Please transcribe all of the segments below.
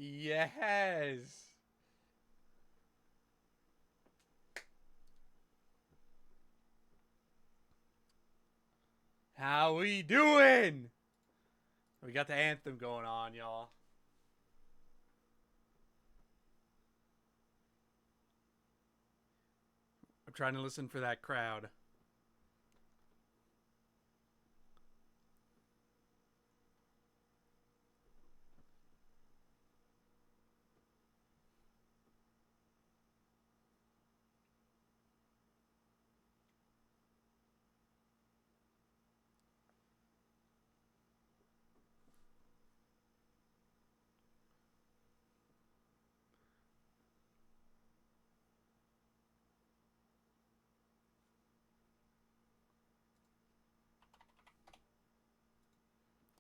Yes. How we doing? We got the anthem going on, y'all. I'm trying to listen for that crowd.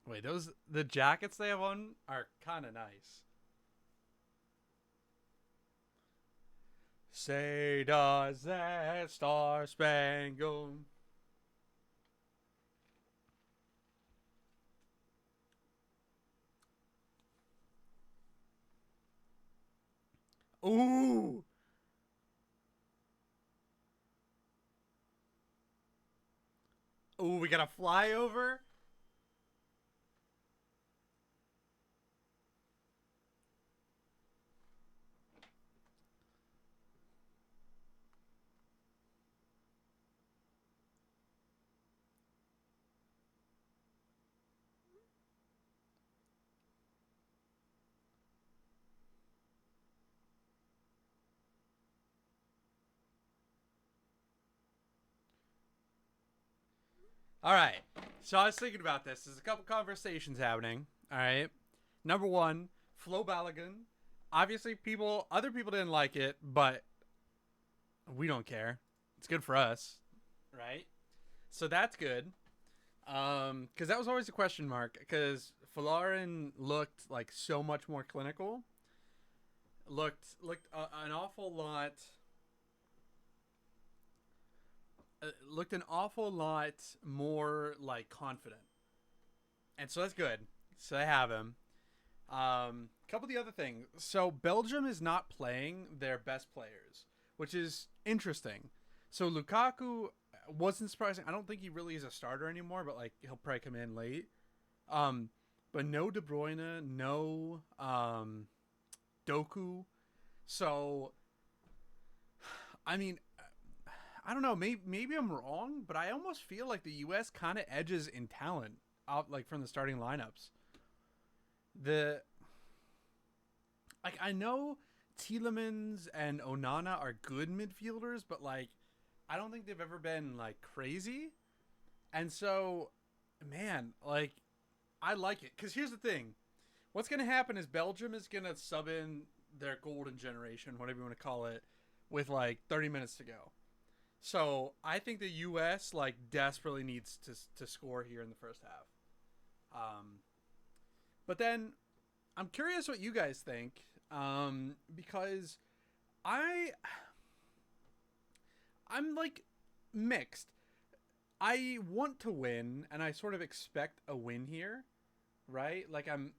Wait, those the jackets they have on are kind of nice. Say does that star spangled? Ooh, ooh, we got a flyover. All right. So I was thinking about this. There's a couple conversations happening. All right. Number one, Flo Balogun. Obviously, other people didn't like it, but we don't care. It's good for us, right? So that's good. Because that was always a question mark. Because Falarin looked like so much more clinical. Looked an awful lot. Looked an awful lot more like confident, and so that's good. So I have him. Couple of the other things. So Belgium is not playing their best players, which is interesting. So Lukaku wasn't surprising. I don't think he really is a starter anymore, but like he'll probably come in late. Um, but no De Bruyne, no Doku. So I mean, I don't know. Maybe I'm wrong, but I almost feel like the U.S. kind of edges in talent out like from the starting lineups. The like I know Tielemans and Onana are good midfielders, but like I don't think they've ever been like crazy. And so, man, like I like it because here's the thing: what's gonna happen is Belgium is gonna sub in their golden generation, whatever you want to call it, with like 30 minutes to go. So I think the U.S. like desperately needs to score here in the first half. But then I'm curious what you guys think, because I I'm like mixed. I want to win, and I sort of expect a win here, right? Like I'm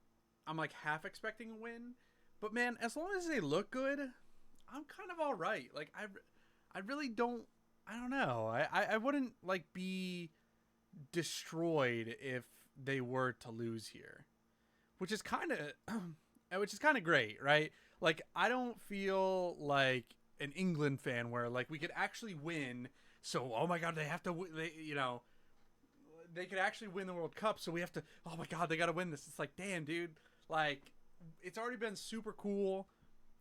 like half expecting a win, but man, as long as they look good, I'm kind of all right. Like I really don't. I don't know. I wouldn't like be destroyed if they were to lose here, which is kind of which is kind of great, right? Like I don't feel like an England fan where like we could actually win. So oh my god, they have to they they could actually win the World Cup. So we have to oh my god, they got to win this. It's like damn, dude, like it's already been super cool.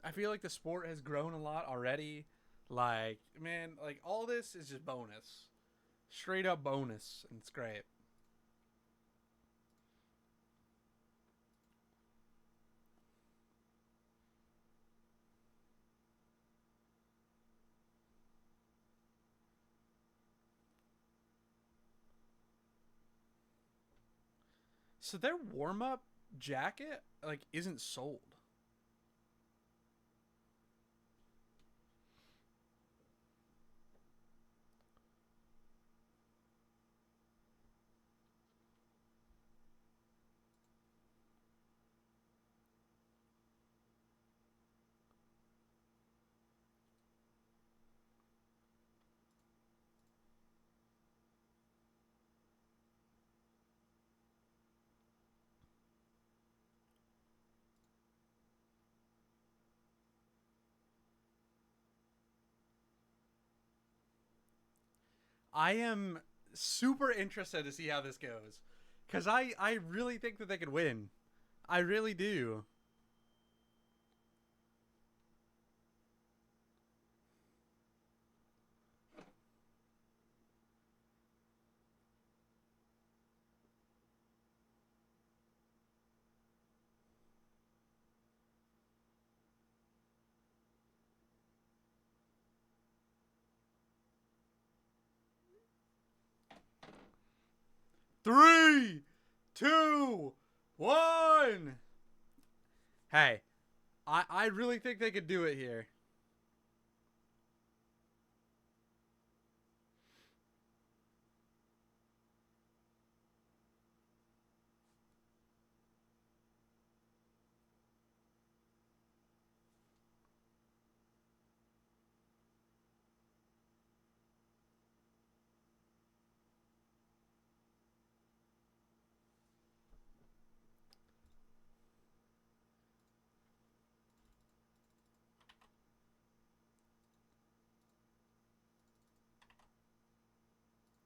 I feel like the sport has grown a lot already. Like man, like all this is just bonus, straight up bonus, and it's great. So their warm up jacket like isn't sold. I am super interested to see how this goes because I really think that they could win. I really do. 3, 2, 1. Hey, I really think they could do it here.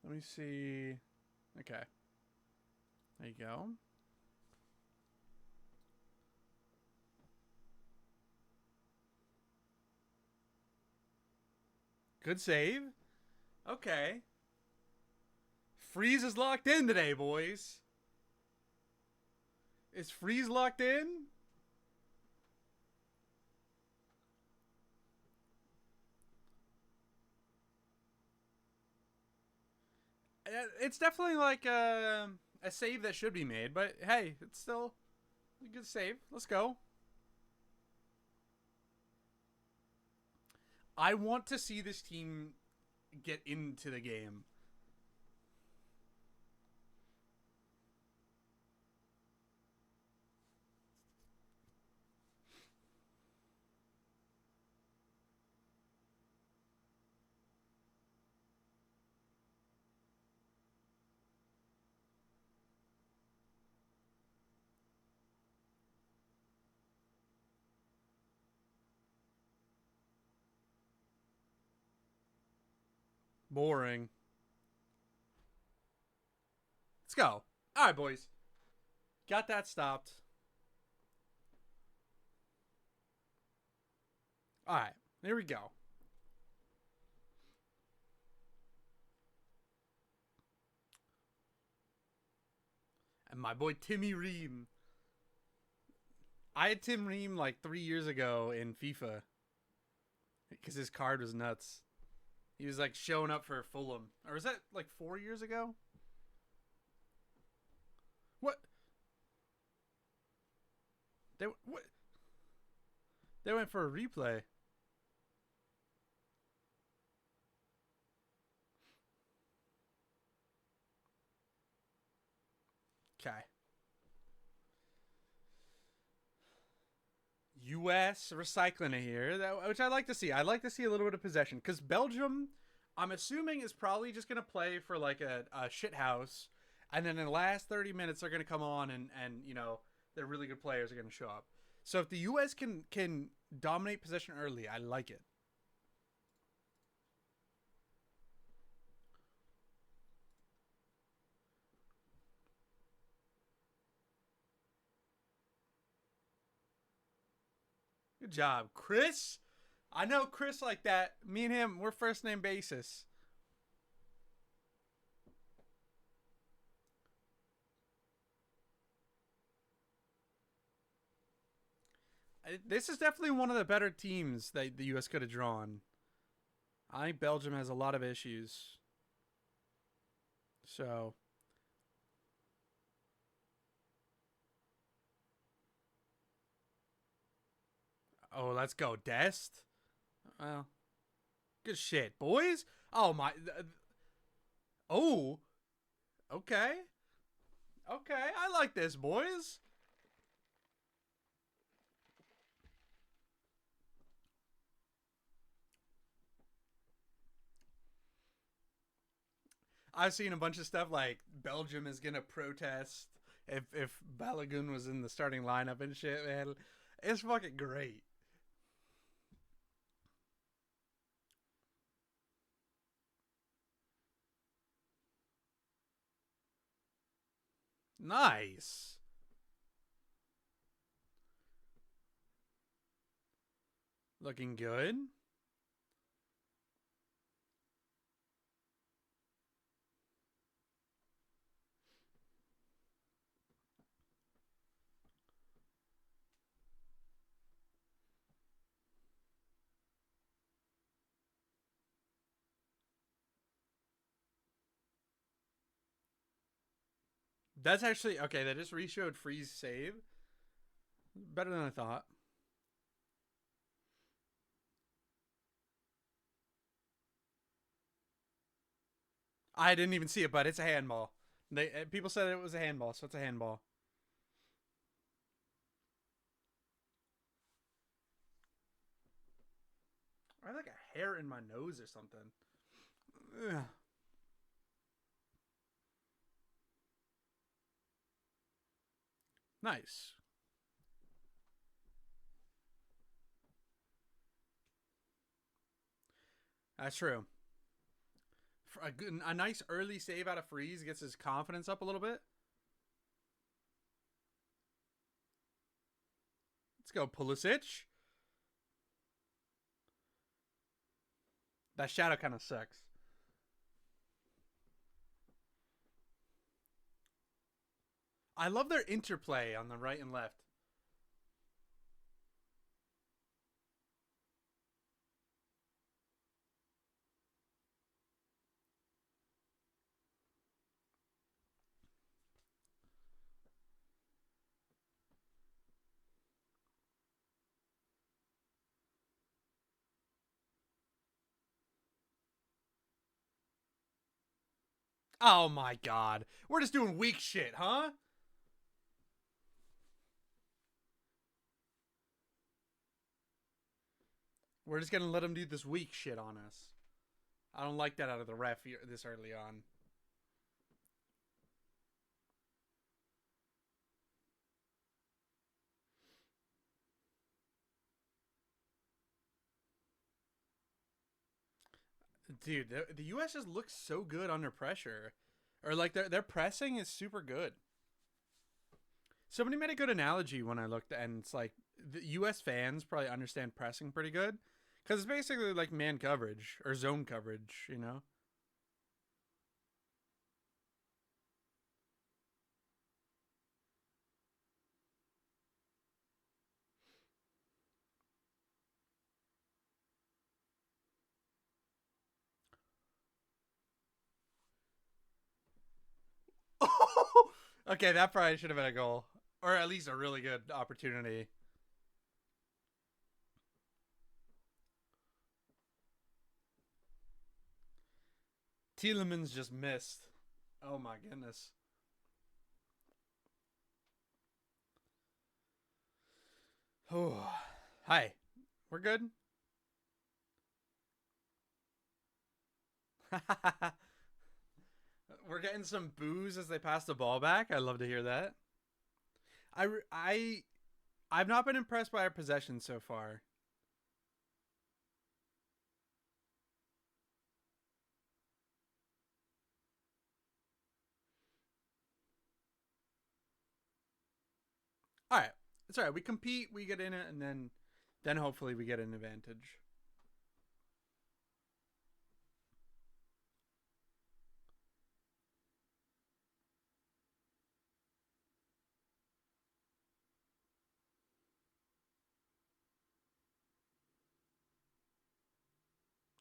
Let me see. Okay, there you go. Good save. Okay. Freeze is locked in today, boys. Is Freeze locked in? It's definitely like a save that should be made, but hey, it's still a good save. Let's go. I want to see this team get into the game. Boring. Let's go. All right, boys. Got that stopped. All right, there we go. And my boy Timmy Ream. I had Tim Ream like 3 years ago in FIFA because his card was nuts. He was like showing up for Fulham, or was that like 4 years ago? What what they went for a replay? Okay. U.S. recycling it here, which I like to see. I like to see a little bit of possession because Belgium, I'm assuming, is probably just going to play for like a shit house, and then in the last 30 minutes they're going to come on and they're really good players are going to show up. So if the U.S. can dominate possession early, I like it. Good job, Chris. I know Chris like that. Me and him, we're first name basis. This is definitely one of the better teams that the U.S. could have drawn. I think Belgium has a lot of issues. So, oh, let's go, Dest. Well, good shit, boys. Oh my. Oh, okay, okay. I like this, boys. I've seen a bunch of stuff like Belgium is gonna protest if Balogun was in the starting lineup and shit. Man, it's fucking great. Nice. Looking good. That's actually okay. That just reshowed freeze save. Better than I thought. I didn't even see it, but it's a handball. People said it was a handball, so it's a handball. I have like a hair in my nose or something. Ugh. Nice. That's true. A nice early save out of freeze gets his confidence up a little bit. Let's go, Pulisic. That shadow kind of sucks. I love their interplay on the right and left. Oh my god. We're just doing weak shit, huh? We're just gonna let them do this weak shit on us. I don't like that out of the ref this early on. Dude, the U.S. just looks so good under pressure. Or like their pressing is super good. Somebody made a good analogy when I looked, and it's like the U.S. fans probably understand pressing pretty good because it's basically like man coverage or zone coverage, you know. Okay, that probably should have been a goal, or at least a really good opportunity. Tielemans just missed. Oh my goodness. Oh, hi. We're good. We're getting some boos as they pass the ball back. I love to hear that. I I've not been impressed by our possession so far. All right, it's all right. We compete, we get in it, and then hopefully we get an advantage.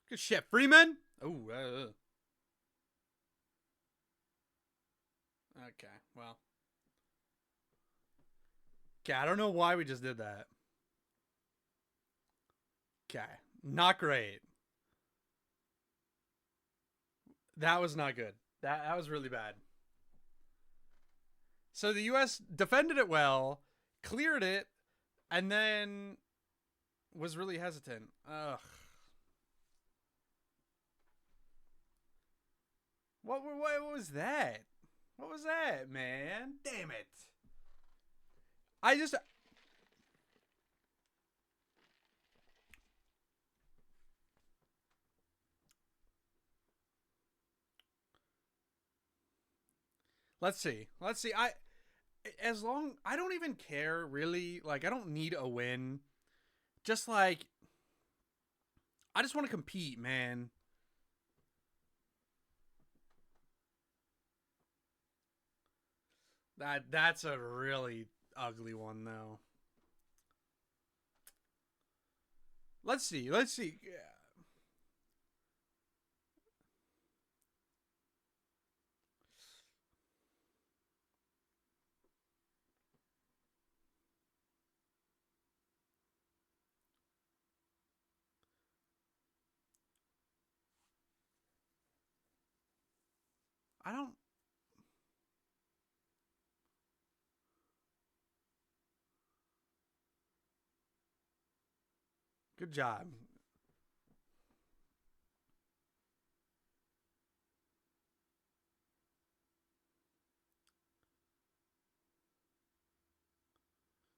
Good shit, Freeman. Oh, okay. Well, okay. I don't know why we just did that. Okay, not great. That was not good. That was really bad. So the U.S. defended it well, cleared it, and then was really hesitant. Ugh. What was that? What was that, man? Damn it. I just let's see. Let's see. as long I don't even care really. Like I don't need a win. Just like I just want to compete, man. That's a really ugly one though. Let's see. Let's see. I don't. Good job.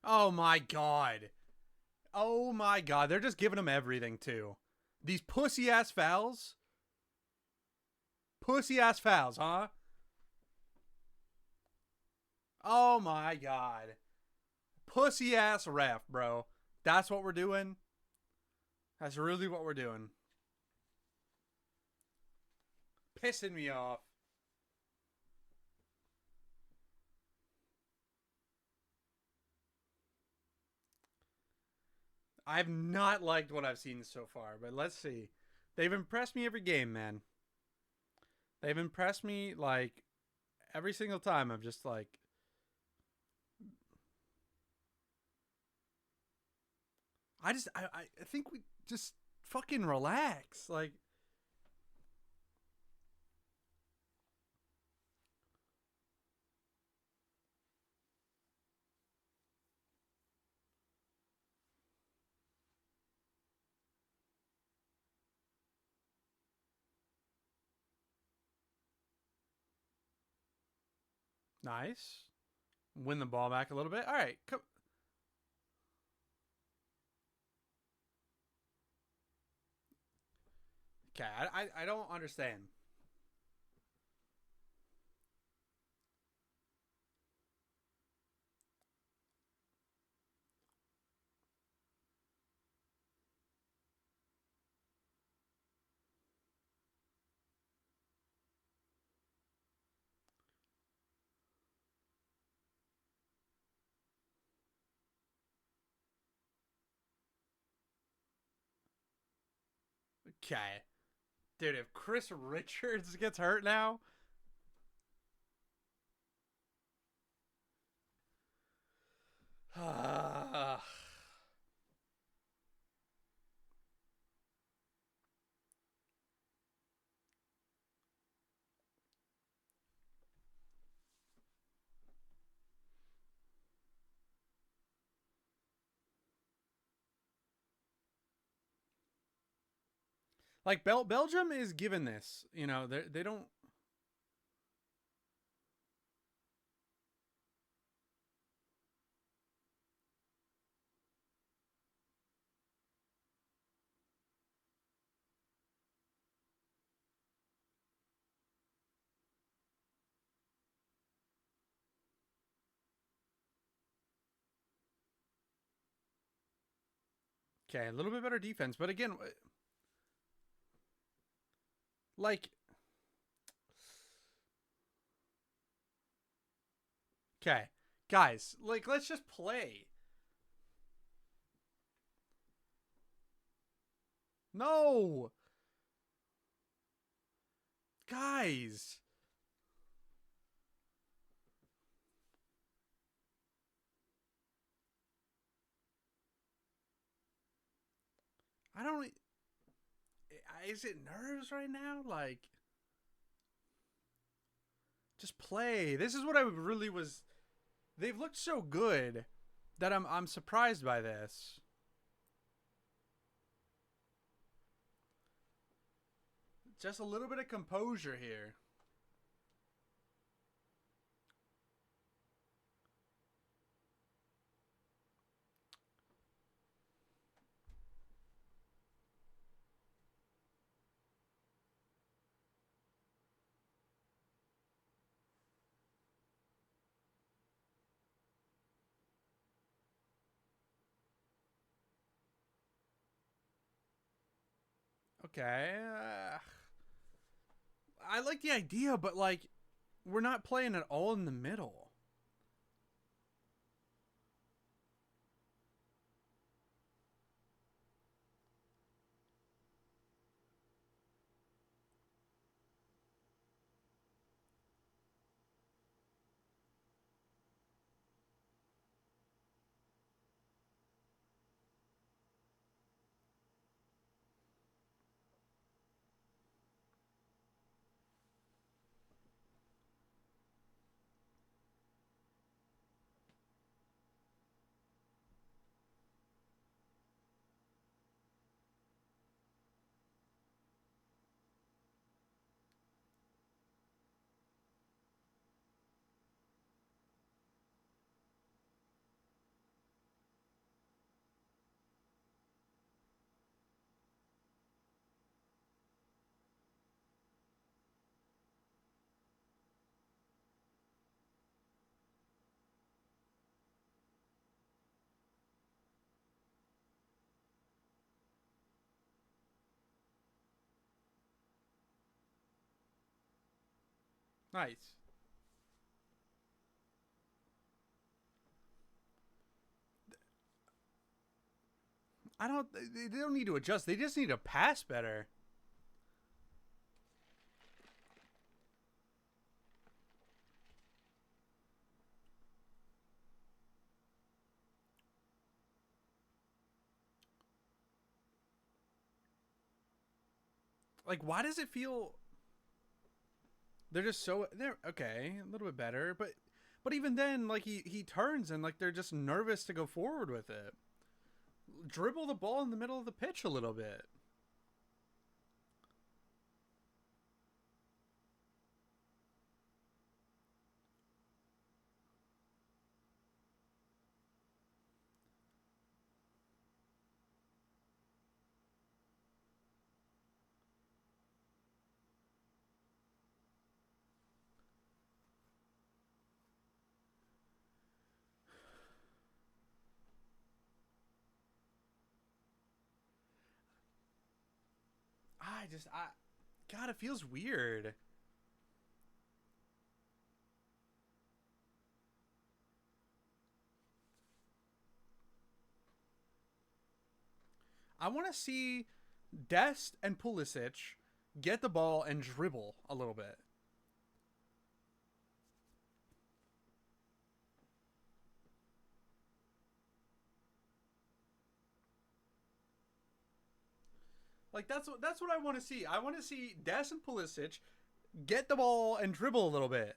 Oh my god. Oh my god. They're just giving him everything too. These pussy ass fouls. Pussy ass fouls, huh? Oh my god. Pussy ass ref, bro. That's what we're doing. That's really what we're doing. Pissing me off. I've not liked what I've seen so far, but let's see. They've impressed me every game, man. They've impressed me like every single time. I'm just like, I think we just fucking relax. Like, nice. Win the ball back a little bit. All right. Come. Okay. I don't understand. Okay. Dude, if Chris Richards gets hurt now, like Belgium is given this. You know, they don't. Okay, a little bit better defense, but again, like, okay, guys, like, let's just play. No, guys. I don't. Is it nerves right now? Like, just play. This is what I really was. They've looked so good that I'm surprised by this. Just a little bit of composure here. Okay. I like the idea, but like we're not playing it all in the middle. Nice. I don't. They don't need to adjust. They just need to pass better. Like, why does it feel they're just so they're okay, a little bit better, but even then, like he turns and like they're just nervous to go forward with it. Dribble the ball in the middle of the pitch a little bit. I God, it feels weird. I want to see Dest and Pulisic get the ball and dribble a little bit. Like that's what I want to see. I want to see Dest and Pulisic get the ball and dribble a little bit.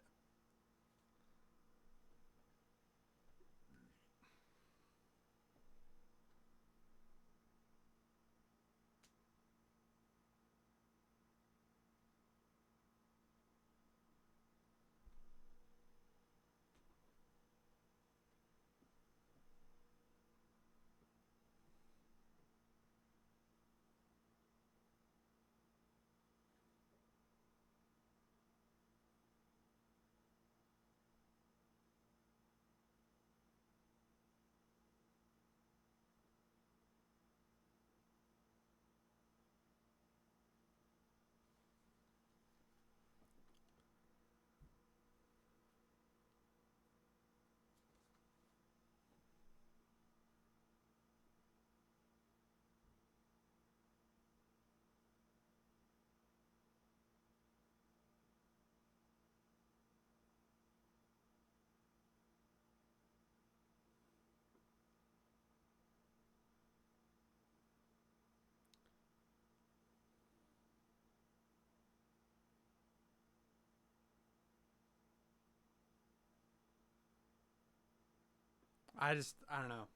I don't know.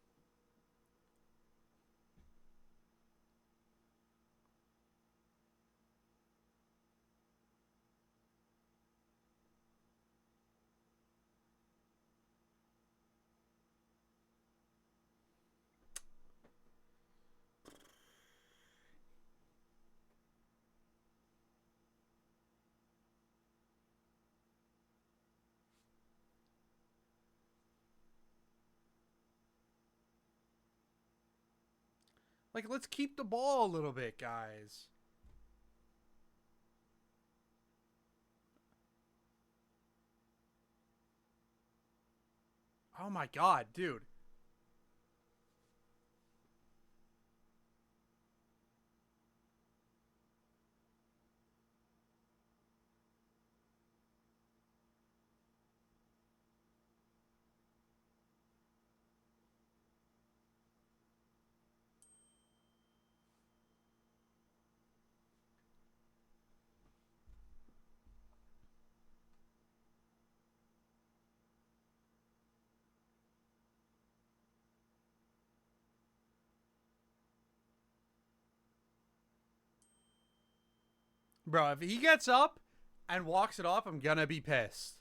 Like let's keep the ball a little bit, guys. Oh my god, dude. Bro, if he gets up and walks it off, I'm gonna be pissed.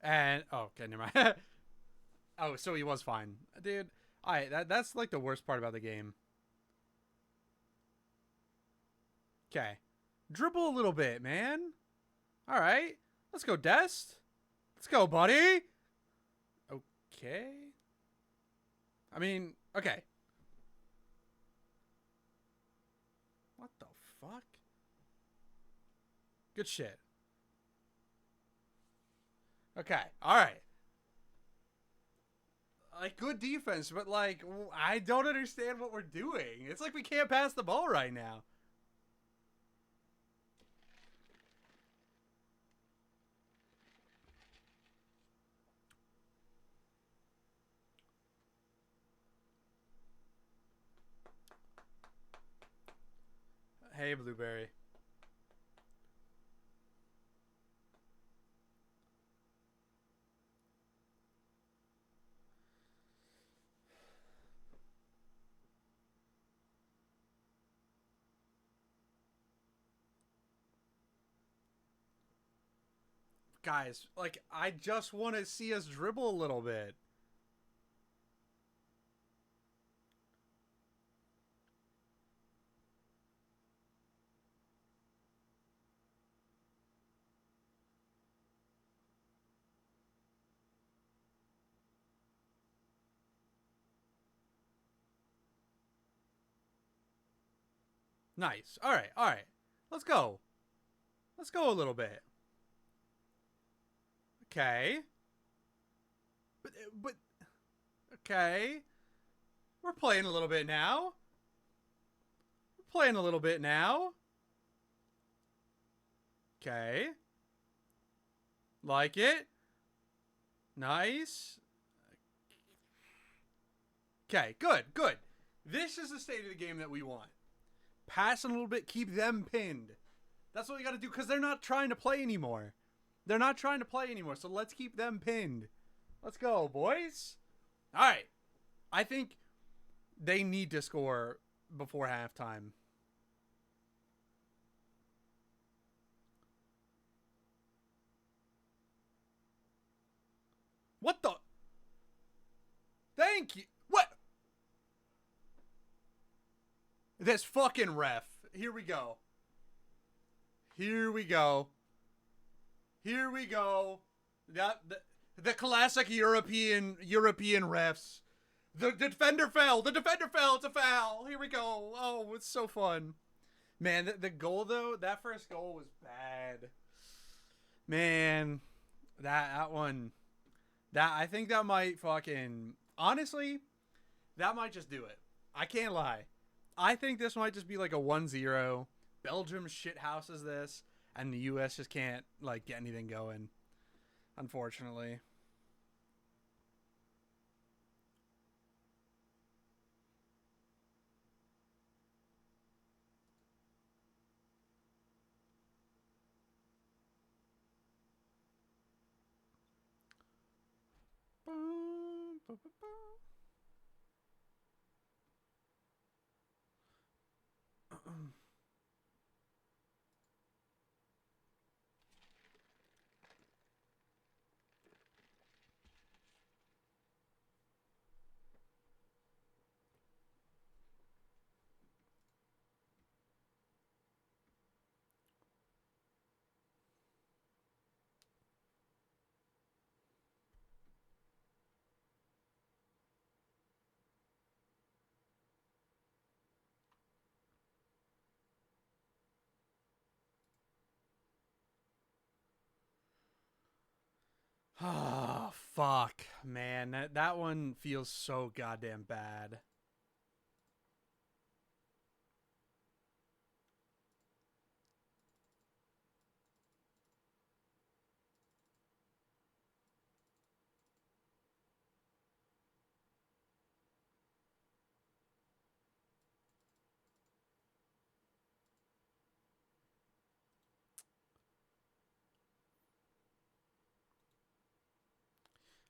And oh, okay, never mind. Oh, so he was fine, dude. All right, that's like the worst part about the game. Okay, dribble a little bit, man. All right, let's go, Dest. Let's go, buddy. Okay. I mean, okay. What the fuck? Good shit. Okay. All right. Like good defense, but like I don't understand what we're doing. It's like we can't pass the ball right now. Hey, Blueberry. Guys, like I just want to see us dribble a little bit. Nice. All right. All right. Let's go. Let's go a little bit. Okay. But okay. We're playing a little bit now. We're playing a little bit now. Okay. Like it. Nice. Okay, good, good. This is the state of the game that we want. Pass a little bit, keep them pinned. That's what we got to do because they're not trying to play anymore. They're not trying to play anymore, so let's keep them pinned. Let's go, boys. All right. I think they need to score before halftime. What the? Thank you. What? This fucking ref. Here we go. Here we go. Here we go. That the classic European refs. The defender fell. The defender fell. It's a foul. Here we go. Oh, it's so fun. Man, the goal though, that first goal was bad. Man, that one, that I think that might fucking honestly, that might just do it. I can't lie. I think this might just be like a 1-0. Belgium shit houses this, and the U.S. just can't like get anything going. Unfortunately. Oh, fuck, man. That one feels so goddamn bad.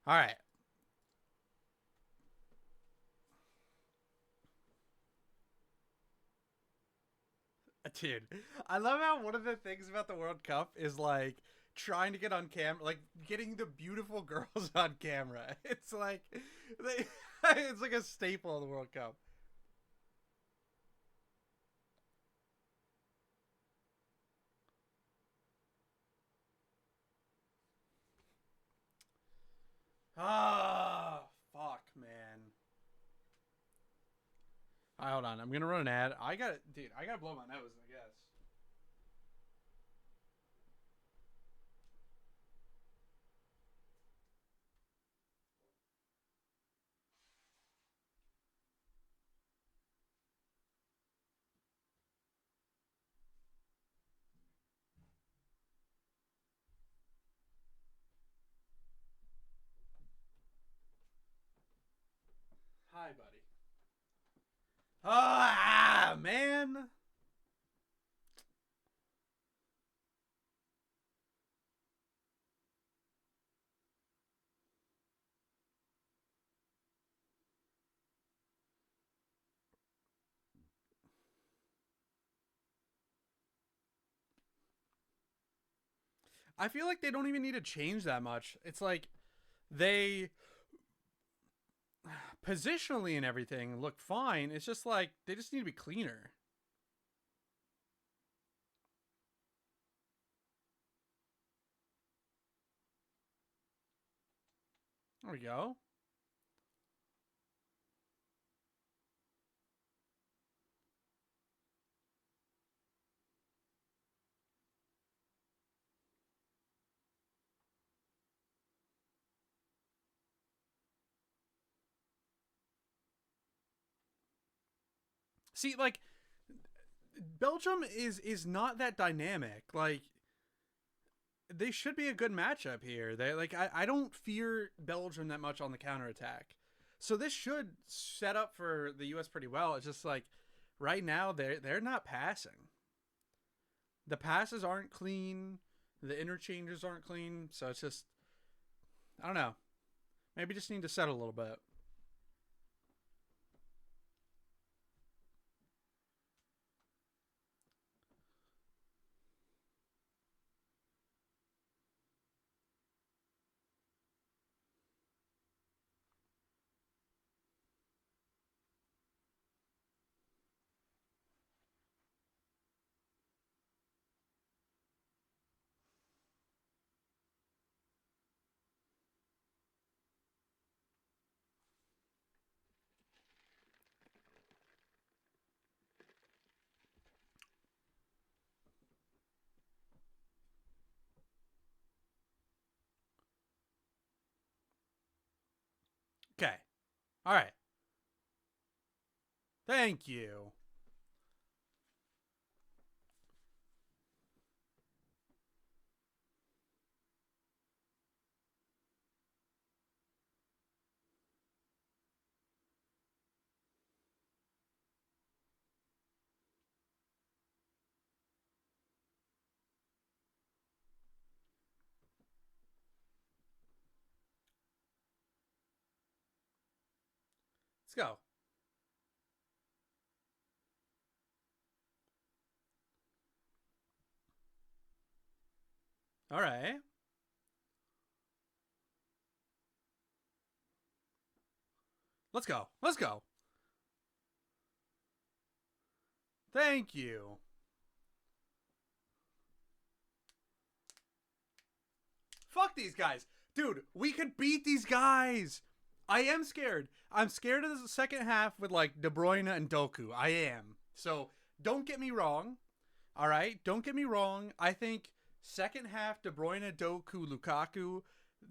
All right. Dude, I love how one of the things about the World Cup is like trying to get on camera, like getting the beautiful girls on camera. It's like they, it's like a staple of the World Cup. Ah, fuck, man. All right, hold on. I'm gonna run an ad. Dude. I gotta blow my nose. I guess. Hi, buddy. Ah, man. I feel like they don't even need to change that much. It's like they positionally and everything look fine. It's just like they just need to be cleaner. There we go. See, like Belgium is not that dynamic. Like they should be a good matchup here. They like I don't fear Belgium that much on the counterattack. So this should set up for the US pretty well. It's just like right now they're not passing. The passes aren't clean, the interchanges aren't clean, so it's just I don't know. Maybe just need to settle a little bit. Okay. All right. Thank you. Let's go. All right. Let's go. Let's go. Thank you. Fuck these guys. Dude, we could beat these guys. I am scared. I'm scared of the second half with like De Bruyne and Doku. I am. So don't get me wrong. All right. Don't get me wrong. I think second half De Bruyne, Doku, Lukaku.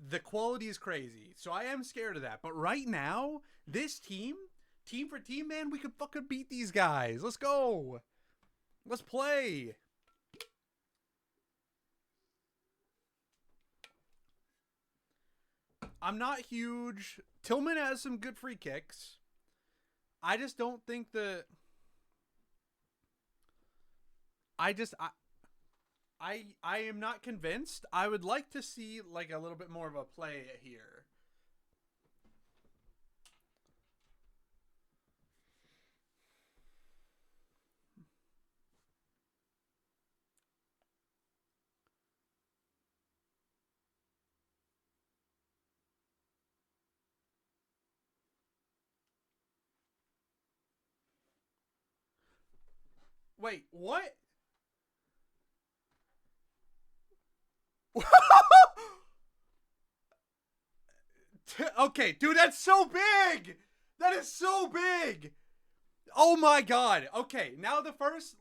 The quality is crazy. So I am scared of that. But right now, this team for team, man, we could fucking beat these guys. Let's go. Let's play. I'm not huge. Tillman has some good free kicks. I just don't think the. I just I am not convinced. I would like to see like a little bit more of a play here. Wait, what? Okay, dude, that's so big. That is so big. Oh my god. Okay, now the first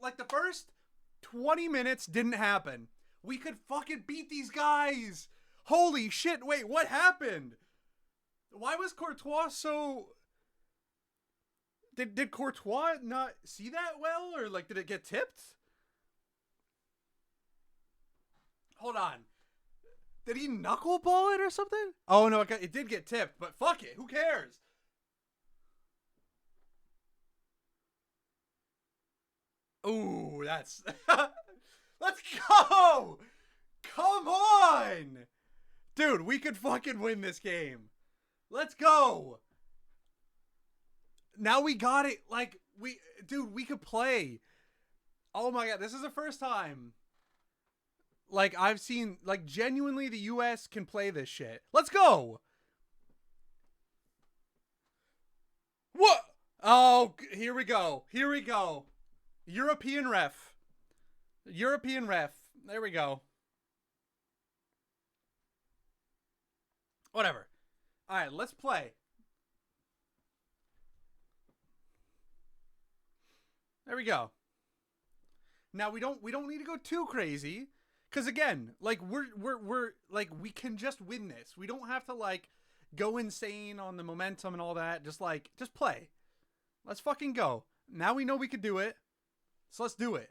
20 minutes didn't happen. We could fucking beat these guys. Holy shit. Wait, what happened? Why was Courtois so did Courtois not see that well, or like did it get tipped? Hold on. Did he knuckleball it or something? Oh no, it did get tipped, but fuck it. Who cares? Ooh, that's let's go! Come on! Dude, we could fucking win this game. Let's go. Now we got it. Like, dude, we could play. Oh my god, this is the first time. Like, I've seen, like, genuinely the US can play this shit. Let's go. What? Oh, here we go. Here we go. European ref. European ref. There we go. Whatever. All right, let's play. There we go. Now we don't need to go too crazy, because again, like we're like we can just win this. We don't have to like go insane on the momentum and all that. Just play. Let's fucking go. Now we know we could do it, so let's do it.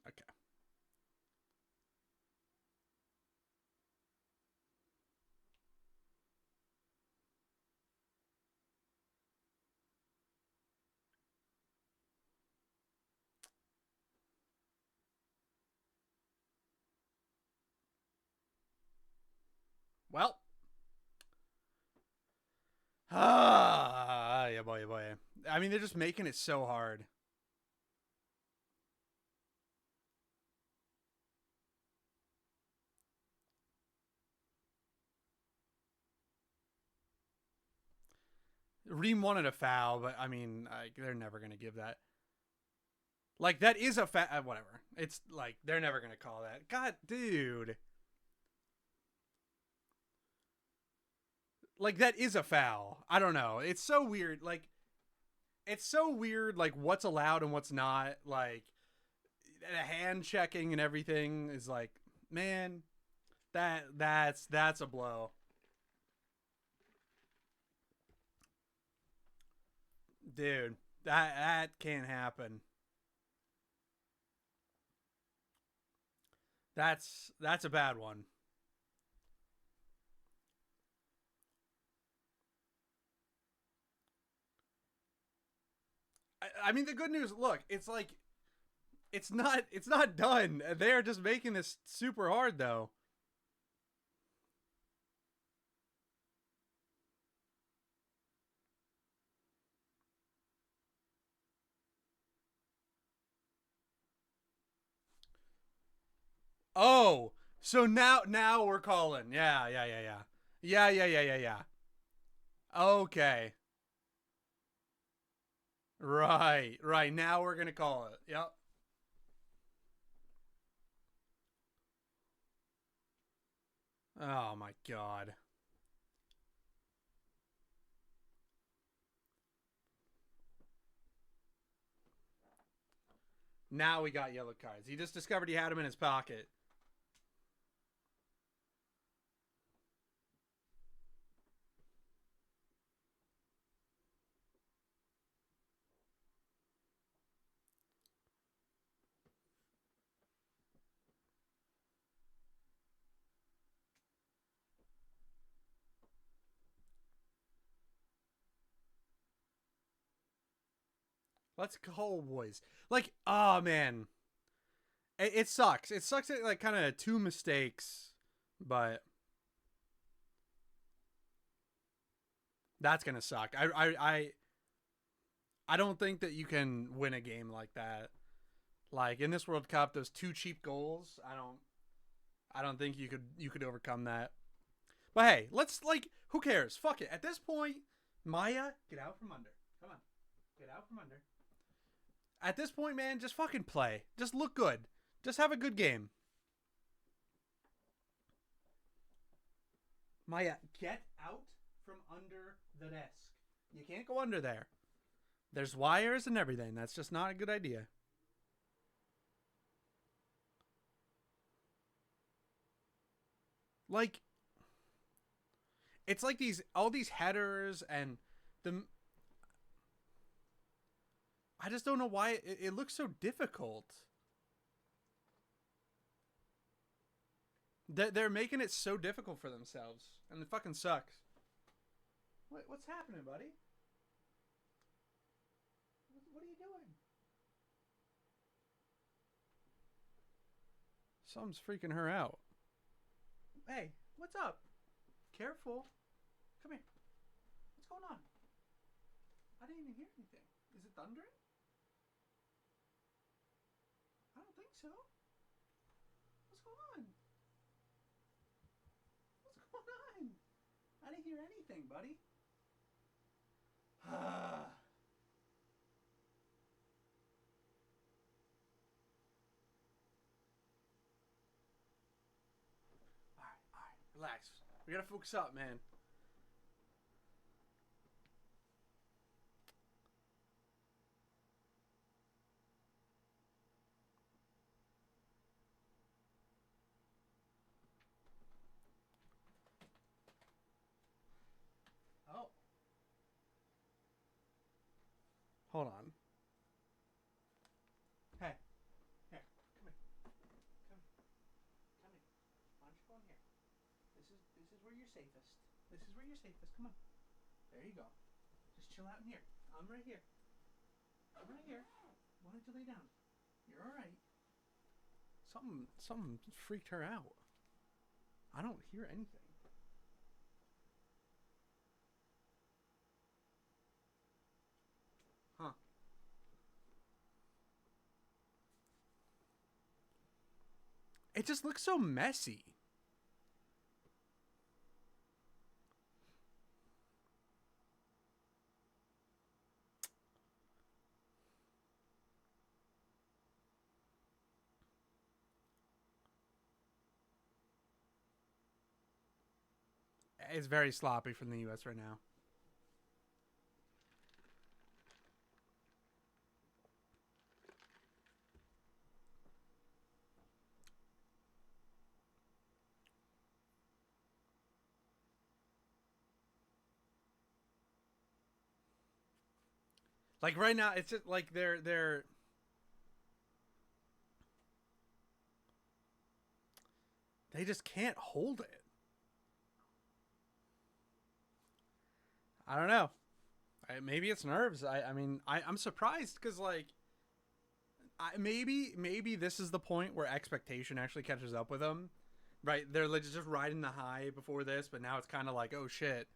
Okay. Well. Ah, yeah, boy, yeah, boy. I mean, they're just making it so hard. Reem wanted a foul, but I mean, they're never gonna give that. Like that is a whatever. It's like they're never gonna call that. God, dude. Like that is a foul. I don't know. It's so weird. Like it's so weird. Like what's allowed and what's not. Like the hand checking and everything is like, man, that's a blow, dude. That can't happen. That's a bad one. I mean, the good news. Look, it's like it's not done. They're just making this super hard though. Oh, so now we're calling. Yeah, yeah, yeah, yeah. Yeah, yeah, yeah, yeah, yeah. Okay. Right, right. Now we're gonna call it. Yep. Oh my god. Now we got yellow cards. He just discovered he had them in his pocket. Let's go, boys. Like, oh man, it sucks. It sucks at like kind of two mistakes, but that's gonna suck. I don't think that you can win a game like that. Like in this World Cup, those two cheap goals. I don't think you could overcome that. But hey, let's like who cares? Fuck it. At this point, Maya, get out from under. Come on, get out from under. At this point, man, just fucking play. Just look good. Just have a good game. Maya, get out from under the desk. You can't go under there. There's wires and everything. That's just not a good idea. Like, it's like these all these headers and the. I just don't know why it looks so difficult. They're making it so difficult for themselves, and it fucking sucks. What's happening, buddy? What are you doing? Something's freaking her out. Hey, what's up? Careful. Come here. What's going on? I didn't even hear anything. Is it thundering? I don't think so. What's going on? What's going on? I didn't hear anything, buddy. Alright, alright. Relax. We gotta focus up, man. Oh. Hold on. Hey. Here. Come here. Come here. Come here. Why don't you go in here? This is where you're safest. This is where you're safest. Come on. There you go. Just chill out in here. I'm right here. I'm right here. Why don't you lay down? You're alright. Something freaked her out. I don't hear anything. Huh. It just looks so messy. It's very sloppy from the US right now. Like right now, it's just like they just can't hold it. I don't know. Maybe it's nerves. I mean, I'm surprised because like maybe this is the point where expectation actually catches up with them. Right, they're just riding the high before this, but now it's kind of like, oh shit,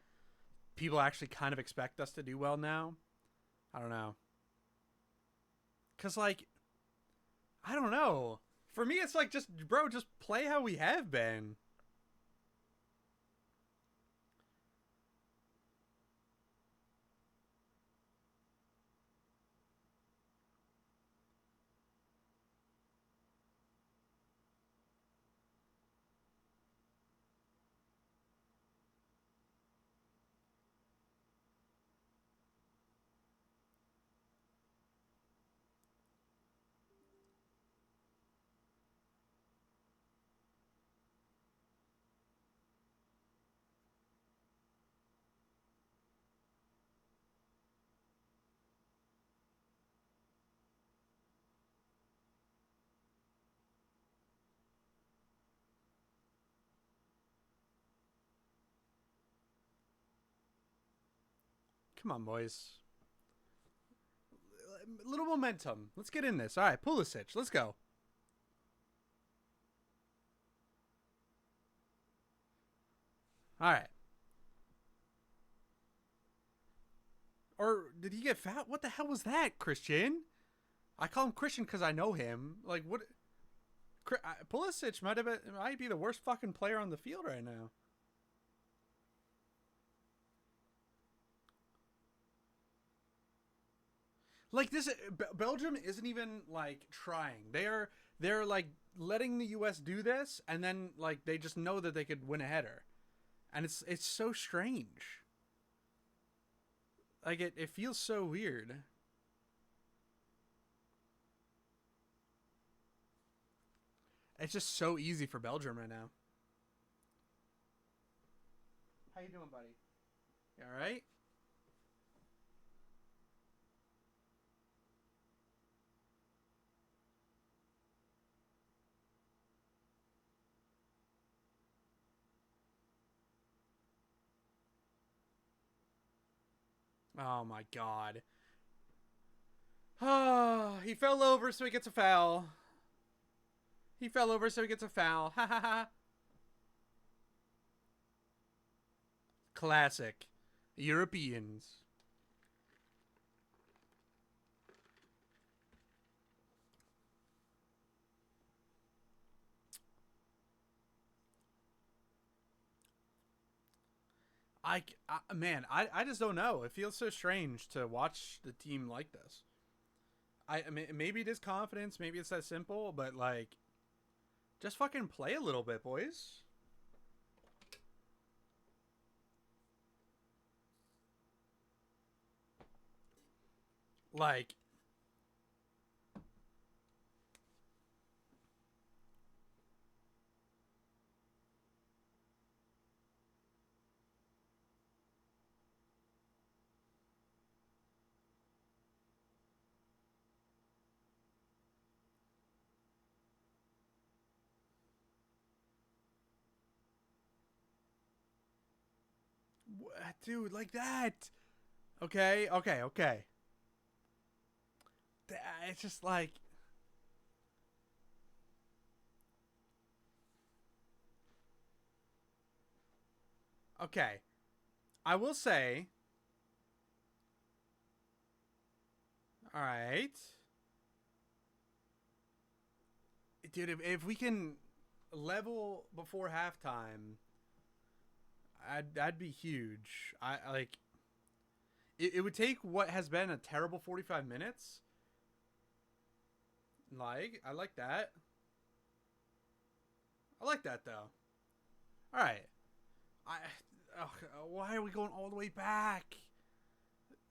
people actually kind of expect us to do well now. I don't know, cause like I don't know. For me, it's like just bro, just play how we have been. Come on, boys. A little momentum. Let's get in this. All right, Pulisic. Let's go. All right. Or did he get fat? What the hell was that, Christian? I call him Christian because I know him. Like what? Pulisic might be the worst fucking player on the field right now. Like this, Belgium isn't even like trying. They're like letting the U.S. do this, and then like they just know that they could win a header, and it's so strange. Like it feels so weird. It's just so easy for Belgium right now. How you doing, buddy? You all right? Oh my god. Oh, he fell over, so he gets a foul. He fell over, so he gets a foul. Ha ha ha. Classic. Europeans. I just don't know. It feels so strange to watch the team like this. I mean, maybe it is confidence. Maybe it's that simple. But like, just fucking play a little bit, boys. Like, dude, like that. Okay, okay, okay. It's just like, okay. I will say, all right, dude. If we can level before halftime, that'd be huge. I like it would take what has been a terrible 45 minutes. Like I like that. I like that though. All right. I ugh, why are we going all the way back?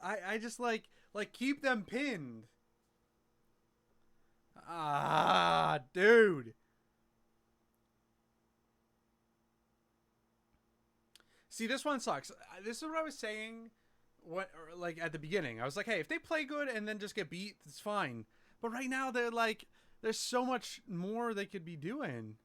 I just like keep them pinned. Ah, dude. See, this one sucks. This is what I was saying. What like at the beginning, I was like, hey, if they play good and then just get beat, it's fine. But right now, they're like, there's so much more they could be doing.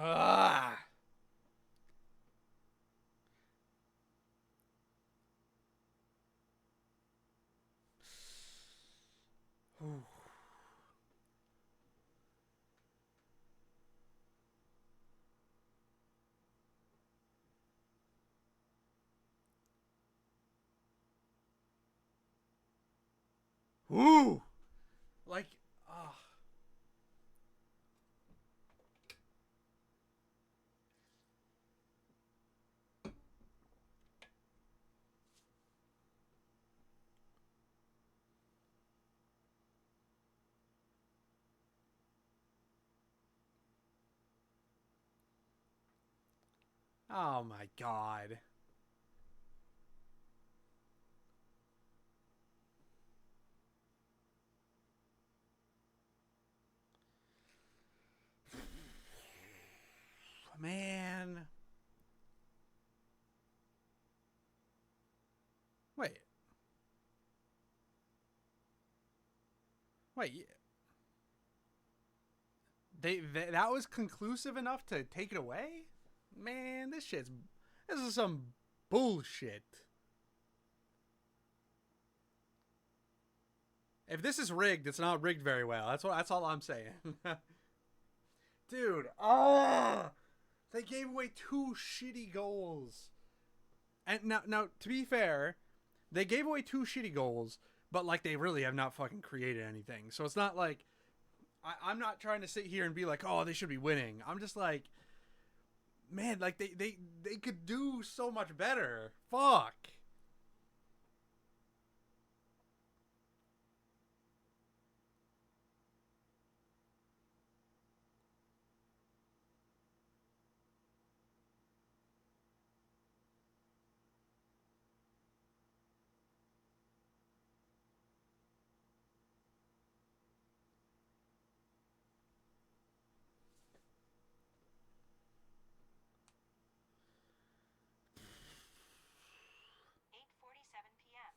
Ah. Ooh. Like, ah. Oh my god. Man. Wait. Wait. They that was conclusive enough to take it away? Man, this is some bullshit. If this is rigged, it's not rigged very well. That's all I'm saying. Dude, they gave away two shitty goals. And now to be fair, they gave away two shitty goals, but like they really have not fucking created anything. So it's not like I'm not trying to sit here and be like, oh, they should be winning. I'm just like, man, like they could do so much better. Fuck. 8:47 p.m.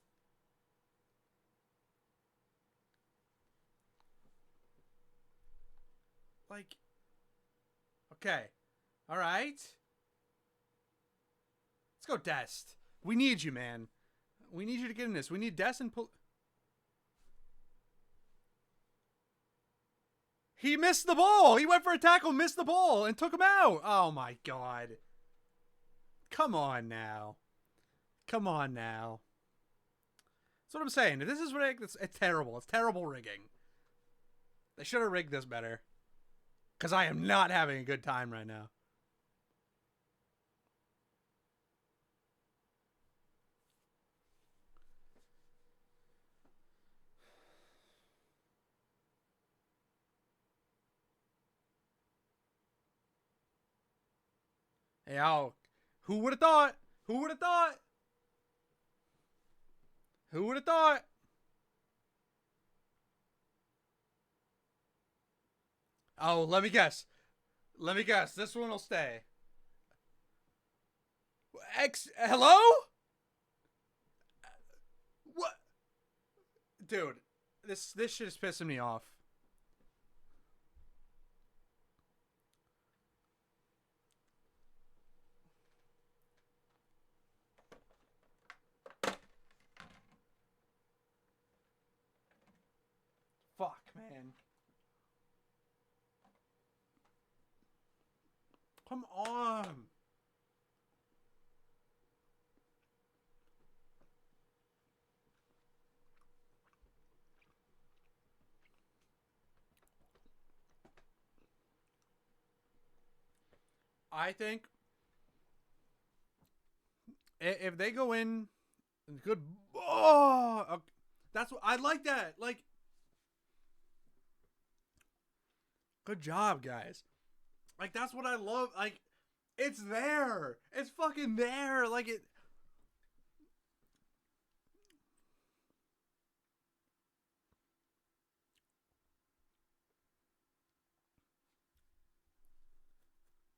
Like, okay, all right, let's go, Dest. We need you, man. We need you to get in this. We need Dest and pull. He missed the ball. He went for a tackle, missed the ball, and took him out. Oh my god. Come on now. Come on now. That's what I'm saying. If this is rigged, it's terrible. It's terrible rigging. They should have rigged this better. Because I am not having a good time right now. Hey, who would have thought? Who would have thought? Who would have thought? Oh, let me guess. Let me guess. This one will stay. Hello? What? Dude, this shit is pissing me off. Fuck, man. Come on. I think if they go in good, that's what I like. That like, good job, guys. Like that's what I love. Like, it's there. It's fucking there. Like it.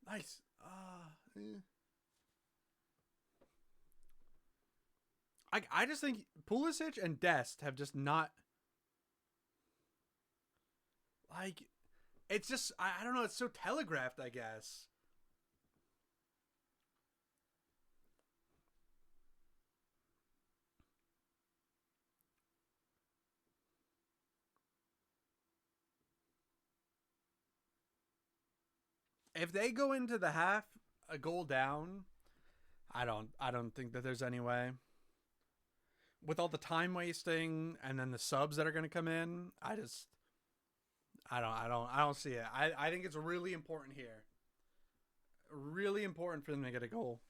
Nice. I just think Pulisic and Dest have just not like. It's just I don't know. It's so telegraphed. I guess if they go into the half a goal down, I don't think that there's any way. With all the time wasting and then the subs that are going to come in, I don't see it. I think it's really important here. Really important for them to get a goal.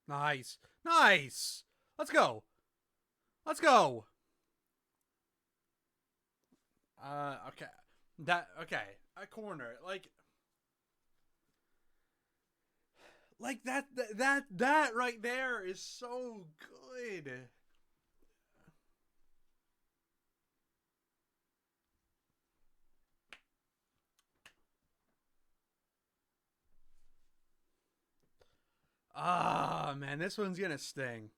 Nice. Nice. Let's go. Let's go. Okay. Okay. A corner. Like that right there is so good. Ah, man, this one's gonna sting.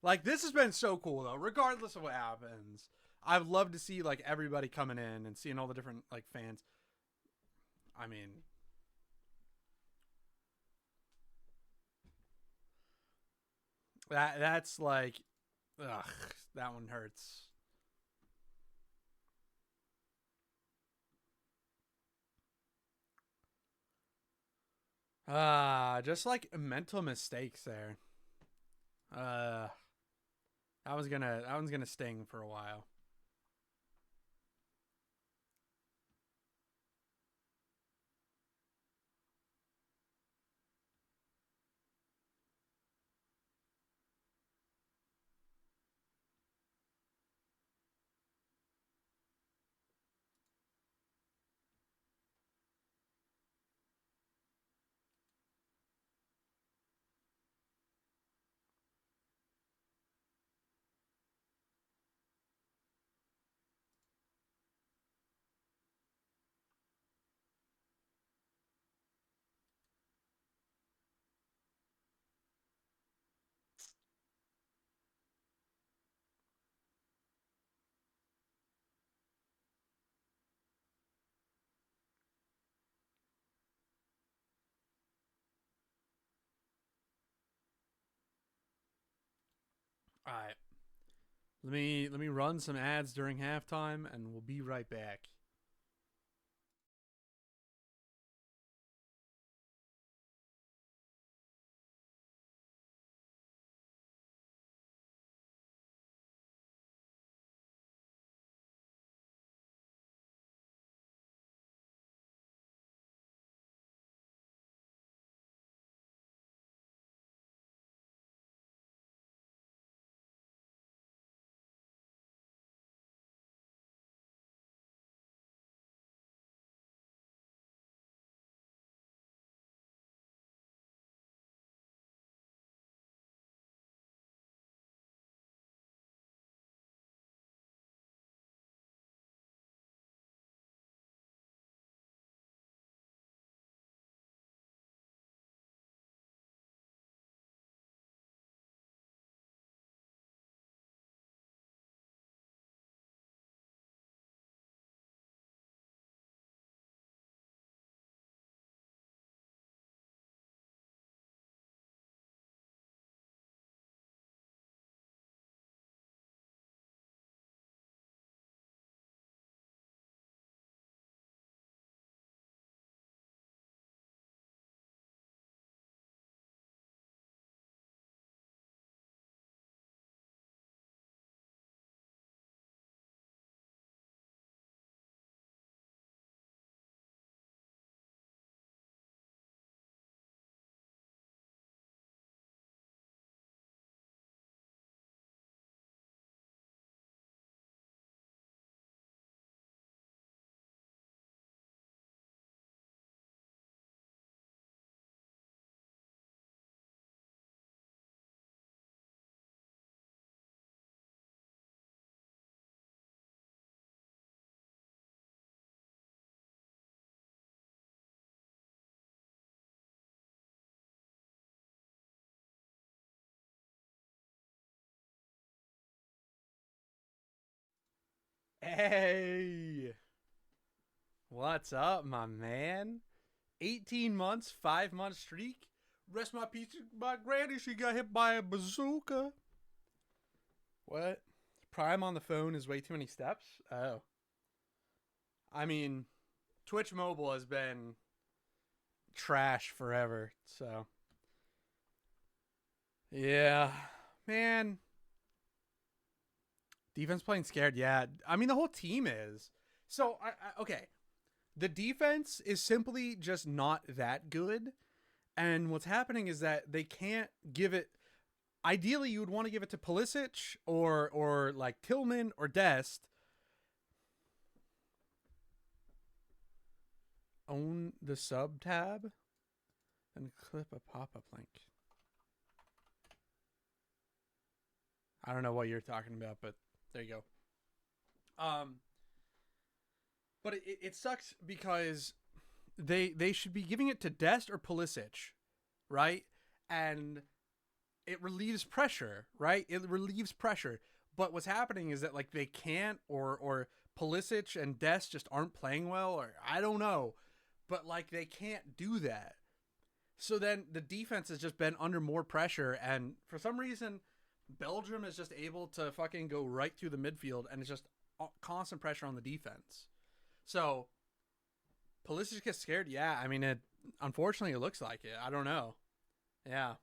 Like this has been so cool though, regardless of what happens. I'd love to see like everybody coming in and seeing all the different like fans. I mean, that's like, ugh, that one hurts. Just like mental mistakes there. Uh, that one's gonna sting for a while. All right, let me run some ads during halftime, and we'll be right back. Hey, what's up, my man? 18 months, 5 month streak. Rest my piece. My granny, she got hit by a bazooka. What? Prime on the phone is way too many steps? Oh. I mean, Twitch Mobile has been trash forever, so. Yeah. Man. Defense playing scared, yeah. I mean, the whole team is. So, okay. The defense is simply just not that good. And what's happening is that they can't give it. Ideally, you would want to give it to Pulisic or like Tillman or Dest. Own the sub tab and clip a pop-up link. I don't know what you're talking about, but there you go. But it sucks because they should be giving it to Dest or Pulisic, right? And it relieves pressure, right? It relieves pressure. But what's happening is that like they can't, or Pulisic and Dest just aren't playing well, or I don't know, but like they can't do that. So then the defense has just been under more pressure, and for some reason, Belgium is just able to fucking go right through the midfield, and it's just constant pressure on the defense. So Pulisic gets scared. Yeah, I mean, unfortunately it looks like it. I don't know. Yeah,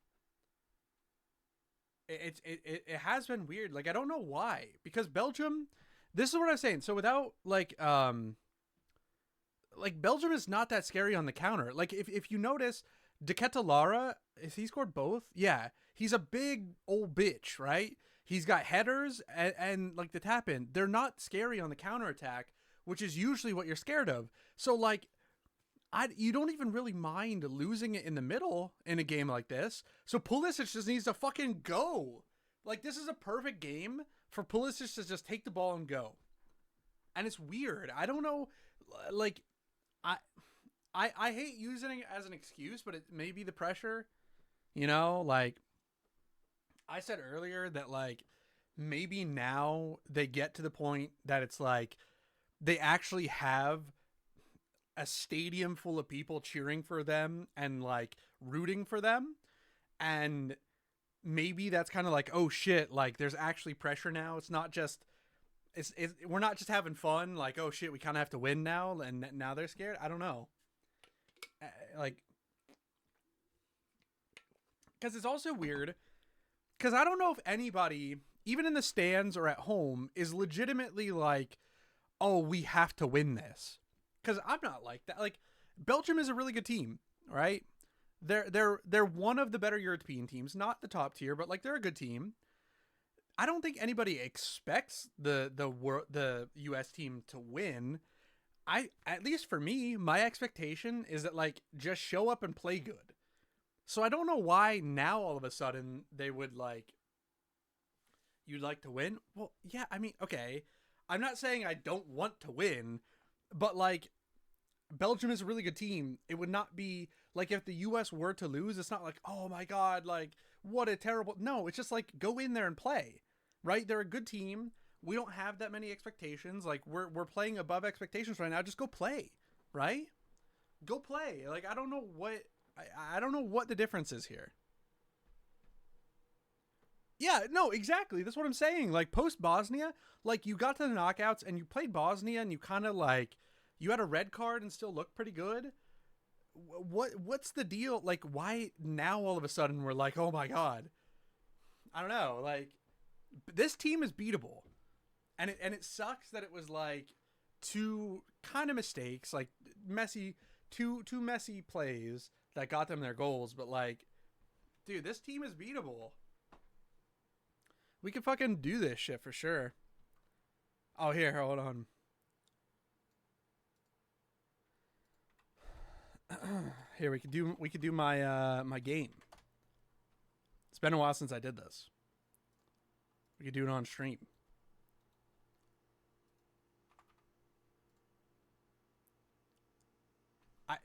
it has been weird. Like I don't know why, because Belgium. This is what I'm saying. So without like Belgium is not that scary on the counter. Like if you notice, Lara, is he scored both? Yeah, he's a big old bitch, right? He's got headers and like the tap in. They're not scary on the counter attack, which is usually what you're scared of. So like, you don't even really mind losing it in the middle in a game like this. So Pulisic just needs to fucking go. Like this is a perfect game for Pulisic to just take the ball and go. And it's weird. I don't know, like I hate using it as an excuse, but it may be the pressure. You know, like I said earlier that like maybe now they get to the point that it's like they actually have a stadium full of people cheering for them and like rooting for them, and maybe that's kind of like, oh shit, like there's actually pressure now. It's not just we're not just having fun, like, oh shit, we kind of have to win now, and now they're scared. I don't know, like, because it's also weird because I don't know if anybody, even in the stands or at home, is legitimately like, oh, we have to win this. Because I'm not like that. Like, Belgium is a really good team, right? They're one of the better European teams, not the top tier, but like they're a good team. I don't think anybody expects the US team to win. At least for me, my expectation is that like just show up and play good. So I don't know why now all of a sudden they would like, you'd like to win. Well, yeah, I mean, okay, I'm not saying I don't want to win, but like Belgium is a really good team. It would not be like if the US were to lose, it's not like, oh my God, like what a terrible, no, it's just like go in there and play, right? They're a good team. We don't have that many expectations. Like we're playing above expectations right now. Just go play, right? Go play. Like I don't know what I don't know what the difference is here. Yeah, no, exactly. That's what I'm saying. Like post Bosnia, like you got to the knockouts and you played Bosnia and you kind of like you had a red card and still looked pretty good. What's the deal? Like why now all of a sudden we're like, "Oh my God." I don't know. Like this team is beatable. And it sucks that it was like two kind of mistakes, like messy two messy plays that got them their goals, but like dude, this team is beatable. We can fucking do this shit for sure. Oh, here, hold on. Here we could do my my game. It's been a while since I did this. We could do it on stream.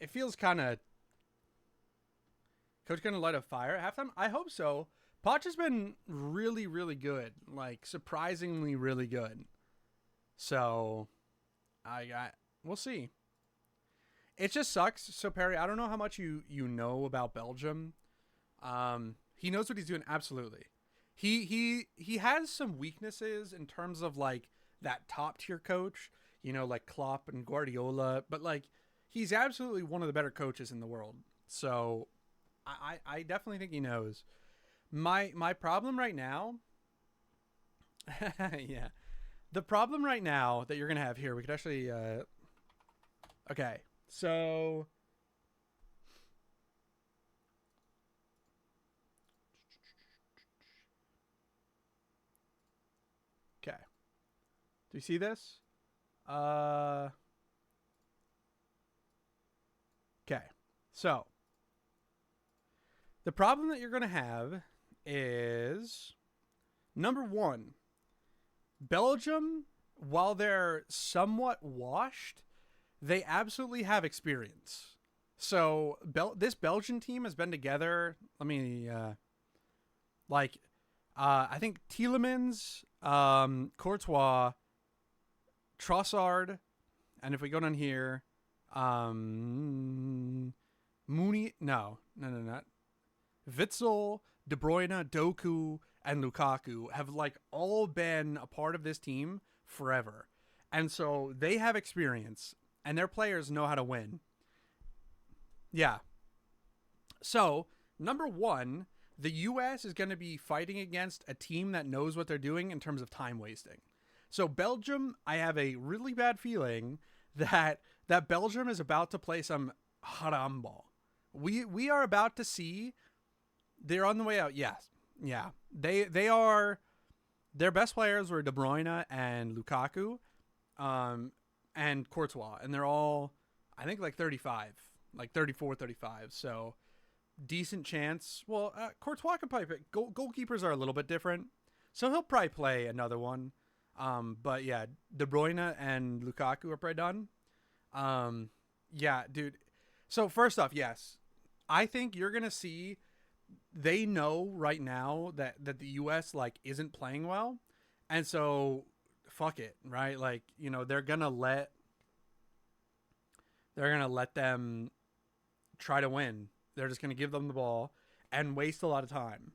It feels kind of. Coach gonna light a fire at halftime? I hope so. Poch has been really, really good. Like surprisingly, really good. So, we'll see. It just sucks. So Perry, I don't know how much you know about Belgium. He knows what he's doing. Absolutely. He has some weaknesses in terms of like that top tier coach. You know, like Klopp and Guardiola, but like he's absolutely one of the better coaches in the world. So I definitely think he knows. My problem right now. Yeah. The problem right now that you're going to have here, we could actually Okay, so okay. Do you see this? Uh, okay. So the problem that you're gonna have is number one, Belgium. While they're somewhat washed, they absolutely have experience. So this Belgian team has been together. Let me like I think Tielemans, Courtois, Trossard, and if we go down here, Mooney. No, not Witzel, De Bruyne, Doku, and Lukaku have like all been a part of this team forever, and so they have experience, and their players know how to win. Yeah. So number one, the U.S. is going to be fighting against a team that knows what they're doing in terms of time wasting. So Belgium, I have a really bad feeling that Belgium is about to play some haram ball. We are about to see they're on the way out. Yes, yeah, they are. Their best players were De Bruyne and Lukaku, um, and Courtois, and they're all I think like 35, like 34, 35. So decent chance. Well, Courtois can probably pick. Goalkeepers are a little bit different, so he'll probably play another one. But yeah, De Bruyne and Lukaku are probably done. Yeah, dude. So first off, yes, I think you're gonna see. They know right now that the U.S. like isn't playing well, and so fuck it, right? Like they're gonna let them try to win. They're just gonna give them the ball and waste a lot of time.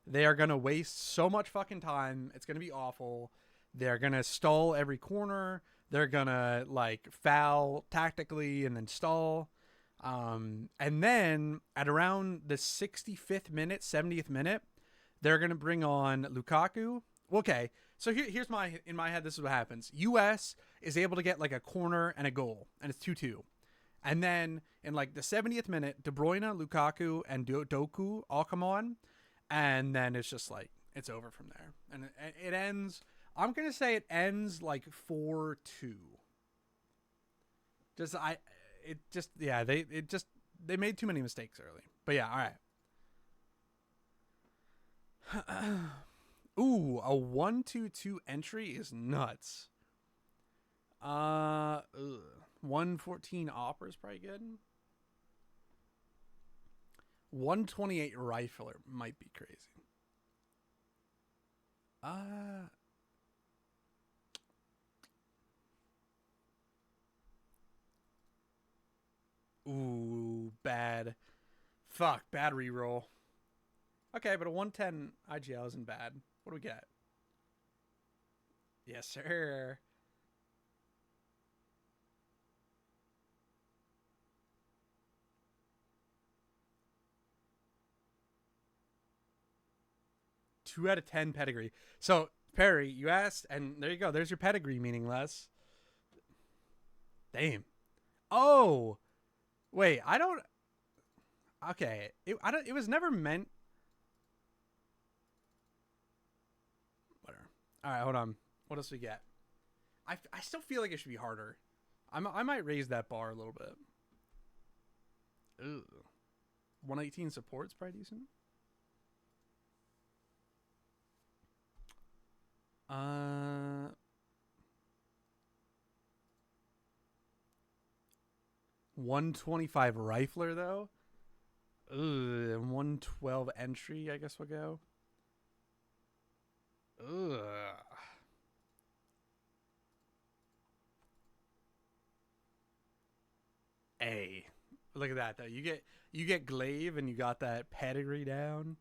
They are gonna waste so much fucking time. It's gonna be awful. They're gonna stall every corner. They're gonna like foul tactically and then stall. And then at around the 65th minute, 70th minute, they're gonna bring on Lukaku. Okay, so here's in my head. This is what happens. U.S. is able to get like a corner and a goal, and it's 2-2. And then in like the 70th minute, De Bruyne, Lukaku, and Doku all come on, and then it's just like it's over from there, and it ends. I'm gonna say it ends like 4-2. Just I, it just yeah they made too many mistakes early. But yeah, all right. Ooh, a 1-2-2 entry is nuts. Ugh. 114 Opera is probably good. 128 Rifler might be crazy. Ooh, bad. Fuck, bad reroll. Okay, but a 110 IGL isn't bad. What do we get? Yes, sir. Two out of 10 pedigree. So, Perry, you asked, and there you go. There's your pedigree, meaningless. Damn. Oh, wait. I don't. Okay. I don't. It was never meant. Whatever. All right, hold on. What else we get? I still feel like it should be harder. I might raise that bar a little bit. Ooh. 118 support's probably decent. 125 Rifler though. Ugh, 112 entry, I guess we'll go. Ugh. A. Look at that though. You get Glaive and you got that pedigree down.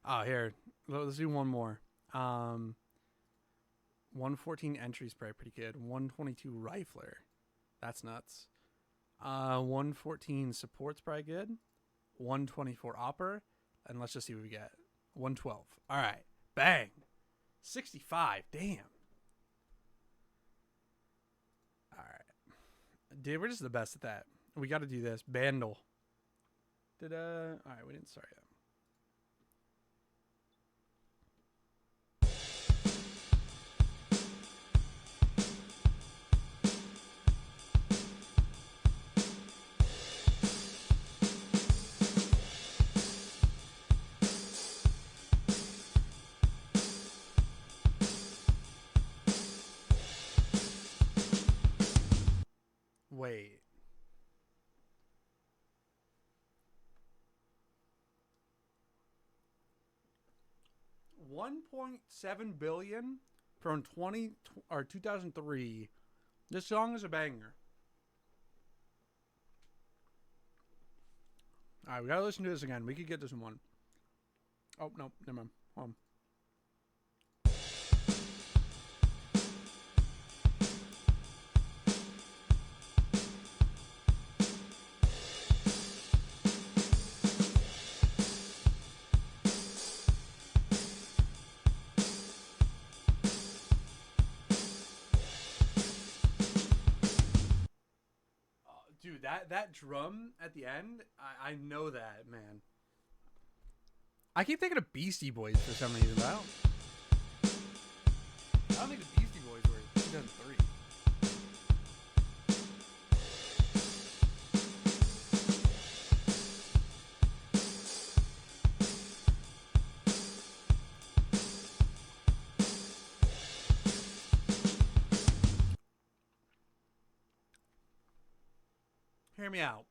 Oh, here. Let's do one more. 114 entries probably pretty good. 122 Rifler. That's nuts. 114 support's probably good. 124 Opera. And let's just see what we get. 112. All right. Bang. 65. Damn. Dude, we're just the best at that. We got to do this. Bandle. All right, we didn't start yet. Wait. 1.7 billion from 2003. This song is a banger. All right, we gotta listen to this again. We could get this in one. Oh no, never mind. Hold on. Dude, that drum at the end, I know that, man. I keep thinking of Beastie Boys for some reason, but I don't think the Beastie Boys were 2003. Hear me out.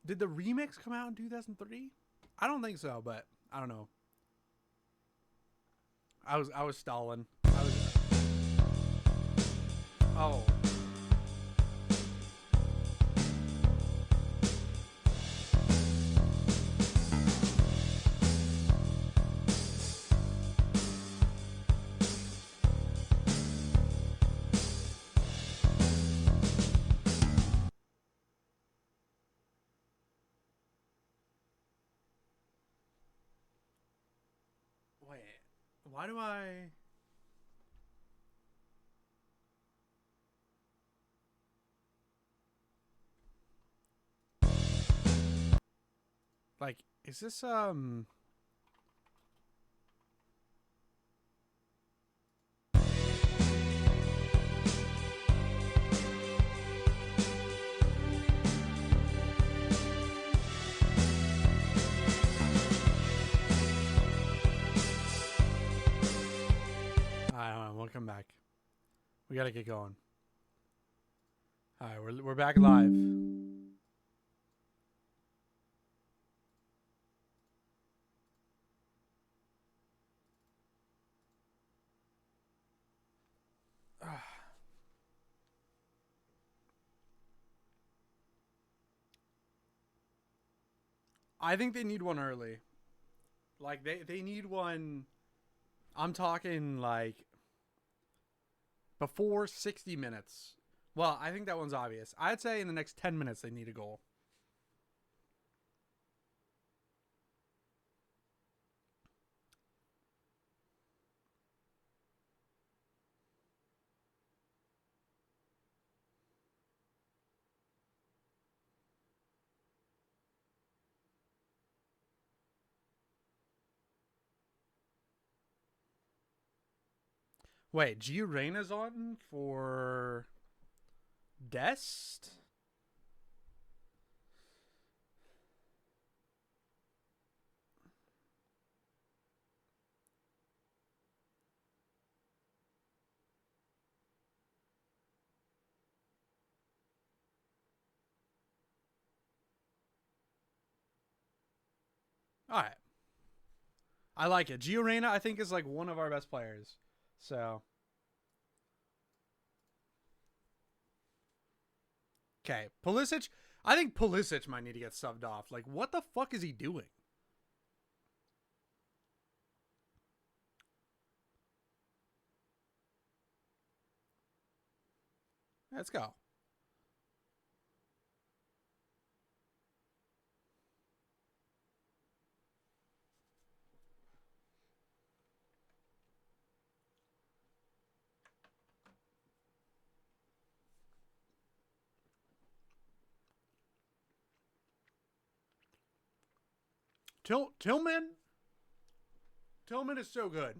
Did the remix come out in 2003? I don't think so, but I don't know. I was stalling. I was. Oh. Wait. Why do I? Like, is this I don't know. We'll come back. We gotta get going. All right, we're back live. I think they need one early. Like they need one. I'm talking like before 60 minutes. Well, I think that one's obvious. I'd say in the next 10 minutes they need a goal. Wait, Gio Reyna's on for Dest? All right. I like it. Gio Reyna, I think, is like one of our best players. So, okay. Pulisic, I think Pulisic might need to get subbed off. Like, what the fuck is he doing? Let's go. Tillman. Tillman is so good.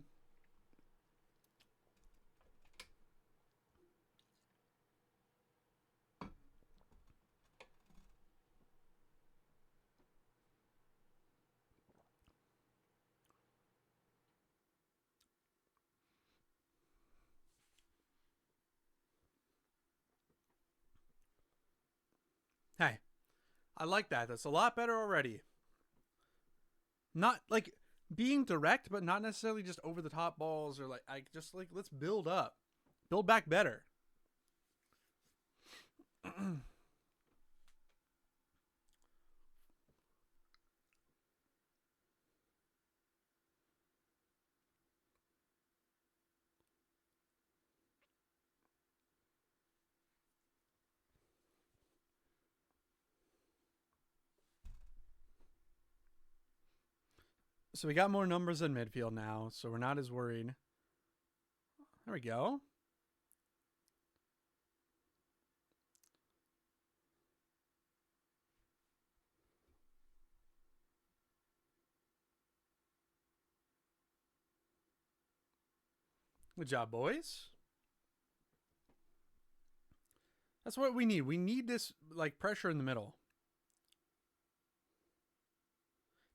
Hey, I like that. That's a lot better already. Not like being direct, but not necessarily just over the top balls or like I just like let's build up, build back better. So we got more numbers in midfield now, so we're not as worried. There we go. Good job, boys. That's what we need. We need this like pressure in the middle.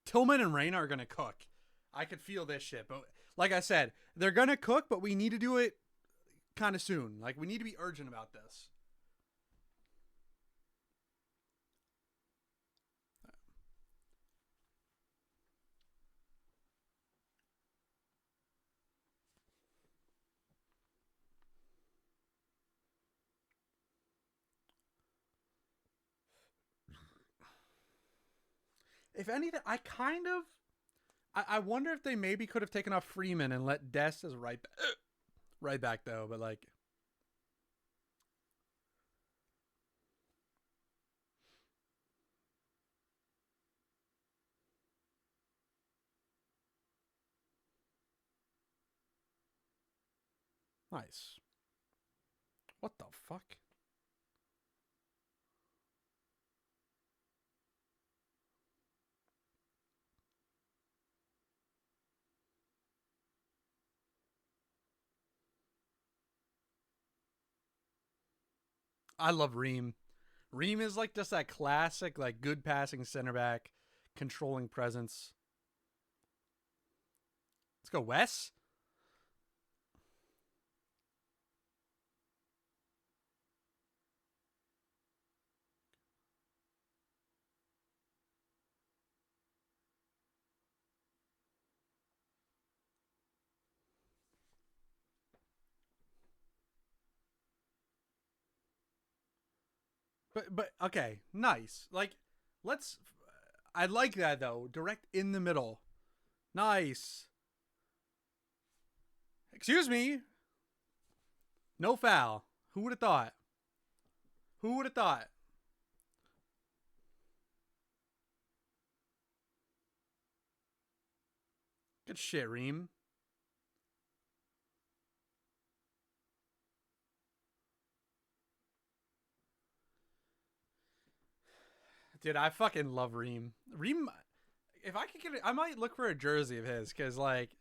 Tillman and Reyna are gonna cook. I could feel this shit, but like I said, they're gonna cook, but we need to do it kind of soon. Like we need to be urgent about this. If anything, I wonder if they maybe could have taken off Freeman and let Dest as right back though. But like, nice. What the fuck? I love Ream. Ream is like just that classic, like good passing center back, controlling presence. Let's go, Wes. But okay, nice. Like, let's. I like that though. Direct in the middle. Nice. Excuse me. No foul. Who would have thought? Who would have thought? Good shit, Ream. Dude, I fucking love Ream. Ream, if I could get it, I might look for a jersey of his because, like,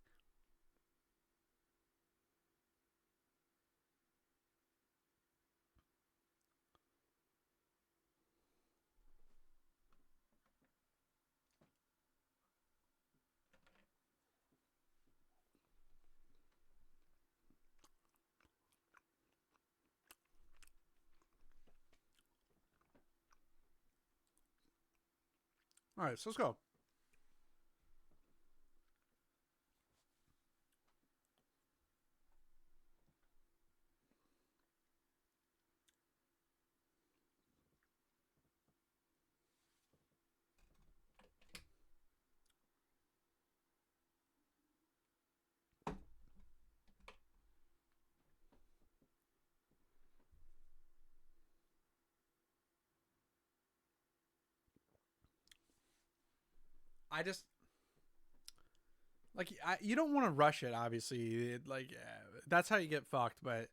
all right, so let's go. I just like you don't want to rush it. Obviously, that's how you get fucked. But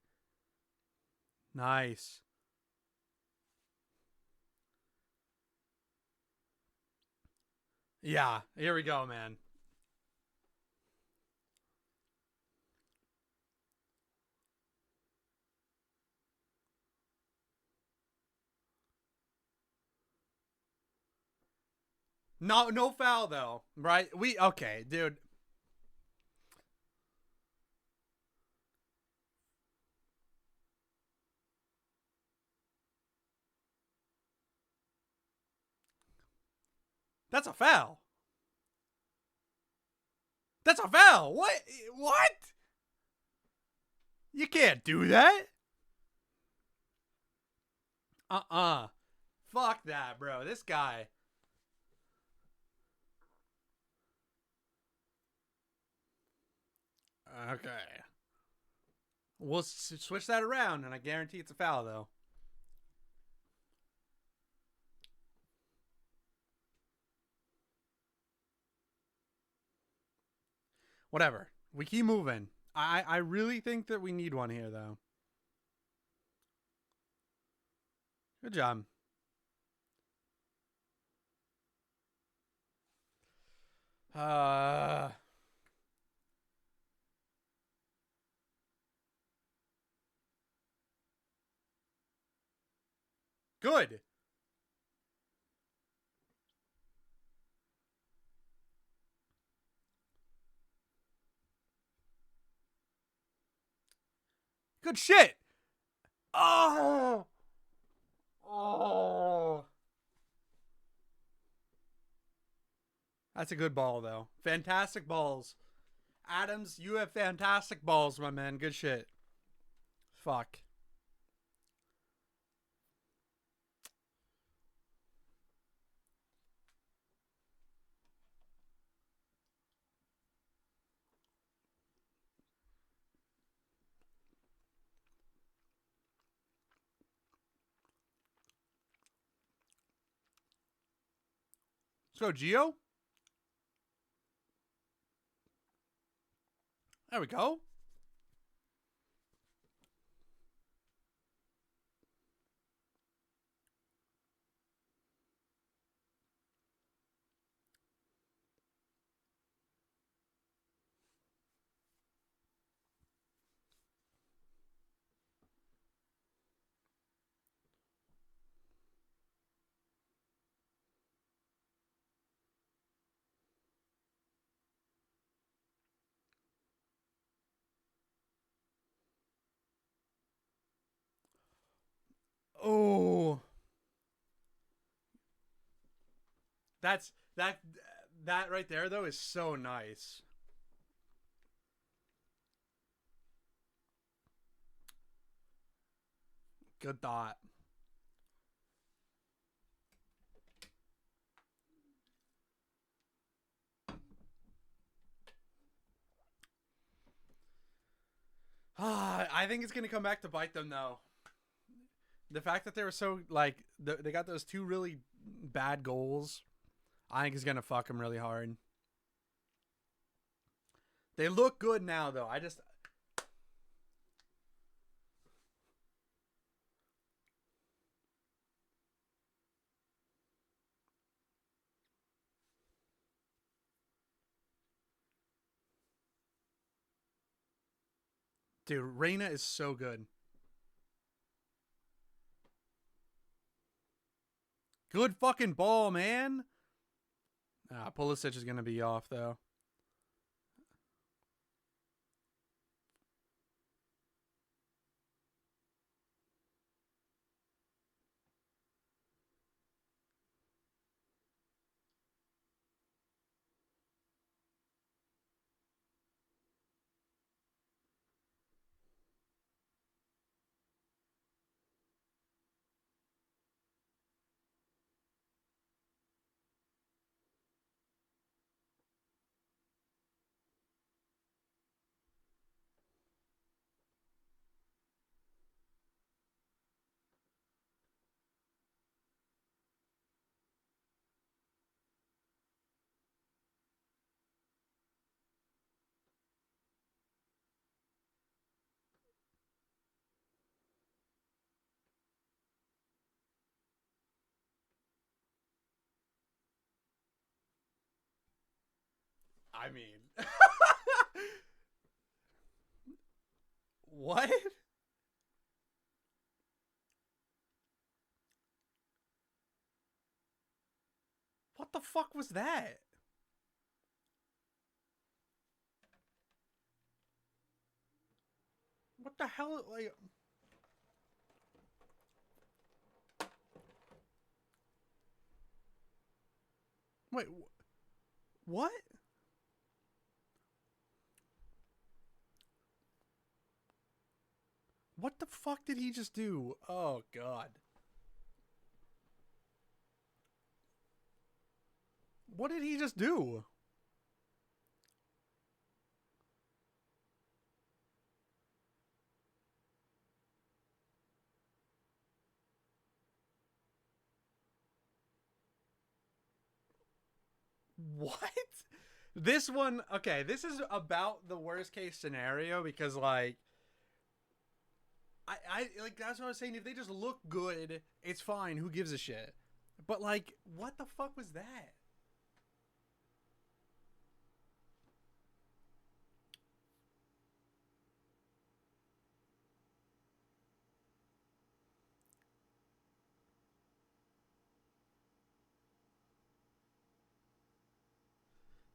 nice. Yeah, here we go, man. No, no foul though, right? We okay, dude. That's a foul. That's a foul. What? What? You can't do that. Uh. Fuck that, bro. This guy. Okay. We'll switch that around, and I guarantee it's a foul though. Whatever. We keep moving. I really think that we need one here though. Good job. Uh. Good. Good shit. Oh. Oh. That's a good ball though. Fantastic balls. Adams, you have fantastic balls, my man. Good shit. Fuck. Let's go, Geo. There we go. Oh, that's that right there though is so nice. Good thought. I think it's gonna come back to bite them though. The fact that they were so like they got those two really bad goals, I think is gonna fuck them really hard. They look good now though. I just dude, Reina is so good. Good fucking ball, man. Pulisic is gonna be off though. I mean, what? What the fuck was that? What the hell? Like, wait, what? What the fuck did he just do? Oh god. What did he just do? What? This one, okay, this is about the worst case scenario because like I like that's what I was saying. If they just look good, it's fine. Who gives a shit? But like, what the fuck was that?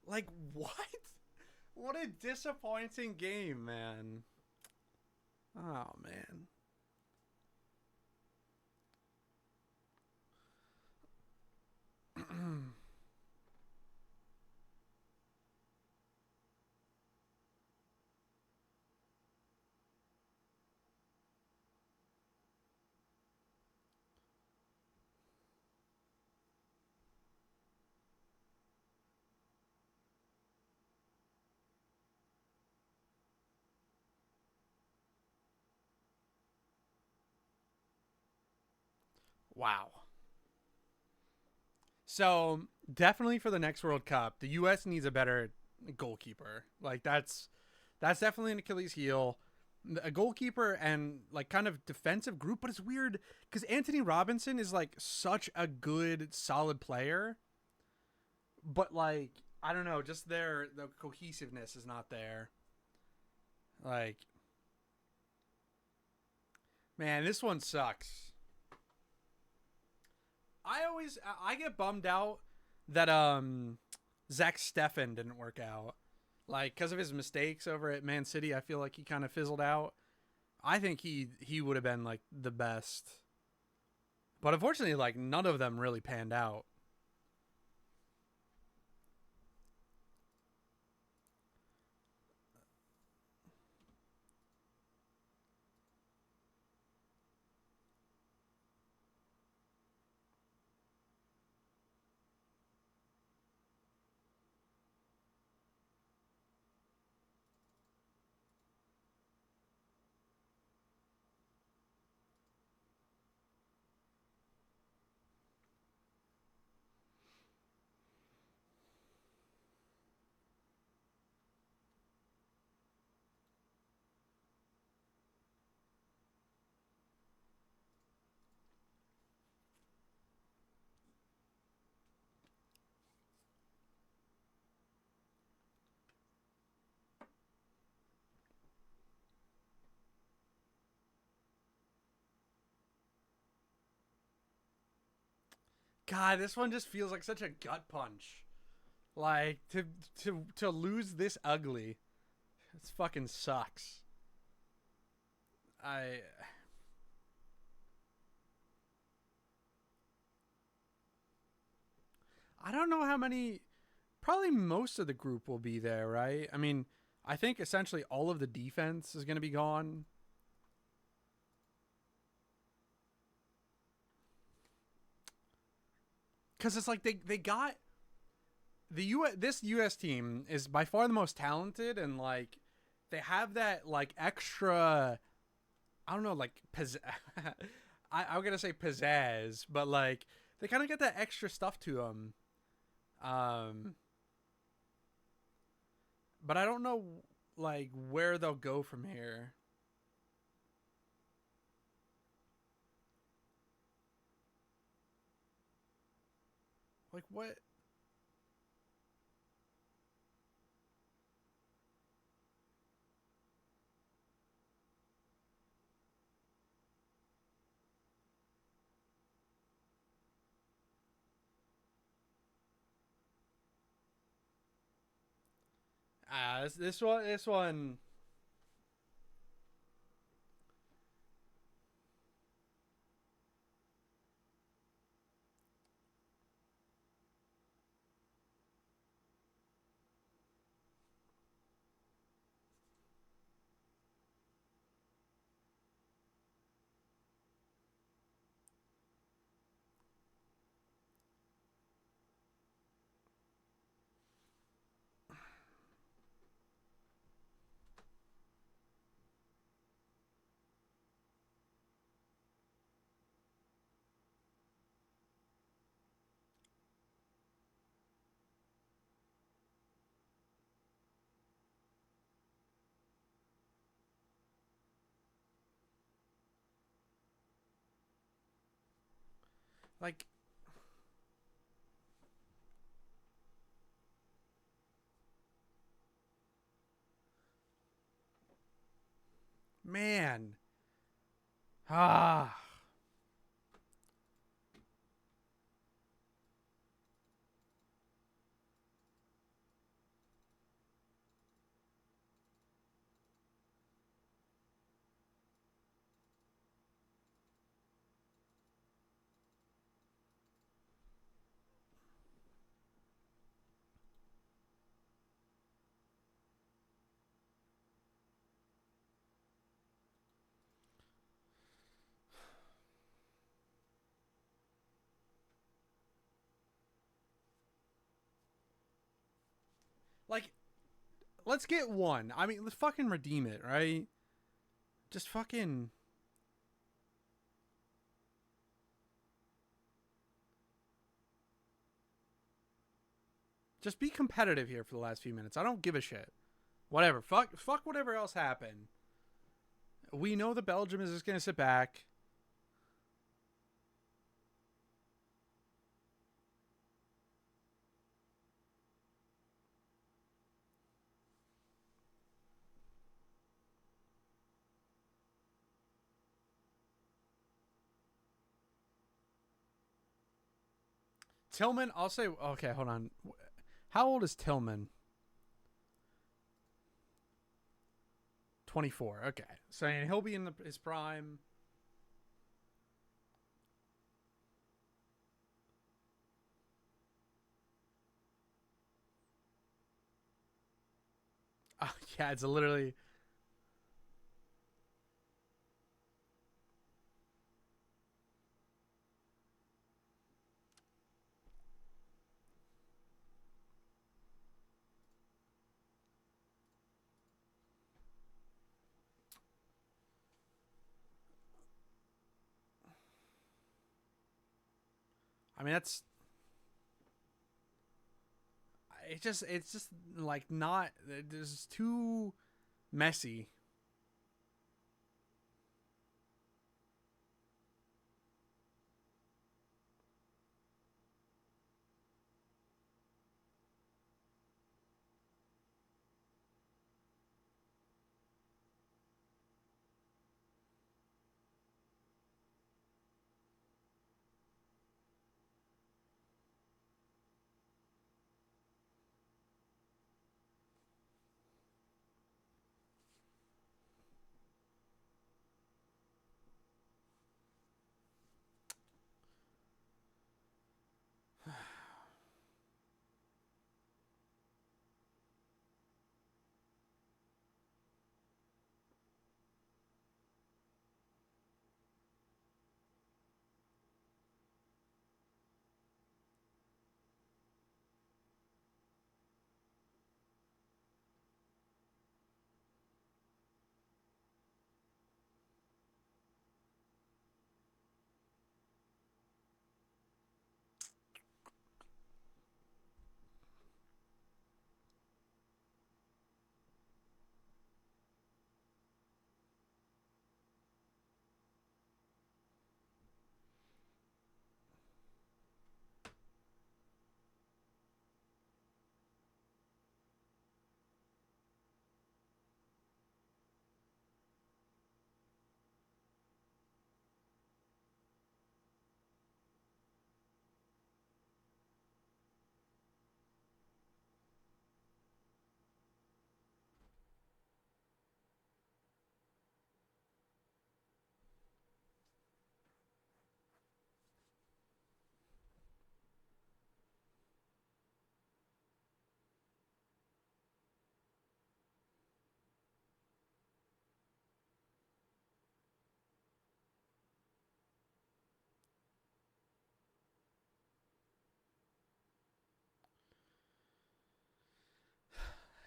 Like what? What a disappointing game, man. Oh man. Wow. So definitely for the next World Cup, the U.S. needs a better goalkeeper. Like that's definitely an Achilles heel. A goalkeeper and like kind of defensive group, but it's weird because Anthony Robinson is like such a good, solid player, but like I don't know, just the cohesiveness is not there. Like, man, this one sucks. I get bummed out that Zach Steffen didn't work out. Like because of his mistakes over at Man City, I feel like he kind of fizzled out. I think he would have been like the best, but unfortunately, like none of them really panned out. God, this one just feels like such a gut punch. Like to lose this ugly, it fucking sucks. I I don't know how many. Probably most of the group will be there, right? I mean, I think essentially all of the defense is going to be gone because it's like they got the this U.S. team is by far the most talented and like they have that like extra. I don't know, like I'm gonna say pizzazz, but like they kind of get that extra stuff to them. Um, but I don't know like where they'll go from here. Like what? This one, like, man, ah, like, let's get one. I mean, let's fucking redeem it, right? Just fucking, just be competitive here for the last few minutes. I don't give a shit. Whatever. Fuck whatever else happened. We know the Belgium is just gonna sit back. Tillman, I'll say. Okay, hold on. How old is Tillman? 24. Okay, so he'll be in his prime. Yeah, it's literally. I mean, that's. It's just like not. It's too messy.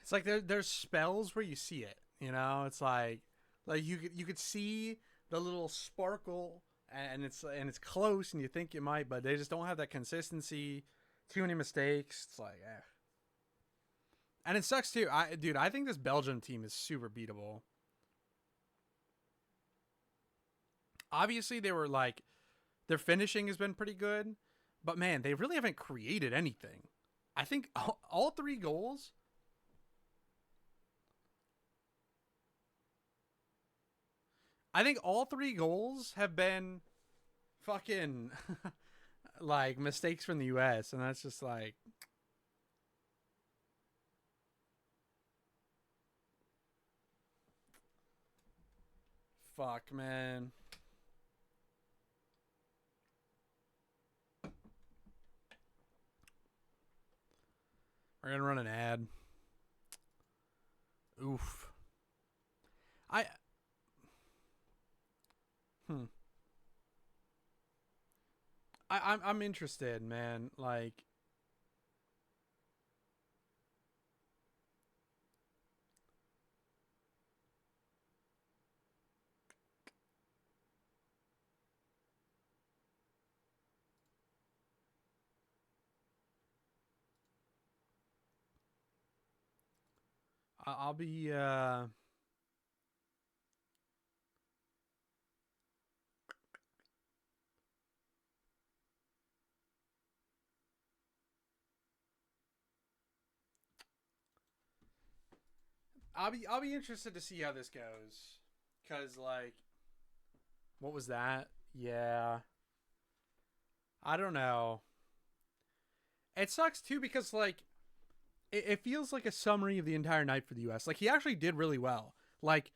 It's like there's spells where you see it. You know, it's like you could see the little sparkle, and it's close, and you think you might, but they just don't have that consistency. Too many mistakes. It's like, eh. And it sucks too. I think this Belgium team is super beatable. Obviously, they were like their finishing has been pretty good, but man, they really haven't created anything. I think all three goals. I think all three goals have been fucking like mistakes from the U.S. and that's just like, fuck, man. We're gonna run an ad. Oof. I hmm. I'm interested, man. Like, I'll be I'll be interested to see how this goes, cause like, what was that? Yeah, I don't know. It sucks too because like it feels like a summary of the entire night for the U.S. Like he actually did really well. Like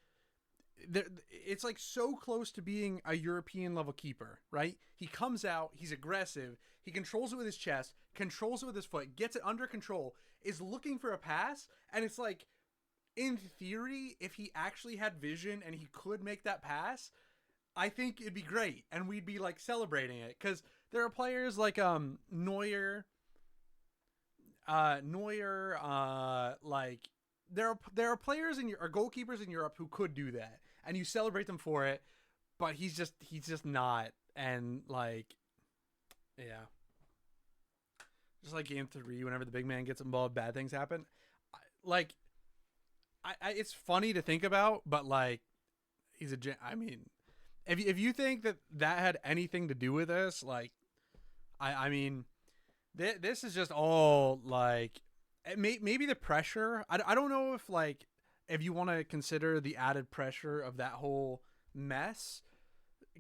it's like so close to being a European level keeper, right? He comes out, he's aggressive, he controls it with his chest, controls it with his foot, gets it under control, is looking for a pass, and it's like in theory, if he actually had vision and he could make that pass, I think it'd be great, and we'd be like celebrating it because there are players like Neuer, like there are players in your or goalkeepers in Europe who could do that, and you celebrate them for it. But he's just not, and like, yeah, just like game 3, whenever the big man gets involved, bad things happen. Like, it's funny to think about, but like, I mean, if you think that had anything to do with this, like, I mean, this is just all like maybe the pressure. I don't know if like if you want to consider the added pressure of that whole mess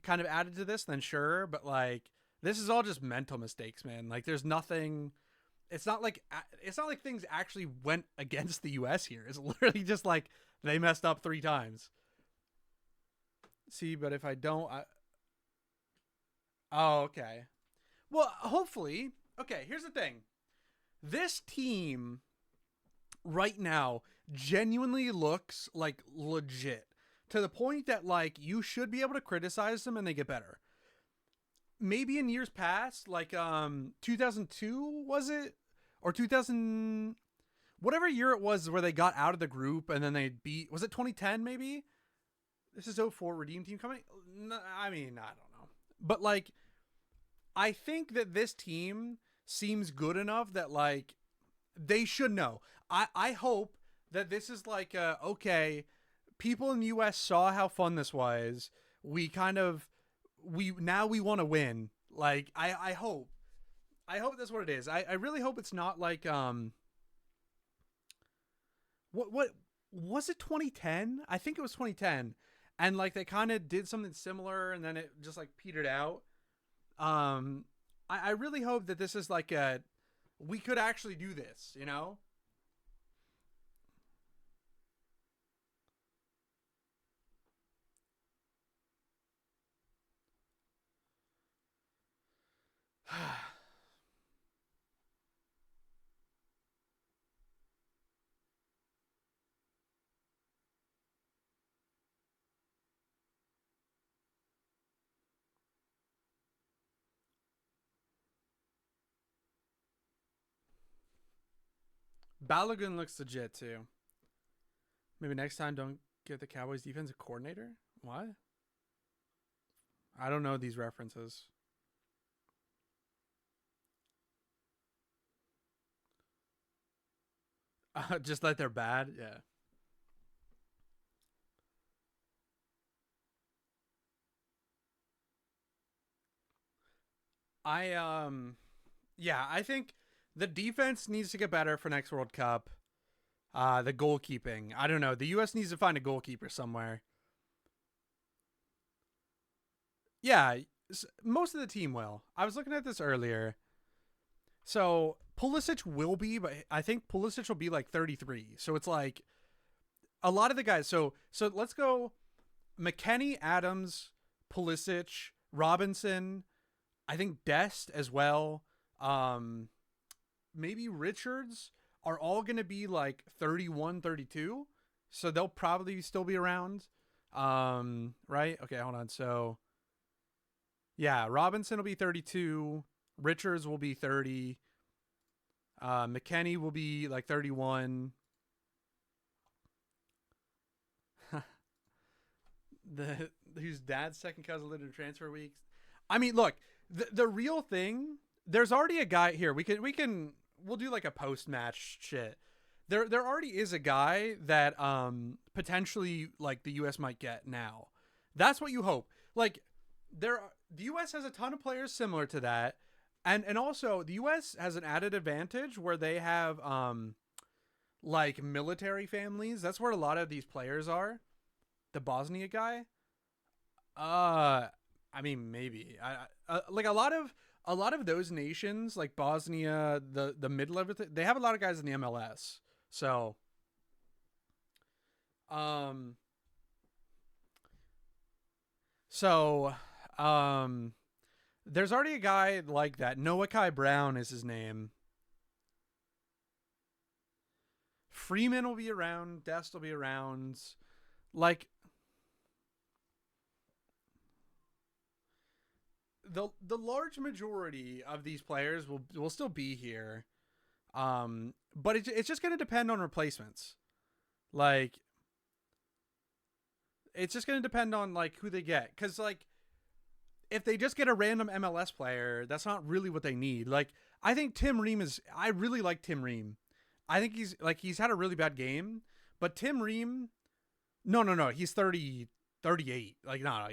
kind of added to this, then sure. But like this is all just mental mistakes, man. Like there's nothing. It's not like things actually went against the U.S. here. It's literally just like they messed up 3 times. See, but if I don't, oh, okay. Well, hopefully. Okay, here's the thing. This team right now genuinely looks like legit to the point that like you should be able to criticize them and they get better. Maybe in years past, like 2002 was it, or 2000, whatever year it was where they got out of the group and then they beat, was it 2010 maybe? This is '04 Redeem Team coming. No, I mean, I don't know, but like I think that this team seems good enough that like they should know. I hope that this is like okay, people in the US saw how fun this was. We kind of we want to win. Like I hope that's what it is. I really hope it's not like what was it 2010? I think it was 2010. And like they kind of did something similar and then it just like petered out. Um I really hope that this is like a we could actually do this, you know? Balogun looks legit too. Maybe next time don't get the Cowboys defensive coordinator. What? I don't know these references. Just that they're bad. Yeah. I yeah, I think the defense needs to get better for next World Cup. The goalkeeping. I don't know. The US needs to find a goalkeeper somewhere. Yeah, most of the team will. I was looking at this earlier. So Pulisic will be, but I think Pulisic will be like 33. So it's like a lot of the guys. So let's go McKennie, Adams, Pulisic, Robinson. I think Dest as well. Um, Maybe Richards are all going to be like 31, 32. So they'll probably still be around. Right? Okay, hold on. So yeah, Robinson will be 32. Richards will be 30. McKennie will be like 31. the Whose dad's second cousin lived in transfer weeks. I mean, look, the real thing. There's already a guy here. We'll do like a post match shit. There already is a guy that potentially like the US might get now. That's what you hope. Like the US has a ton of players similar to that. And also the US has an added advantage where they have like military families. That's where a lot of these players are. The Bosnia guy. I mean maybe. Like a lot of those nations like Bosnia, the mid-level, they have a lot of guys in the MLS. So, um, so, um, there's already a guy like that. Noah Kai Brown is his name. Freeman will be around. Dest will be around. Like the large majority of these players will still be here. But it's just going to depend on replacements. Like it's just going to depend on like who they get, cuz like if they just get a random MLS player, that's not really what they need. Like I think Tim Ream is I really like Tim Ream. I think he's had a really bad game, but Tim Ream no, he's 30 38. Like no,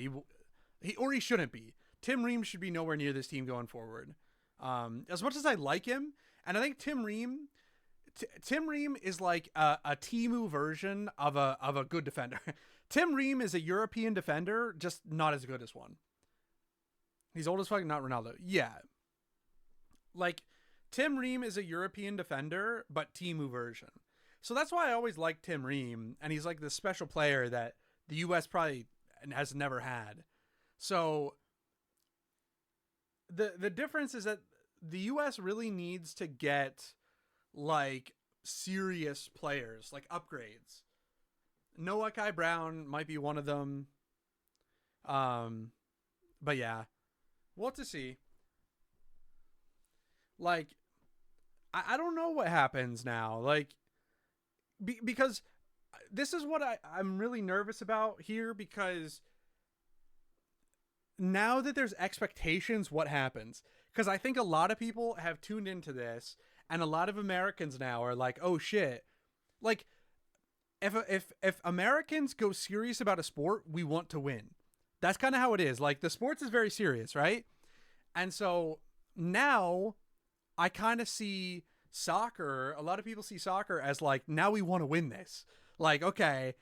he shouldn't be. Tim Ream should be nowhere near this team going forward. As much as I like him, and I think Tim Ream is like a Timu version of a good defender. Tim Ream is a European defender, just not as good as one. He's old as fuck, not Ronaldo. Yeah, like Tim Ream is a European defender, but Timu version. So that's why I always liked Tim Ream, and he's like this special player that the U.S. probably has never had. So the difference is that the U.S. really needs to get like serious players, like upgrades. Noah Kai Brown might be one of them. Um, but yeah, we'll have to see. Like, I don't know what happens now. Like, because this is what I'm really nervous about here because now that there's expectations, what happens? Because I think a lot of people have tuned into this, and a lot of Americans now are like, "Oh shit!" Like, if Americans go serious about a sport, we want to win. That's kind of how it is. Like the sports is very serious, right? And so now I kind of see soccer. A lot of people see soccer as like now we want to win this. Like okay,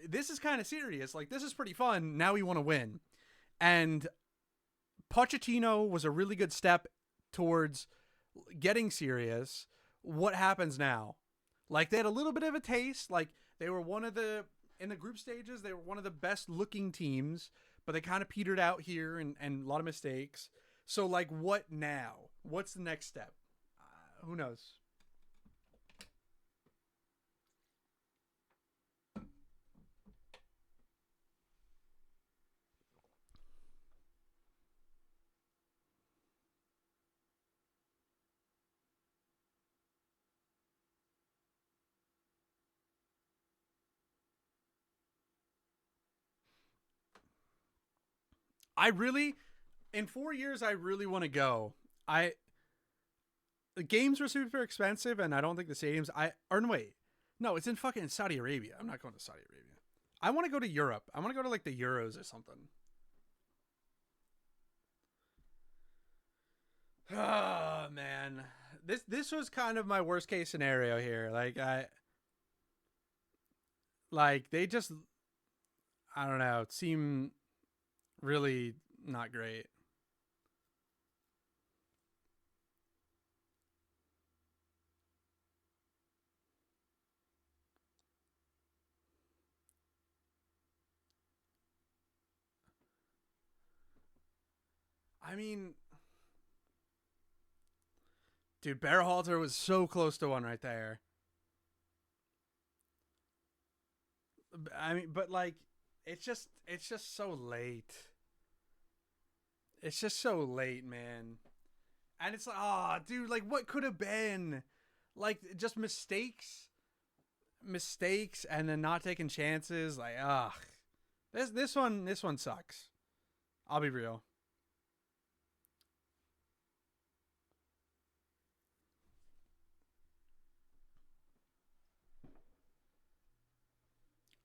this is kind of serious. Like this is pretty fun. Now we want to win. And Pochettino was a really good step towards getting serious. What happens now? Like they had a little bit of a taste. Like they were one of the in the group stages. They were one of the best looking teams, but they kind of petered out here and a lot of mistakes. So like, what now? What's the next step? Who knows? I really, in 4 years, I really want to go. I The games were super expensive, and I don't think the stadiums. Or no, wait, no, it's in fucking Saudi Arabia. I'm not going to Saudi Arabia. I want to go to Europe. I want to go to like the Euros or something. Oh man, this was kind of my worst case scenario here. Like they just I don't know, seem really not great. I mean, dude, Bearhalter was so close to one right there. I mean, but like, it's just so late. It's just so late, man. And it's like, oh, dude, like, what could have been? Like, just mistakes, and then not taking chances. Like, ugh, this one sucks. I'll be real.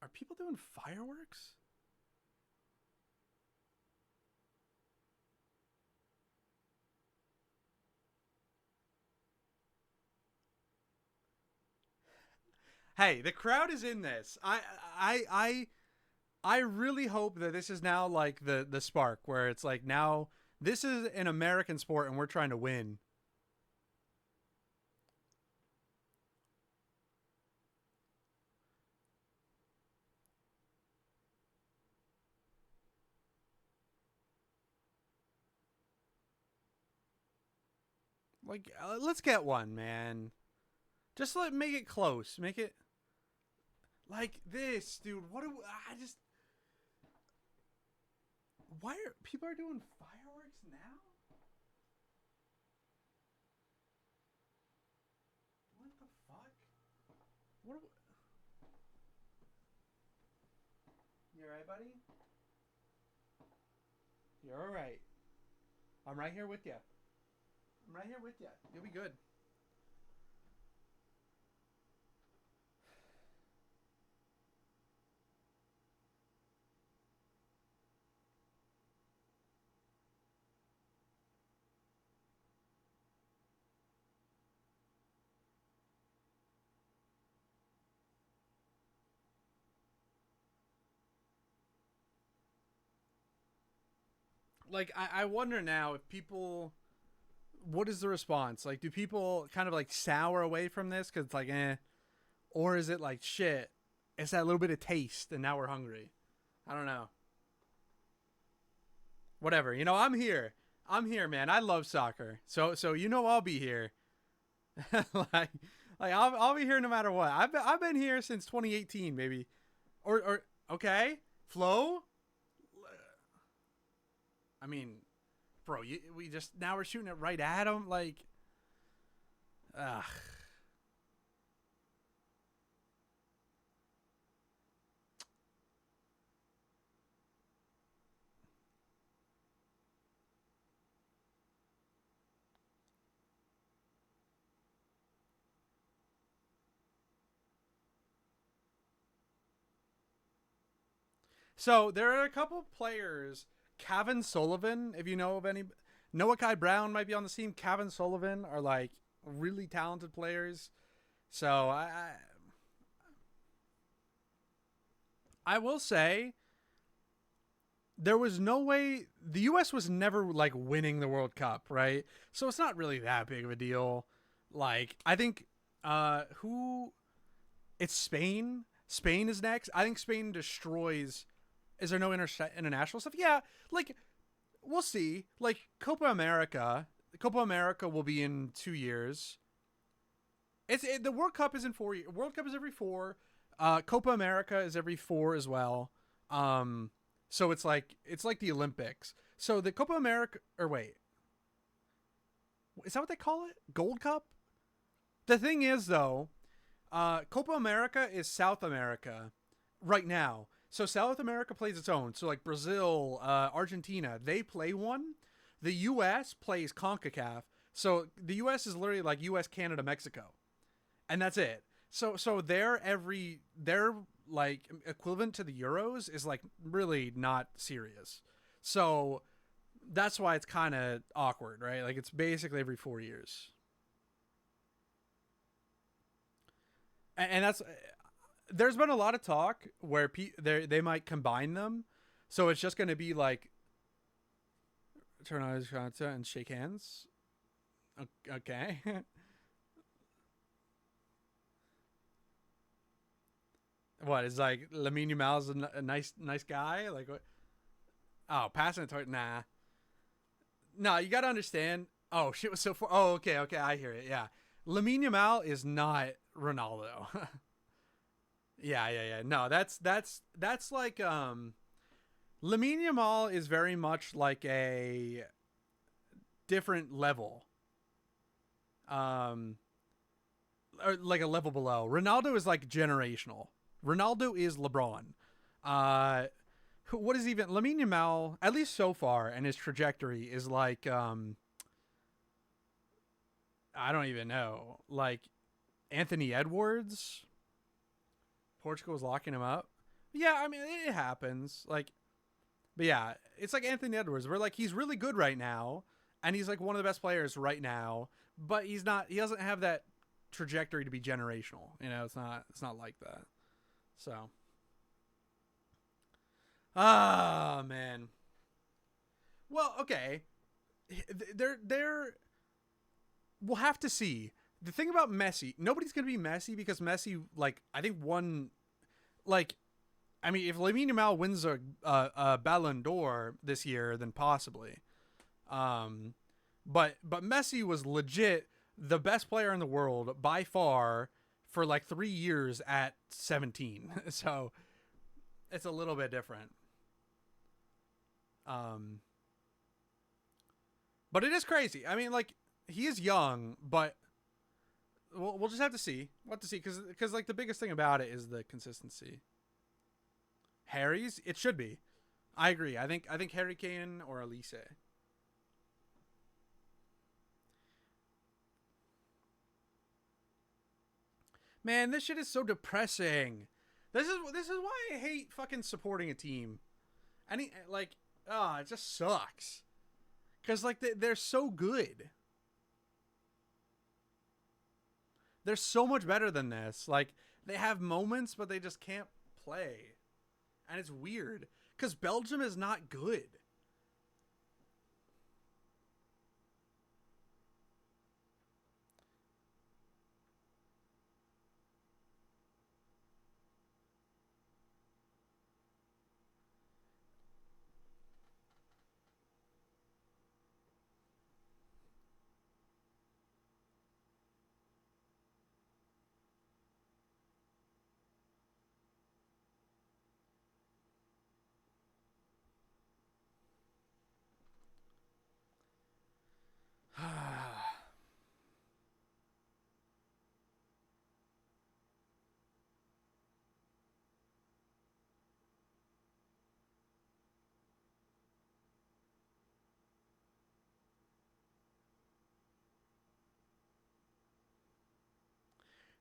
Are people doing fireworks? Hey, the crowd is in this. I I I really hope that this is now like the spark where it's like now this is an American sport and we're trying to win. Like let's get one, man. Just let make it close. Make it like this, dude. What do I just why are people are doing fireworks now? What the fuck? What you all right, buddy? You're all right. I'm right here with you. I'm right here with you. You'll be good. Like I wonder now if people what is the response? Like do people kind of like sour away from this cuz it's like or is it like shit? It's that little bit of taste and now we're hungry. I don't know. Whatever. I'm here. I'm here, man. I love soccer. So I'll be here. like I'll be here no matter what. I've been here since 2018 maybe. Or okay. Flo? I mean, bro, we just now we're shooting it right at him. Like, ugh. So there are a couple players. Kevin Sullivan, if you know of any, Noah Kai Brown might be on the team. Kevin Sullivan are like really talented players. So I will say there was no way the U.S. was never like winning the World Cup, right? So it's not really that big of a deal. Like I think who it's Spain. Spain is next. I think Spain destroys. Is there no international stuff? Yeah, like we'll see. Like Copa America will be in 2 years. The World Cup is in 4 years. World Cup is every four. Copa America is every four as well. Um, so it's like the Olympics. So the Copa America, or wait, is that what they call it? Gold Cup. The thing is though, Copa America is South America right now. So South America plays its own. So like Brazil, Argentina, they play one. The U.S. plays CONCACAF. So the U.S. is literally like U.S., Canada, Mexico, and that's it. So their like equivalent to the Euros is like really not serious. So that's why it's kind of awkward, right? Like it's basically every 4 years, and that's there's been a lot of talk where they might combine them, so it's just going to be like turn on his content and shake hands. Okay. What is like Lamine Yamal's a nice guy? Like what? Oh, passing it to nah. No, you got to understand. Oh shit was so far. Oh okay, I hear it. Yeah, Lamine Yamal is not Ronaldo. Yeah. No, that's like Lamine Yamal is very much like a different level. Um, or like a level below. Ronaldo is like generational. Ronaldo is LeBron. Uh, what is even Lamine Yamal? At least so far, and his trajectory is like I don't even know, like Anthony Edwards. Portugal was locking him up. Yeah, I mean it happens. Like, but yeah, it's like Anthony Edwards. We're like he's really good right now, and he's like one of the best players right now. But he's not. He doesn't have that trajectory to be generational. You know, it's not. It's not like that. So, ah man. Well, okay. They're. We'll have to see. The thing about Messi, nobody's gonna be Messi because Messi, like, I think won, like, I mean, if Lamine Yamal wins a Ballon d'Or this year, then possibly. Um, but Messi was legit the best player in the world by far for like 3 years at 17. So it's a little bit different. Um, but it is crazy. I mean, like he is young, but we'll just have to see. We'll have to see because like the biggest thing about it is the consistency. Harry's, it should be. I agree. I think Harry Kane or Elise. Man, this shit is so depressing. This is why I hate fucking supporting a team. Any like, it just sucks. Cause like they're so good. They're so much better than this. Like they have moments, but they just can't play, and it's weird. Cause Belgium is not good.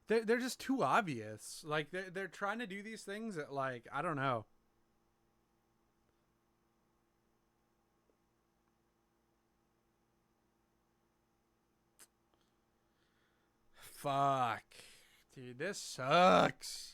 They're just too obvious. Like they're trying to do these things that like I don't know. Fuck, dude, this sucks.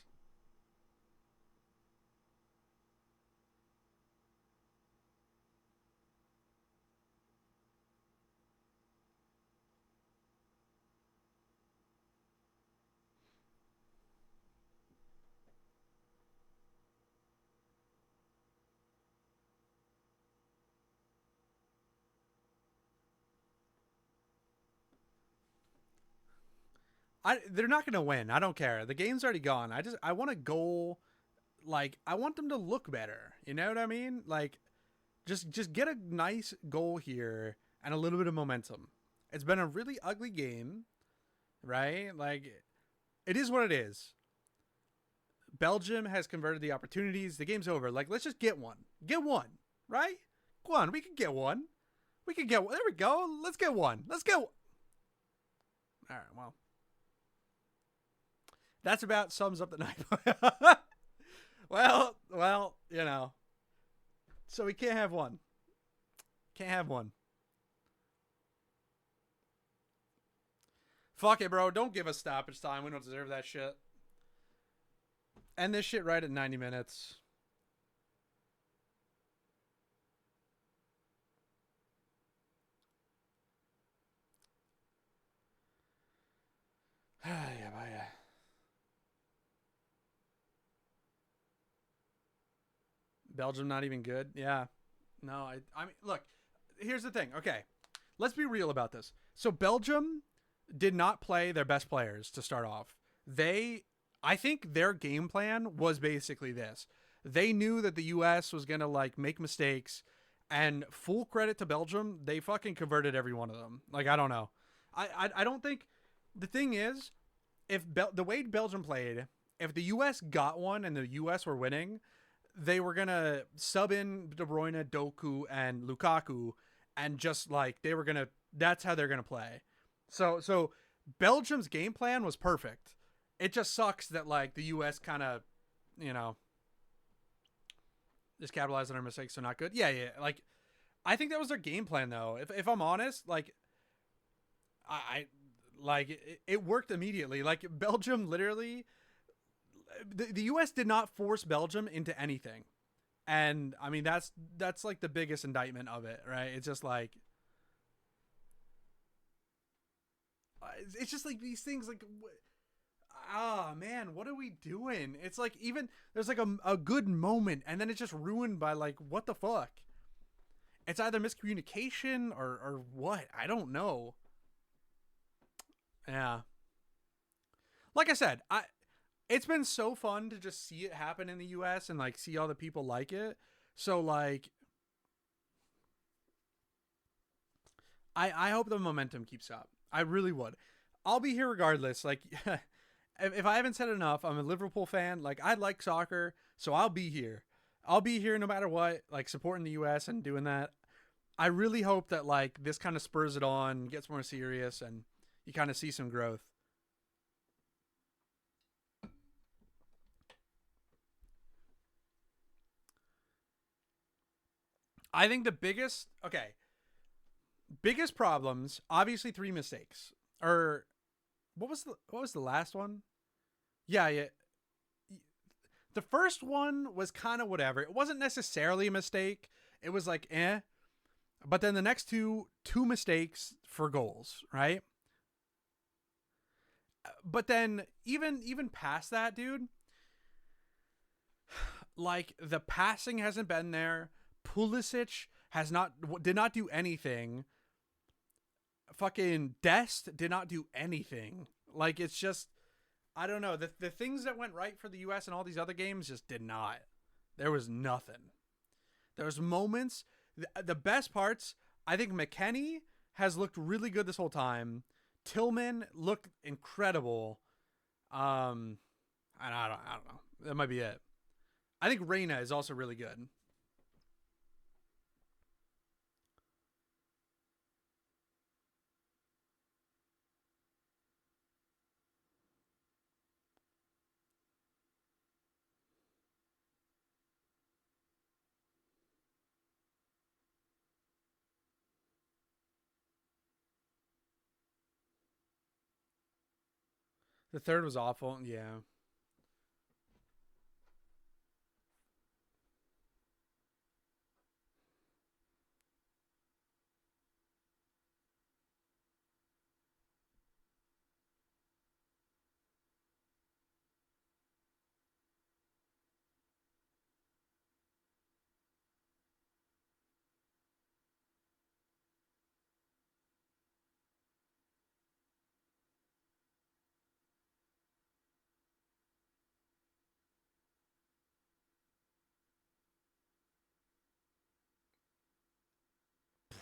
They're not gonna win. I don't care. The game's already gone. I want a goal. Like I want them to look better. You know what I mean? Like just get a nice goal here and a little bit of momentum. It's been a really ugly game, right? Like it is what it is. Belgium has converted the opportunities. The game's over. Like, let's just get one. Get one, right? Go on, we can get one. We can get one. There we go. Let's get one. Let's get one. All right, well. That's about sums up the night. well, you know. So we can't have one. Can't have one. Fuck it, bro. Don't give us stoppage time. We don't deserve that shit. End this shit right at 90 minutes. Yeah, bye. Belgium not even good. Yeah. No, I mean, look, here's the thing. Okay. Let's be real about this. So Belgium did not play their best players to start off. I think their game plan was basically this. They knew that the US was going to like make mistakes, and full credit to Belgium, they fucking converted every one of them. Like, I don't know. I don't think the thing is, if the way Belgium played, if the US got one and the US were winning, they were gonna sub in De Bruyne, Doku, and Lukaku, and just like they were gonna. That's how they're gonna play. So Belgium's game plan was perfect. It just sucks that like the U.S. kind of, you know, just capitalized on our mistakes. So not good. Yeah. Like I think that was their game plan though. If I'm honest, like I like it worked immediately. Like Belgium literally the U.S. did not force Belgium into anything, and I mean that's like the biggest indictment of it, right? It's just like it's just like these things like man, what are we doing? It's like even there's like a good moment, and then it's just ruined by like what the fuck. It's either miscommunication or what, I don't know. Yeah, like I said, it's been so fun to just see it happen in the US and like see all the people like it. So like I hope the momentum keeps up. I really would. I'll be here regardless. Like if I haven't said enough, I'm a Liverpool fan. Like I like soccer, so I'll be here. I'll be here no matter what, like supporting the US and doing that. I really hope that like this kind of spurs it on, gets more serious, and you kind of see some growth. I think the biggest problems, obviously three mistakes. Or what was the last one? Yeah. The first one was kind of whatever. It wasn't necessarily a mistake. It was like eh. But then the next two mistakes for goals, right? But then even past that, dude, like the passing hasn't been there. Pulisic has not did not do anything. Fucking Dest did not do anything. Like it's just I don't know. The things that went right for the US and all these other games just did not. There was nothing. There was moments. The best parts, I think McKennie has looked really good this whole time. Tillman looked incredible. And I don't know. That might be it. I think Reina is also really good. The third was awful. Yeah.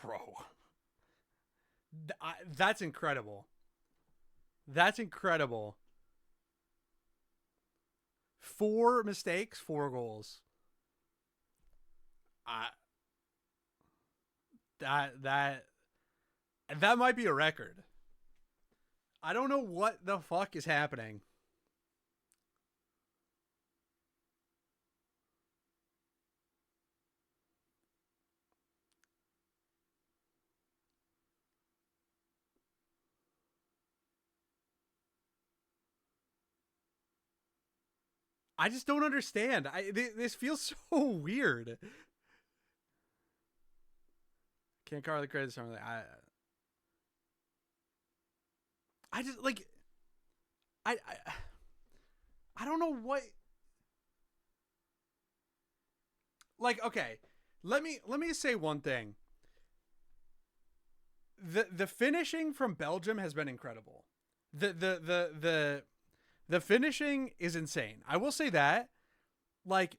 Bro. That's incredible. That's incredible. 4 mistakes, 4 goals. I that that might be a record. I don't know what the fuck is happening. I just don't understand. This feels so weird. Can't cover the credits. Something I just like I I don't know what like. Okay, let me say one thing. The finishing from Belgium has been incredible. The finishing is insane. I will say that. Like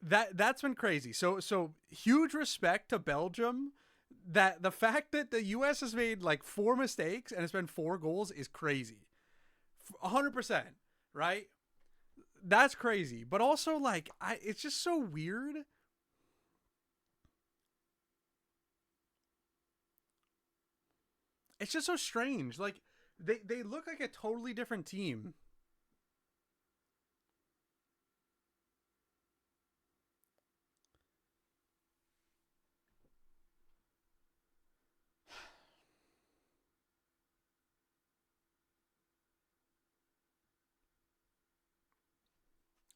that's been crazy. So huge respect to Belgium. That the fact that the U.S. has made like 4 mistakes and it's been 4 goals is crazy. 100%, right? That's crazy. But also like it's just so weird. It's just so strange. Like they look like a totally different team.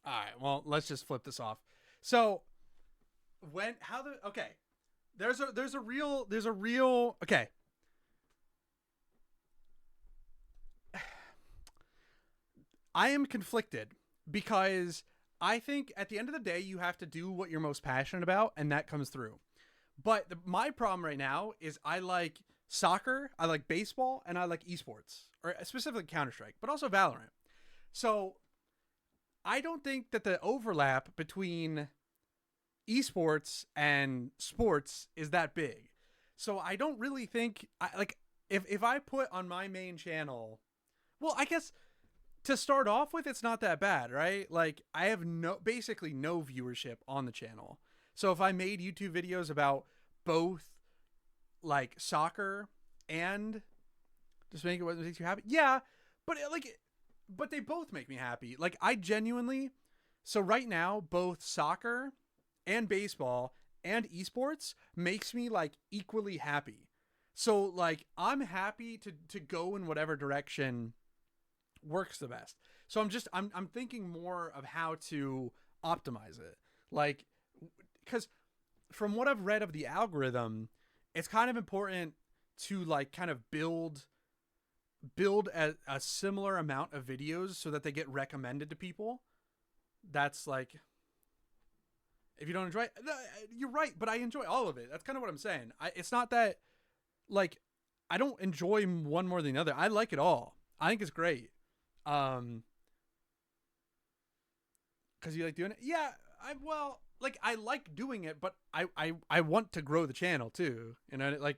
All right, well, let's just flip this off. So, when how the okay, there's a real okay. I am conflicted because I think at the end of the day you have to do what you're most passionate about and that comes through. But my problem right now is I like soccer, I like baseball, and I like esports, or specifically Counter Strike, but also Valorant. So I don't think that the overlap between esports and sports is that big. So I don't really think like if I put on my main channel, well, I guess to start off with, it's not that bad, right? Like I have basically no viewership on the channel. So if I made YouTube videos about both like soccer and just make it what makes you happy, yeah, but but they both make me happy. Like I genuinely, so right now both soccer and baseball and esports makes me like equally happy. So like I'm happy to go in whatever direction works the best. So I'm thinking more of how to optimize it. Like cuz from what I've read of the algorithm, it's kind of important to like kind of build a similar amount of videos so that they get recommended to people. That's like if you don't enjoy it, you're right, but I enjoy all of it. That's kind of what I'm saying. It's not that like I don't enjoy one more than the other. I like it all. I think it's great. Um, because you like doing it. Yeah, like I like doing it, but I want to grow the channel too. You know, like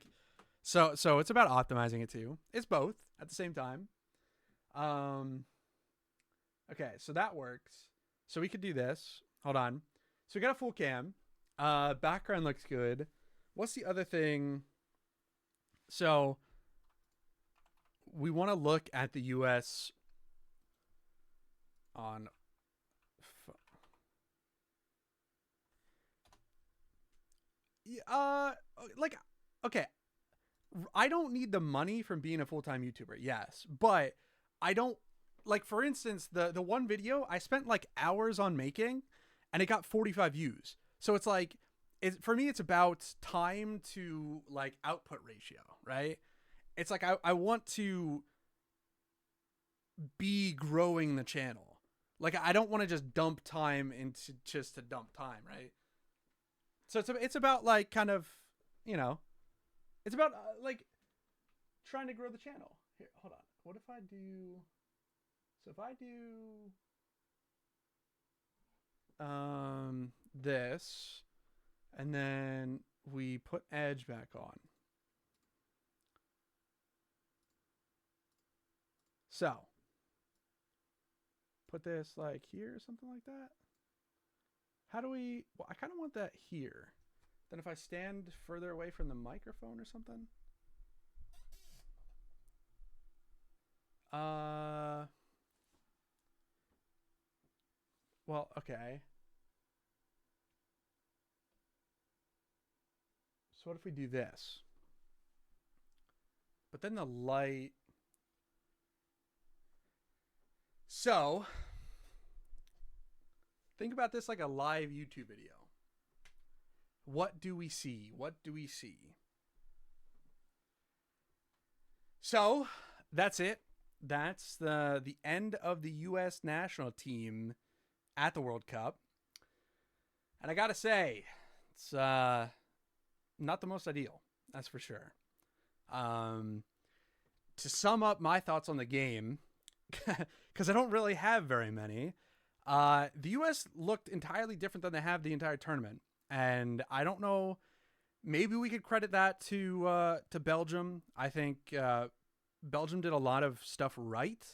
so it's about optimizing it too. It's both at the same time. Um, okay, so that works. So we could do this. Hold on. So we got a full cam. Background looks good. What's the other thing? So we want to look at the U.S. on. Uh, like, okay, I don't need the money from being a full time YouTuber. Yes, but I don't like. For instance, the one video I spent like hours on making, and it got 45 views. So it's like, for me, it's about time to like output ratio, right? It's like I want to be growing the channel. Like I don't want to just dump time into just to dump time, right? So it's about like kind of, you know, it's about like trying to grow the channel. Here, hold on. What if I do? So if I do this, and then we put edge back on. So put this like here or something like that? How do we? Well, I kind of want that here. Then if I stand further away from the microphone or something. Uh. Well, okay. So what if we do this? But then the light. So think about this like a live YouTube video. What do we see? What do we see? So that's it. That's the end of the U.S. national team at the World Cup. And I gotta say, it's not the most ideal. That's for sure. To sum up my thoughts on the game, because I don't really have very many, the U.S. looked entirely different than they have the entire tournament. And I don't know, maybe we could credit that to Belgium. I think Belgium did a lot of stuff right.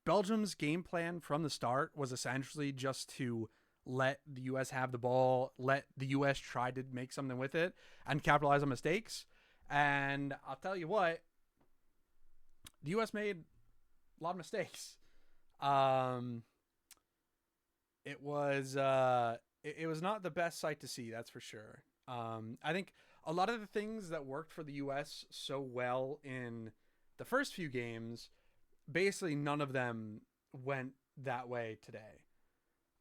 Belgium's game plan from the start was essentially just to let the U.S. have the ball, let the U.S. try to make something with it, and capitalize on mistakes. And I'll tell you what, the U.S. made a lot of mistakes. It was not the best sight to see, that's for sure. I think a lot of the things that worked for the U.S. so well in the first few games, basically none of them went that way today.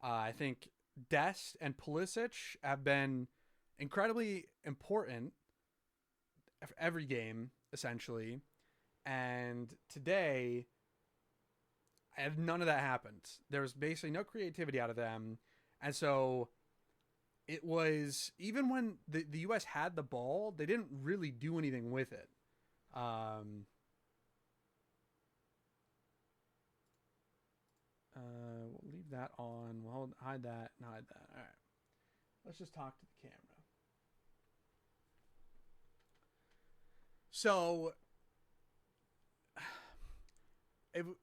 I think Dest and Pulisic have been incredibly important for every game, essentially. And today, none of that happened. There was basically no creativity out of them. And so it was, even when the U.S. had the ball, they didn't really do anything with it. We'll leave that on. We'll hide that and hide that. All right. Let's just talk to the camera. So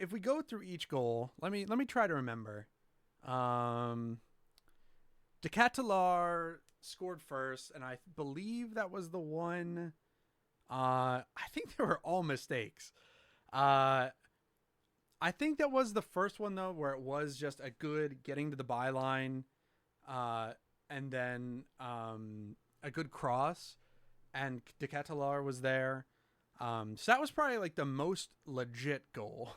if we go through each goal, let me try to remember. De Ketelaere scored first, and I believe that was the one. I think they were all mistakes. I think that was the first one though, where it was just a good getting to the byline, and then a good cross, and De Ketelaere was there. So that was probably like the most legit goal.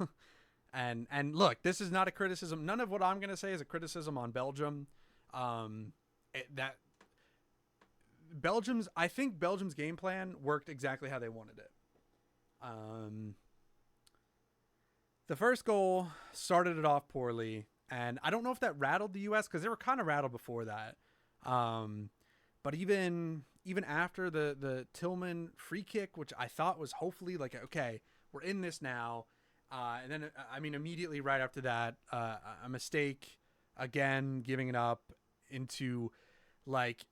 and look, this is not a criticism. None of what I'm gonna say is a criticism on Belgium. I think Belgium's game plan worked exactly how they wanted it. The first goal started it off poorly, and I don't know if that rattled the U.S. because they were kind of rattled before that. But even after the Tillman free kick, which I thought was hopefully like, okay, we're in this now. And then, I mean, immediately right after that, a mistake, again, giving it up into, like,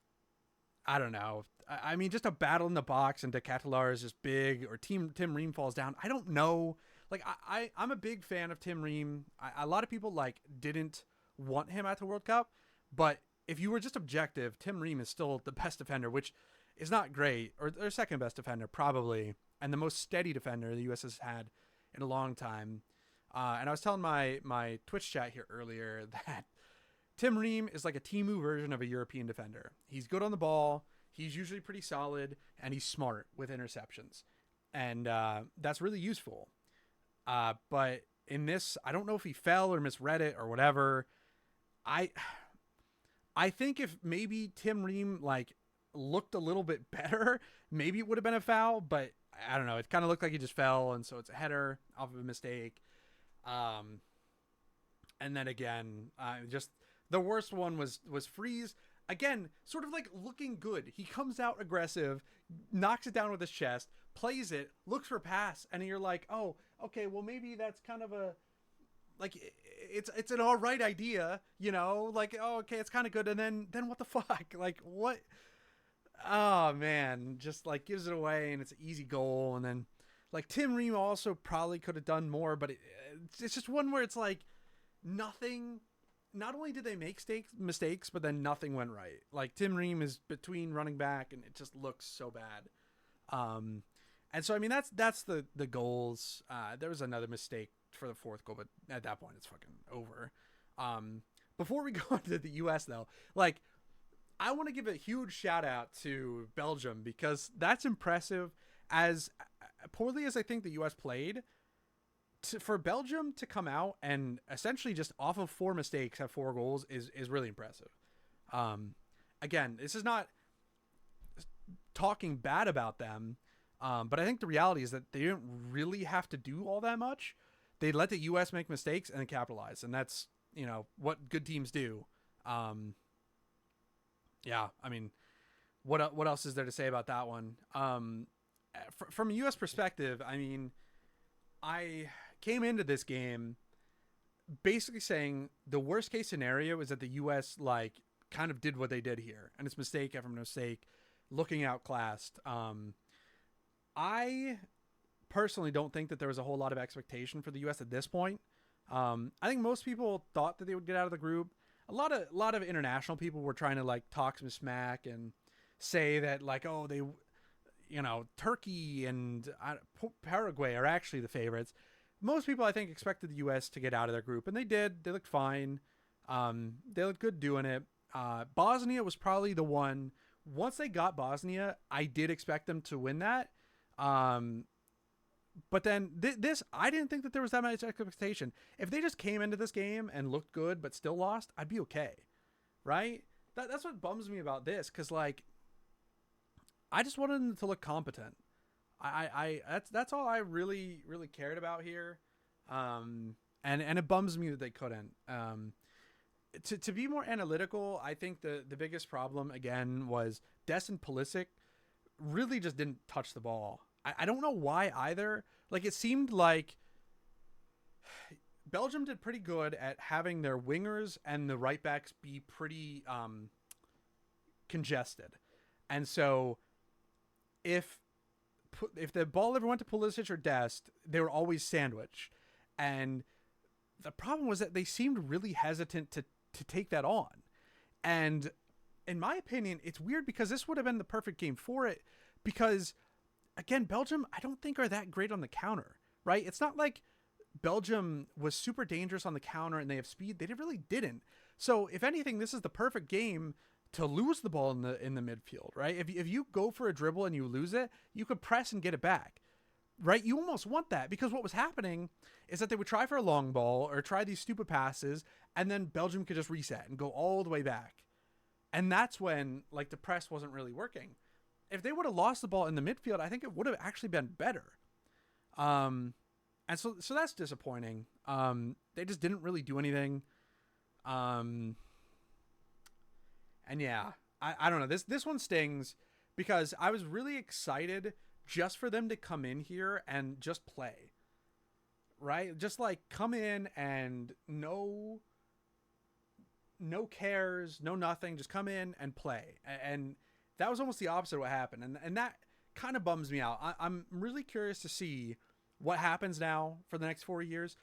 I don't know. I mean, just a battle in the box, and De Ketelaere is just big, or Tim Ream falls down. I don't know. Like, I'm a big fan of Tim Ream. A lot of people, like, didn't want him at the World Cup, but if you were just objective, Tim Ream is still the best defender, which is not great, or their second best defender, probably, and the most steady defender the U.S. has had in a long time. And I was telling my Twitch chat here earlier that Tim Ream is like a Timu version of a European defender. He's good on the ball, he's usually pretty solid, and he's smart with interceptions. And that's really useful. But in this, I don't know if he fell or misread it or whatever. I think if maybe Tim Ream like looked a little bit better, maybe it would have been a foul, but I don't know. It kind of looked like he just fell, and so it's a header off of a mistake. And then again, just the worst one was Freeze. Again, sort of like looking good. He comes out aggressive, knocks it down with his chest, plays it, looks for pass, and you're like, oh, okay, well maybe that's kind of a, like, it's an all right idea, you know, like, oh, okay, it's kind of good, and then what the fuck, like, what? Oh man, just like gives it away, and it's an easy goal, and then Like Tim Ream also probably could have done more, but it's just one where it's like nothing. Not only did they make mistakes, but then nothing went right. Like Tim Ream is between running back, and it just looks so bad. Um, and so I mean that's the goals. There was another mistake for the fourth goal, but at that point it's fucking over. Before we go into the U.S. though, like I want to give a huge shout out to Belgium because that's impressive. As poorly as I think the U.S. played, for Belgium to come out and essentially just off of 4 mistakes have 4 goals is really impressive. Again, this is not talking bad about them, but I think the reality is that they didn't really have to do all that much. They let the U.S. make mistakes and then capitalize, and that's what good teams do. Yeah, I mean, what else is there to say about that one? From a U.S. perspective, I mean, I came into this game basically saying the worst case scenario is that the U.S. like kind of did what they did here, and it's mistake after mistake, looking outclassed. I personally don't think that there was a whole lot of expectation for the U.S. at this point. I think most people thought that they would get out of the group. A lot of international people were trying to like talk some smack and say that like, oh, they, Turkey and Paraguay are actually the favorites. Most people, I think, expected the U.S. to get out of their group, and they did. They looked fine. They looked good doing it. Bosnia was probably the one. Once they got Bosnia, I did expect them to win that. But then this, I didn't think that there was that much expectation. If they just came into this game and looked good but still lost, I'd be okay, right? That's what bums me about this, because like, I just wanted them to look competent. I that's all I really cared about here, and it bums me that they couldn't. To be more analytical, I think the biggest problem again was Destin Pulisic really just didn't touch the ball. I don't know why either. Like it seemed like Belgium did pretty good at having their wingers and the right backs be pretty congested, and so if the ball ever went to Pulisic or Dest, they were always sandwiched. And the problem was that they seemed really hesitant to take that on. And in my opinion, it's weird because this would have been the perfect game for it. Because, again, Belgium, I don't think are that great on the counter, right? It's not like Belgium was super dangerous on the counter and they have speed. They really didn't. So, if anything, this is the perfect game to lose the ball in the midfield, right? If you go for a dribble and you lose it, you could press and get it back, right? You almost want that, because what was happening is that they would try for a long ball or try these stupid passes, and then Belgium could just reset and go all the way back. And that's when like the press wasn't really working. If they would have lost the ball in the midfield, I think it would have actually been better. And so that's disappointing. They just didn't really do anything. And yeah, I don't know. This one stings because I was really excited just for them to come in here and just play. Right? Just like come in and no cares, no nothing, just come in and play. And that was almost the opposite of what happened. And that kind of bums me out. I'm really curious to see what happens now for the next 4 years.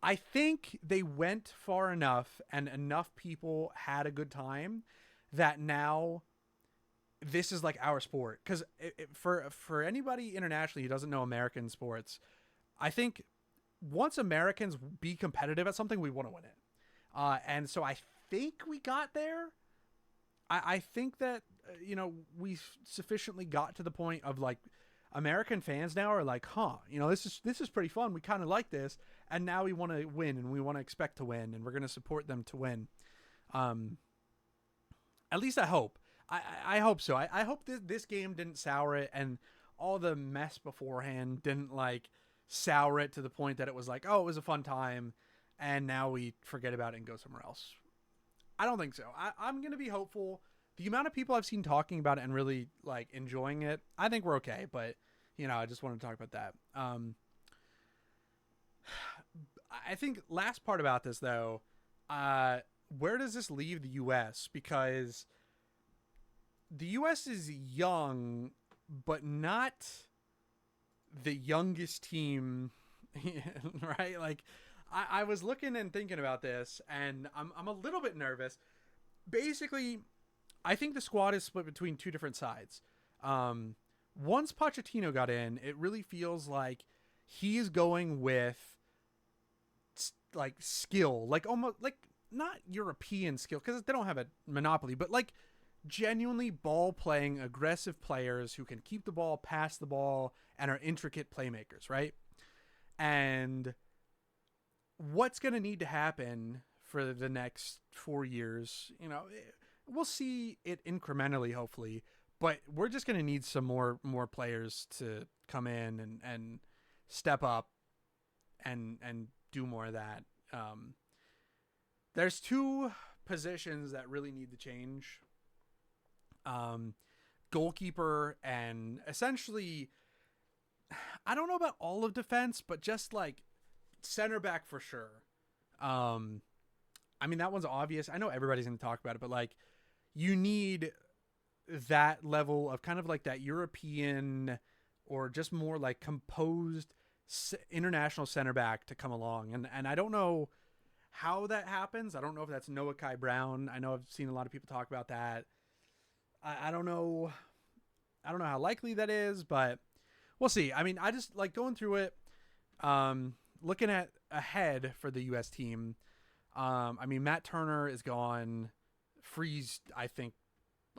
I think they went far enough and enough people had a good time that now this is like our sport. Because for anybody internationally who doesn't know American sports, I think once Americans be competitive at something, we want to win it. And so I think we got there. I think that, we sufficiently got to the point of like American fans now are like, this is pretty fun. We kind of like this. And now we want to win and we want to expect to win and we're going to support them to win. At least I hope. I hope so. I hope this game didn't sour it and all the mess beforehand didn't like sour it to the point that it was like, oh, it was a fun time and now we forget about it and go somewhere else. I don't think so. I'm going to be hopeful. The amount of people I've seen talking about it and really like enjoying it, I think we're okay. But, I just wanted to talk about that. I think last part about this, though, where does this leave the U.S.? Because the U.S. is young, but not the youngest team, right? Like, I was looking and thinking about this, and I'm a little bit nervous. Basically, I think the squad is split between two different sides. Um, Once Pochettino got in, it really feels like he is going with like skill, like almost like not European skill because they don't have a monopoly, but like genuinely ball playing, aggressive players who can keep the ball, pass the ball, and are intricate playmakers, right? And what's going to need to happen for the next 4 years, we'll see it incrementally, hopefully, but we're just going to need some more players to come in and step up and do more of that. Um, there's two positions that really need to change. Um, Goalkeeper and essentially, I don't know about all of defense, but just like center back for sure. Um, I mean, that one's obvious. I know everybody's going to talk about it, but like, you need that level of kind of like that European or just more like composed international center back to come along. And I don't know how that happens. I don't know if that's Noah Kai Brown. I know I've seen a lot of people talk about that. I don't know. I don't know how likely that is, but we'll see. I mean, I just like going through it, looking at ahead for the U.S. team. I mean, Matt Turner is gone. Freeze, I think,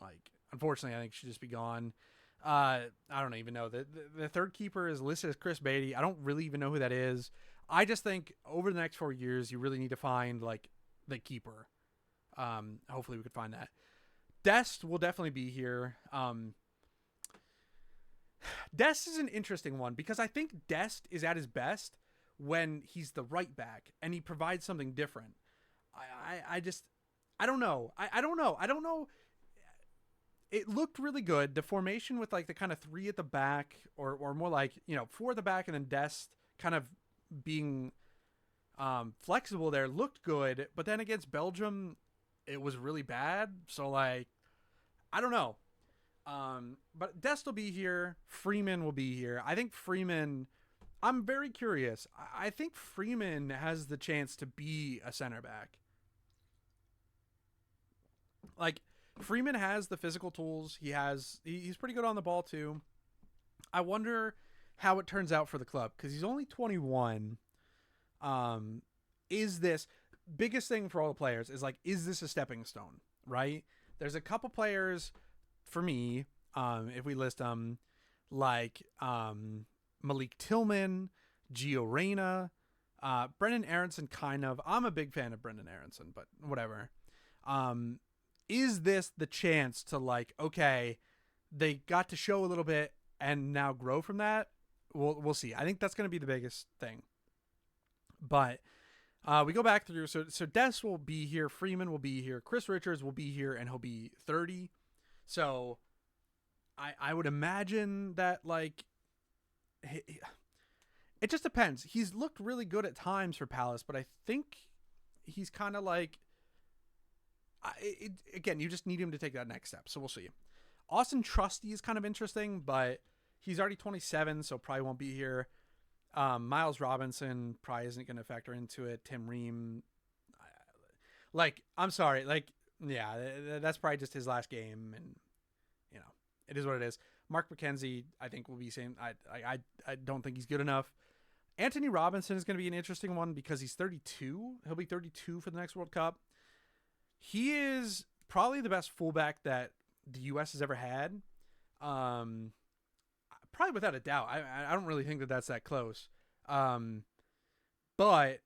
like, unfortunately, I think should just be gone. I don't even know. The third keeper is listed as Chris Beatty. I don't really even know who that is. I just think over the next 4 years, you really need to find, like, the keeper. Hopefully we could find that. Dest will definitely be here. Dest is an interesting one because I think Dest is at his best when he's the right back and he provides something different. I don't know. I don't know. I don't know. It looked really good. The formation with like the kind of three at the back or more like, four at the back and then Dest kind of being flexible there looked good. But then against Belgium, it was really bad. So like, I don't know. But Dest will be here. Freeman will be here. I think Freeman, I'm very curious. I think Freeman has the chance to be a center back. Like, Freeman has the physical tools. He's pretty good on the ball too. I wonder how it turns out for the club because he's only 21. Is this biggest thing for all the players is like, is this a stepping stone, right? There's a couple players for me, if we list them, like Malik Tillman, Gio Reyna, Brendan Aronson, kind of. I'm a big fan of Brendan Aronson, but whatever. Is this the chance to like, okay, they got to show a little bit and now grow from that? We'll see. I think that's going to be the biggest thing. But we go back through. So Des will be here. Freeman will be here. Chris Richards will be here, and he'll be 30. So I would imagine that like it just depends. He's looked really good at times for Palace, but I think he's kind of like again, you just need him to take that next step. So we'll see. Austin Trusty is kind of interesting, but he's already 27, so probably won't be here. Miles Robinson probably isn't going to factor into it. Tim Ream, like, I'm sorry, like, yeah, that's probably just his last game, and it is what it is. Mark McKenzie, I think, will be saying I don't think he's good enough. Anthony Robinson is going to be an interesting one because he's 32. He'll be 32 for the next World Cup. He is probably the best fullback that the U.S. has ever had. Probably without a doubt. I don't really think that that's that close. But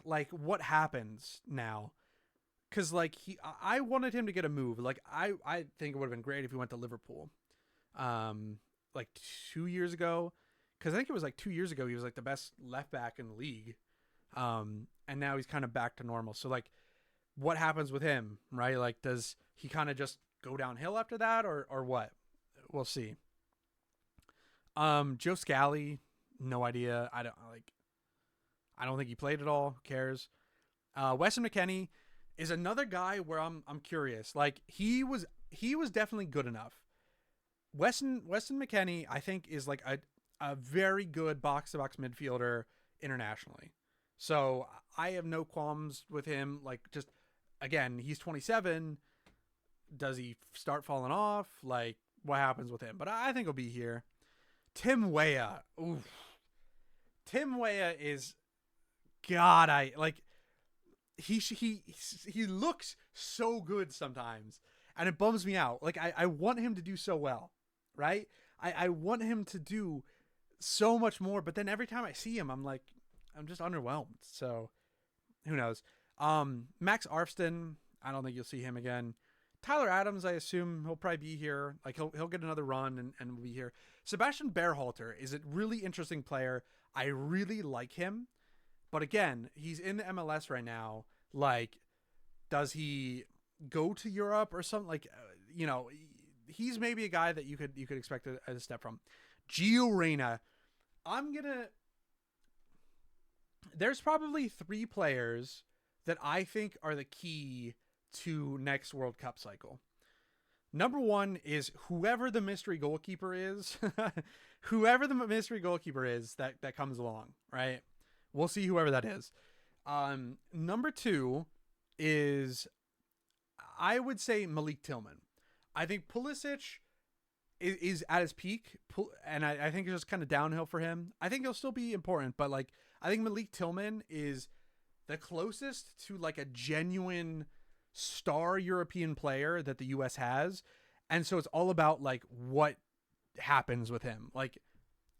like, what happens now? Because like I wanted him to get a move. Like I think it would have been great if he went to Liverpool, like 2 years ago. Because I think it was like 2 years ago he was like the best left back in the league, and now he's kind of back to normal. So like, what happens with him, right? Like, does he kind of just go downhill after that, or what? We'll see. Joe Scally, no idea. I don't think he played at all. Who cares? Weston McKennie is another guy where I'm curious. Like, he was definitely good enough. Weston McKennie, I think, is like a very good box to box midfielder internationally. So I have no qualms with him. Like, just again, he's 27. Does he start falling off? Like, what happens with him? But I think he'll be here. Tim Weah. Oof. Tim Weah is God. I like he looks so good sometimes, and it bums me out. Like I want him to do so well, right? I want him to do so much more, but then every time I see him, I'm just underwhelmed. So who knows? Max Arfston, I don't think you'll see him again. Tyler Adams, I assume he'll probably be here. Like he'll get another run and will be here. Sebastian Berhalter is a really interesting player. I really like him. But again, he's in the MLS right now. Like, does he go to Europe or something? Like, he's maybe a guy that you could expect a step from. Gio Reyna. There's probably 3 players that I think are the key to next World Cup cycle. Number 1 is whoever the mystery goalkeeper is. Whoever the mystery goalkeeper is that comes along, right? We'll see whoever that is. Number 2 is, I would say, Malik Tillman. I think Pulisic is at his peak, and I think it's just kind of downhill for him. I think he'll still be important, but like I think Malik Tillman is the closest to like a genuine star European player that the US has. And so it's all about like what happens with him. Like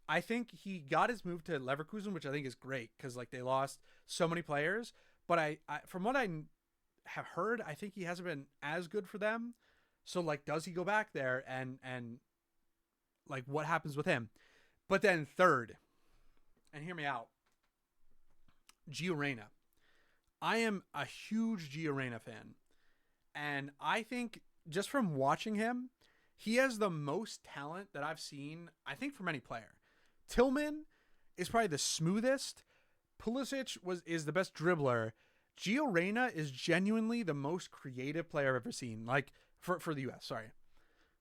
I think he got his move to Leverkusen, which I think is great because like they lost so many players. But I from what I have heard, I think he hasn't been as good for them. So like, does he go back there and like what happens with him? But then third, and hear me out, Gio Reyna. I am a huge Gio Reyna fan, and I think just from watching him, he has the most talent that I've seen, I think, from any player. Tillman is probably the smoothest. Pulisic is the best dribbler. Gio Reyna is genuinely the most creative player I've ever seen. Like for the US, sorry.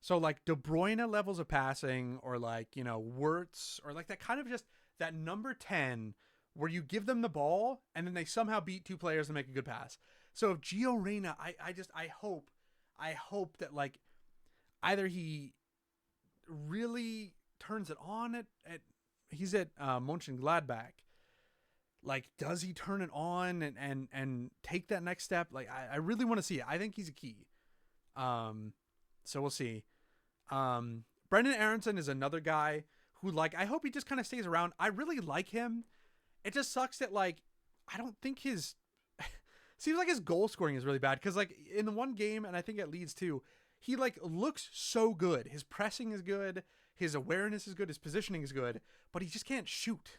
So like De Bruyne levels of passing, or like, Wirtz, or like that kind of just that number 10 where you give them the ball and then they somehow beat 2 players and make a good pass. So if Gio Reyna, I hope that like either he really turns it on at he's at Mönchengladbach. Like, does he turn it on and take that next step? Like, I really want to see it. I think he's a key. So we'll see. Brendan Aronson is another guy who, like, I hope he just kind of stays around. I really like him. It just sucks that, like, I don't think seems like his goal scoring is really bad. Because, like, in the one game, and I think it leads to, he, like, looks so good. His pressing is good. His awareness is good. His positioning is good. But he just can't shoot.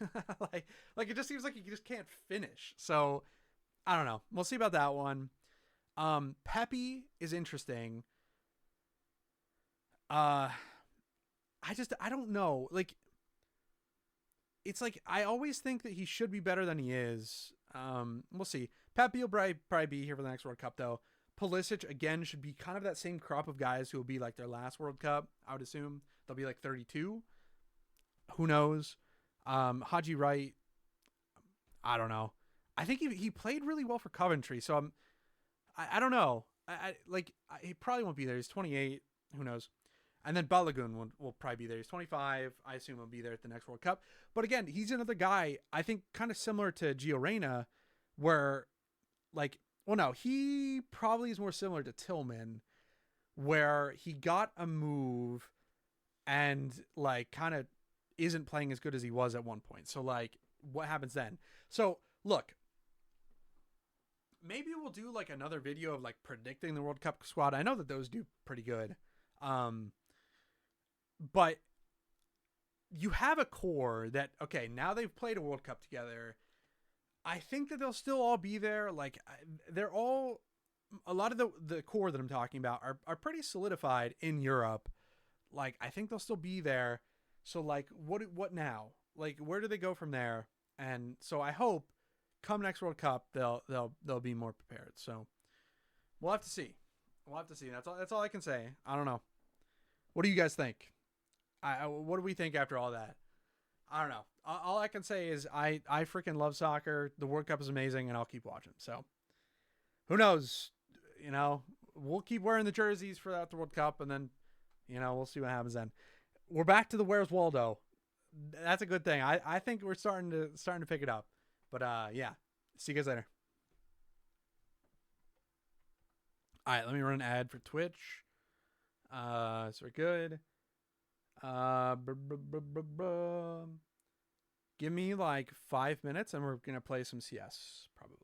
like, it just seems like he just can't finish. So, I don't know. We'll see about that one. Pepe is interesting. I don't know. Like, it's like, I always think that he should be better than he is. We'll see. Pepe will probably be here for the next World Cup, though. Pulisic, again, should be kind of that same crop of guys who will be like their last World Cup, I would assume. They'll be like 32. Who knows? Haji Wright, I don't know. I think he played really well for Coventry, so I don't know. He probably won't be there. He's 28. Who knows? And then Balogun will probably be there. He's 25. I assume he'll be there at the next World Cup. But again, he's another guy, I think, kind of similar to Gio Reyna, where, like, well, no, he probably is more similar to Tillman, where he got a move and, like, kind of isn't playing as good as he was at one point. So, like, what happens then? So, look, maybe we'll do, like, another video of, like, predicting the World Cup squad. I know that those do pretty good. But you have a core that, okay, now they've played a World Cup together. I think that they'll still all be there. Like, they're all, a lot of the core that I'm talking about are pretty solidified in Europe. Like, I think they'll still be there. So, like, what now? Like, where do they go from there? And so I hope come next World Cup they'll be more prepared. So we'll have to see. We'll have to see. That's all I can say. I don't know. What do you guys think? What do we think after all that? I don't know. All I can say is I freaking love soccer. The World Cup is amazing, and I'll keep watching. So who knows? You know, we'll keep wearing the jerseys throughout the World Cup, and then we'll see what happens then. We're back to the Where's Waldo. That's a good thing. I think we're starting to pick it up. But yeah. See you guys later. All right, let me run an ad for Twitch. So we're good. Give me like 5 minutes and we're gonna play some CS probably.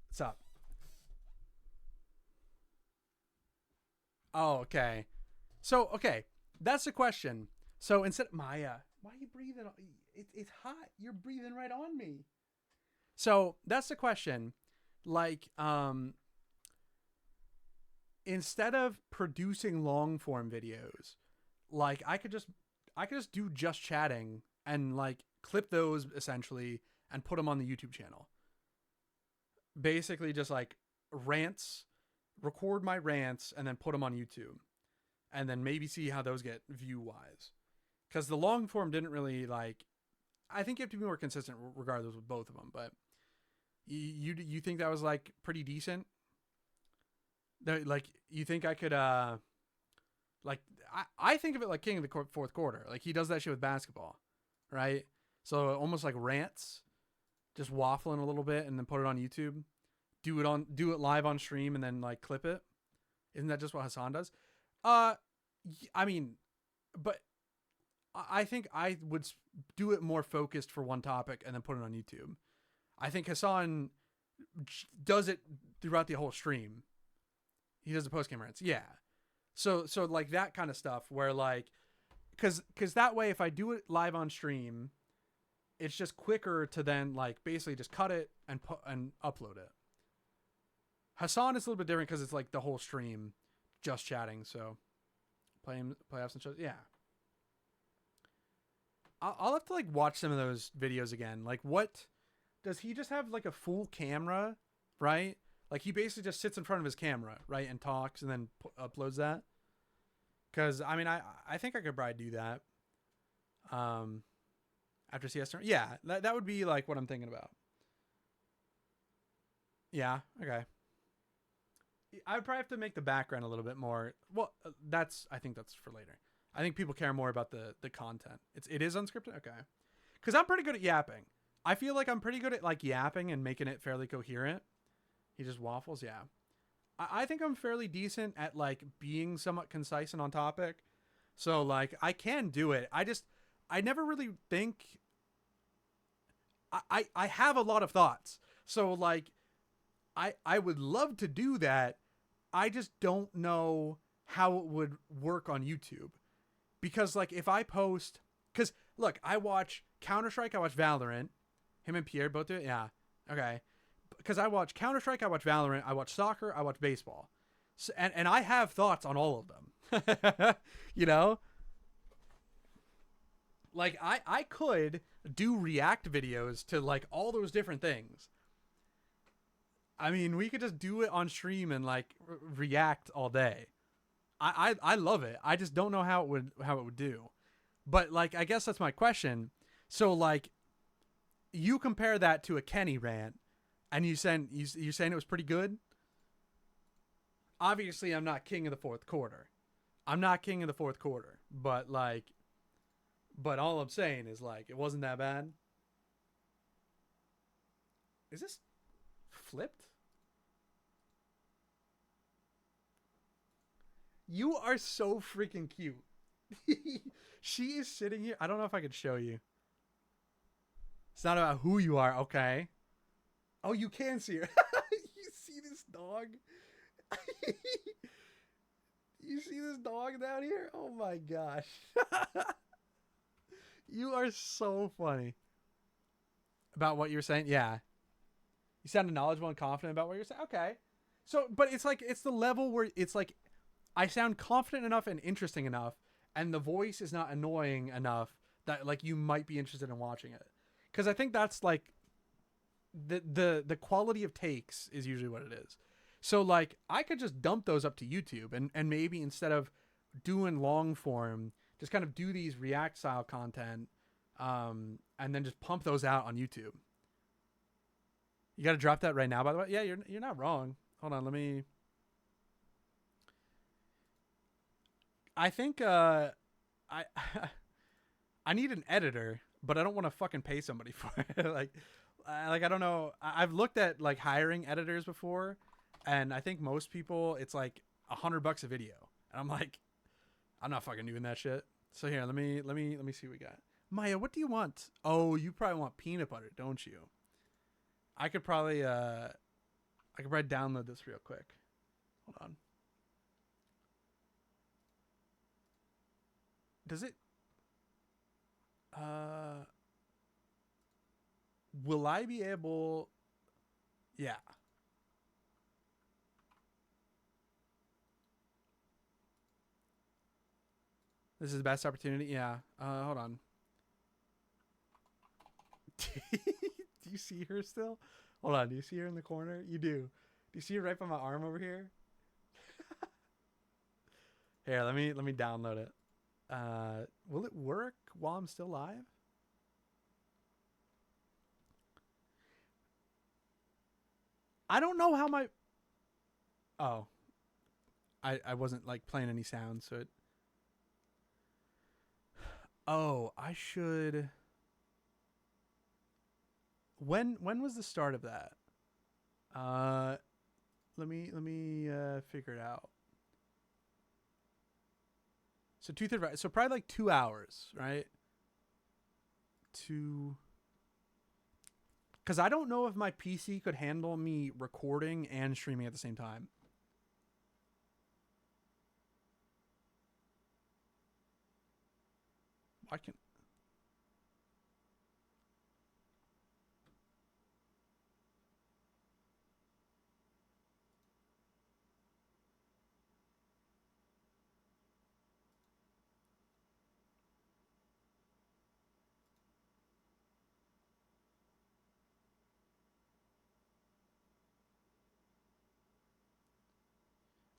What's up? Oh, okay. So, okay, that's the question. So instead, Maya, why are you breathing? It's hot. You're breathing right on me. So that's the question. Like, instead of producing long form videos, like I could just do just chatting and like clip those essentially and put them on the YouTube channel. Basically, just like rants, record my rants, and then put them on YouTube, and then maybe see how those get view wise. Because the long form didn't really like. I think you have to be more consistent regardless with both of them. But you think that was like pretty decent? Like you think I could like I think of it like King of the Fourth Quarter. Like he does that shit with basketball, right? So almost like rants, just waffling a little bit and then put it on YouTube. Do it live on stream and then like clip it. Isn't that just what Hassan does? Uh, I mean, but I think I would do it more focused for one topic and then put it on YouTube. I think Hassan does it throughout the whole stream. He does the post game rants, yeah. So like that kind of stuff where like, cause that way if I do it live on stream, it's just quicker to then like basically just cut it and upload it. Hassan is a little bit different because it's like the whole stream just chatting. So playoffs and shows. Yeah. I'll have to like watch some of those videos again. Like what does he just have like a full camera, right? Like he basically just sits in front of his camera, right? And talks and then uploads that. Cause I mean, I think I could probably do that. After CS, yeah, that would be like what I'm thinking about. Yeah. Okay. I would probably have to make the background a little bit more. Well, I think that's for later. I think people care more about the content. It is unscripted. Okay. Because I'm pretty good at yapping. I feel like I'm pretty good at like yapping and making it fairly coherent. He just waffles. Yeah. I think I'm fairly decent at like being somewhat concise and on topic. So like I can do it. I never really think I have a lot of thoughts. So like I would love to do that. I just don't know how it would work on YouTube. Because like if I post, because look, I watch Counter-Strike, I watch Valorant. Him and Pierre both do it? Yeah. Okay. Because I watch Counter-Strike, I watch Valorant, I watch soccer, I watch baseball. So, and I have thoughts on all of them. You know? Like I could do react videos to like all those different things. I mean, we could just do it on stream and like react all day. I love it. I just don't know how it would do. But like I guess that's my question. So like you compare that to a Kenny rant and you're saying it was pretty good? Obviously I'm not king of the fourth quarter. But like all I'm saying is like it wasn't that bad. Is this flipped? You are so freaking cute. She is sitting here. I don't know if I could show you. It's not about who you are, okay? Oh, you can see her. You see this dog? You see this dog down here? Oh my gosh. You are so funny. About what you're saying? Yeah. You sounded knowledgeable and confident about what you're saying? Okay. So, but it's like, it's the level where it's like, I sound confident enough and interesting enough, and the voice is not annoying enough that like you might be interested in watching it. Because I think that's like the quality of takes is usually what it is. So like I could just dump those up to YouTube and maybe instead of doing long form, just kind of do these React style content, and then just pump those out on YouTube. You got to drop that right now, by the way. Yeah, you're not wrong. Hold on, let me. I think I I need an editor, but I don't want to fucking pay somebody for it. Like I don't know. I've looked at like hiring editors before, and I think most people it's like $100 a video, and I'm like, I'm not fucking doing that shit. So here, let me see what we got. Maya, what do you want? Oh, you probably want peanut butter, don't you? I could probably download this real quick. Hold on. Does it? Uh, will I be able? Yeah. This is the best opportunity. Yeah. Hold on. Do you see her still? Hold on. Do you see her in the corner? You do. Do you see her right by my arm over here? Here, let me download it. Will it work while I'm still live? I don't know how my. Oh, I wasn't like playing any sound, so it. Oh, I should. When was the start of that? Uh, let me figure it out. So 2:30. So probably like 2 hours, right? Two. Because I don't know if my PC could handle me recording and streaming at the same time. I can.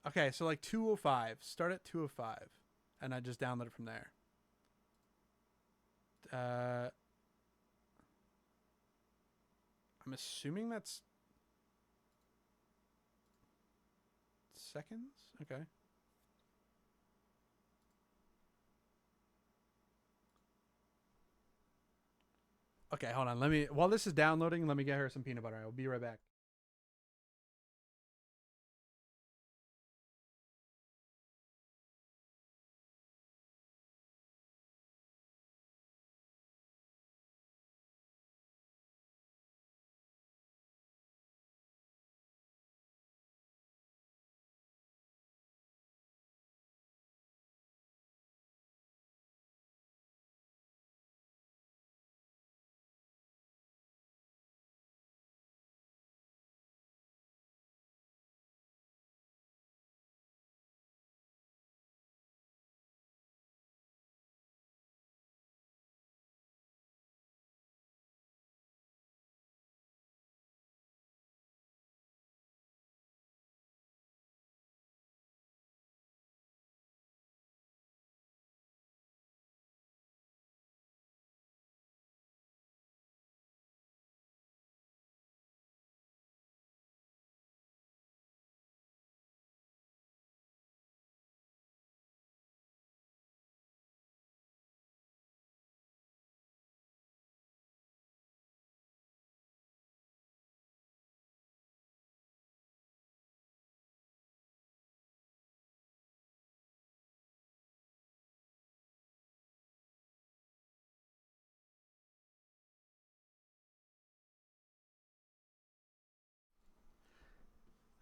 Okay, so like 2:05. Start at 2:05, and I just download it from there. Uh, I'm assuming that's seconds. Okay. Okay, hold on. Let me. While this is downloading, let me get her some peanut butter. I'll be right back.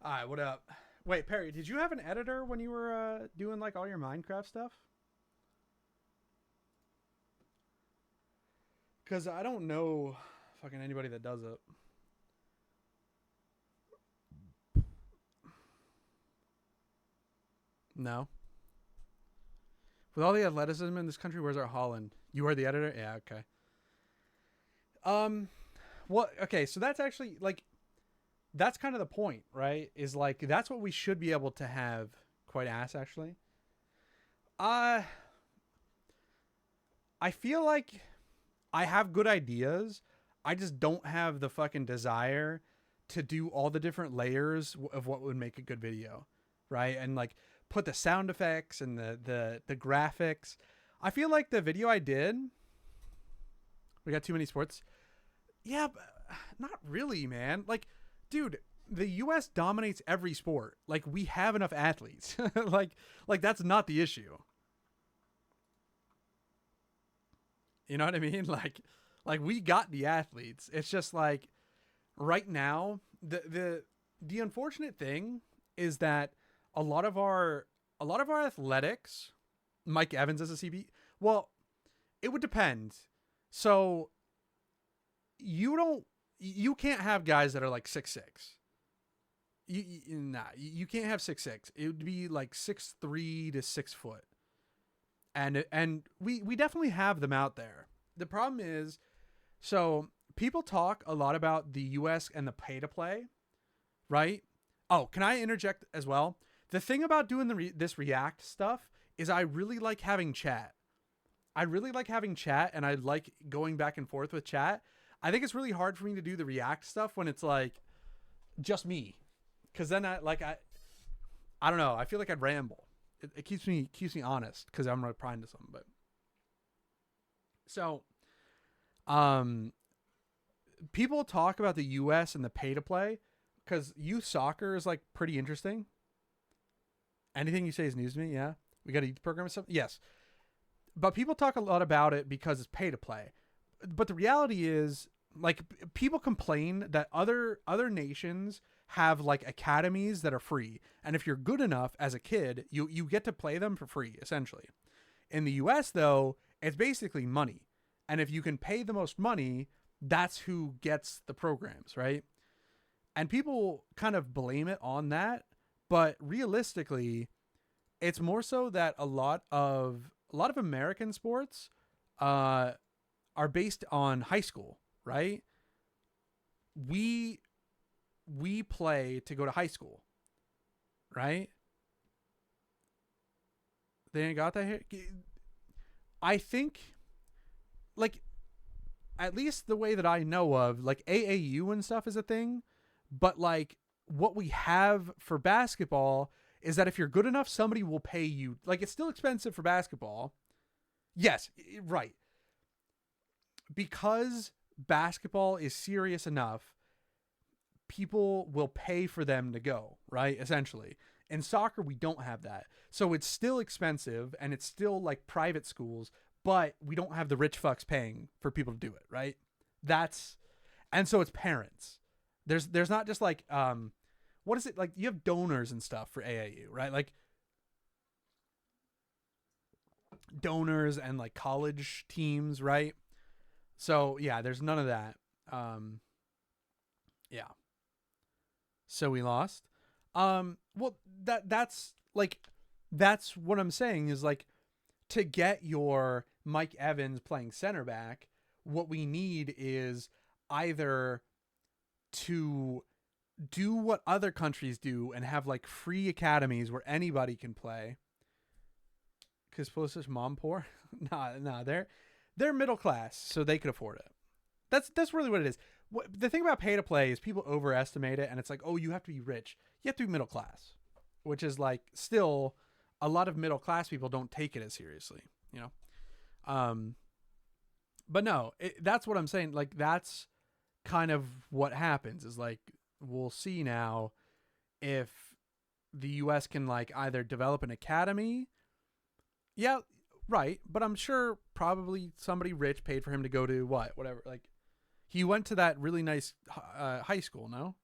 All right, what up? Wait, Perry, did you have an editor when you were doing like all your Minecraft stuff? Because I don't know fucking anybody that does it. No. With all the athleticism in this country, where's our Holland? You are the editor? Yeah, okay. Um, what? Okay, so that's actually like that's kind of the point, right? Is like that's what we should be able to have. Quite ass, actually. Uh I feel like I have good ideas. I just don't have the fucking desire to do all the different layers of what would make a good video, right? And like put the sound effects and the graphics. I feel like the video I did, we got too many sports. Yeah, but not really, man. Like, dude, the U.S. dominates every sport. Like, we have enough athletes. like that's not the issue. You know what I mean? Like we got the athletes. It's just like right now the unfortunate thing is that a lot of our athletics, Mike Evans as a CB. Well, it would depend. So you can't have guys that are like 6'6". You can't have 6'6". It would be like 6'3" to 6 foot. And we definitely have them out there. The problem is, so people talk a lot about the US and the pay to play, right? Oh, can I interject as well? The thing about doing this React stuff is I really like having chat. I really like having chat, and I like going back and forth with chat. I think it's really hard for me to do the React stuff when it's like just me, because then I don't know. I feel like I'd ramble. It keeps me honest because I'm replying to something. But so, um, people talk about the U.S. and the pay to play because youth soccer is like pretty interesting. Anything you say is news to me. Yeah, we got a youth program and stuff. Yes, but people talk a lot about it because it's pay to play. But the reality is, like, people complain that other nations have like academies that are free, and if you're good enough as a kid, you get to play them for free essentially. In the US though, it's basically money, and if you can pay the most money, that's who gets the programs, right? And people kind of blame it on that, but realistically it's more so that a lot of American sports are based on high school, right? We play to go to high school, right? They ain't got that here. I think, like, at least the way that I know of, like AAU and stuff is a thing, but like what we have for basketball is that if you're good enough, somebody will pay you. Like, it's still expensive for basketball. Yes, right. Because basketball is serious enough, people will pay for them to go, right? Essentially. In soccer, we don't have that. So it's still expensive and it's still like private schools, but we don't have the rich fucks paying for people to do it, right? That's and so it's parents. There's not just like what is it like you have donors and stuff for AAU, right? Like donors and like college teams, right? So yeah, there's none of that. Yeah. So we lost. Well, that's what I'm saying is like to get your Mike Evans playing center back, what we need is either to do what other countries do and have like free academies where anybody can play. Because Pulisic's mom poor? nah, they're middle class, so they could afford it. That's really what it is. The thing about pay to play is people overestimate it, and it's like, oh, you have to be rich. You have to be middle class, which is like still a lot of middle class people don't take it as seriously, you know. But no, that's what I'm saying. Like that's kind of what happens is like we'll see now if the U.S. can like either develop an academy. Yeah, right. But I'm sure probably somebody rich paid for him to go to whatever. Like he went to that really nice high school, no?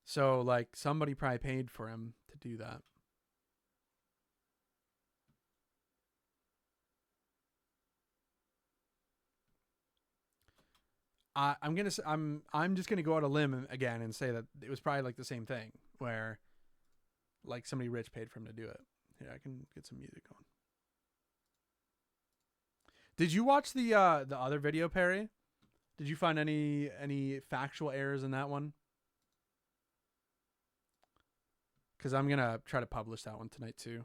So like somebody probably paid for him to do that. I'm just gonna go out a limb again and say that it was probably like the same thing where like somebody rich paid for him to do it. Here, I can get some music going. Did you watch the other video, Perry? Did you find any factual errors in that one? Because I'm gonna try to publish that one tonight too.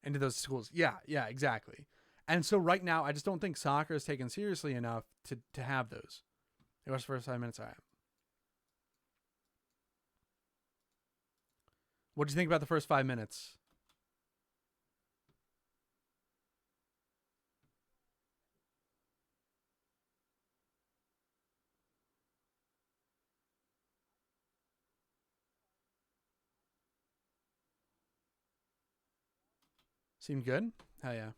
Into those schools. Yeah, yeah, exactly. And so right now, I just don't think soccer is taken seriously enough to have those. It was the first 5 minutes. All right. What do you think about the first 5 minutes? Seemed good. Hell yeah.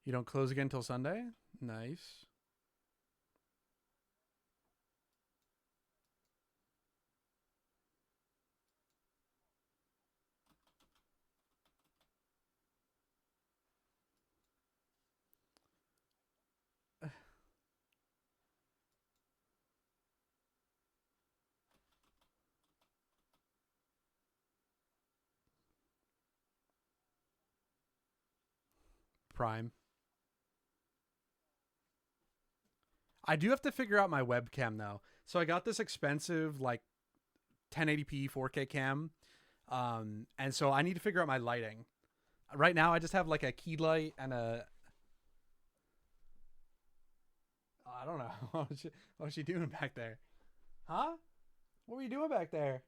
You don't close again until Sunday. Nice. Prime. I do have to figure out my webcam though. So I got this expensive like 1080p 4K cam, and so I need to figure out my lighting. Right now, I just have like a key light and a. I don't know what was she doing back there, huh? What were you doing back there?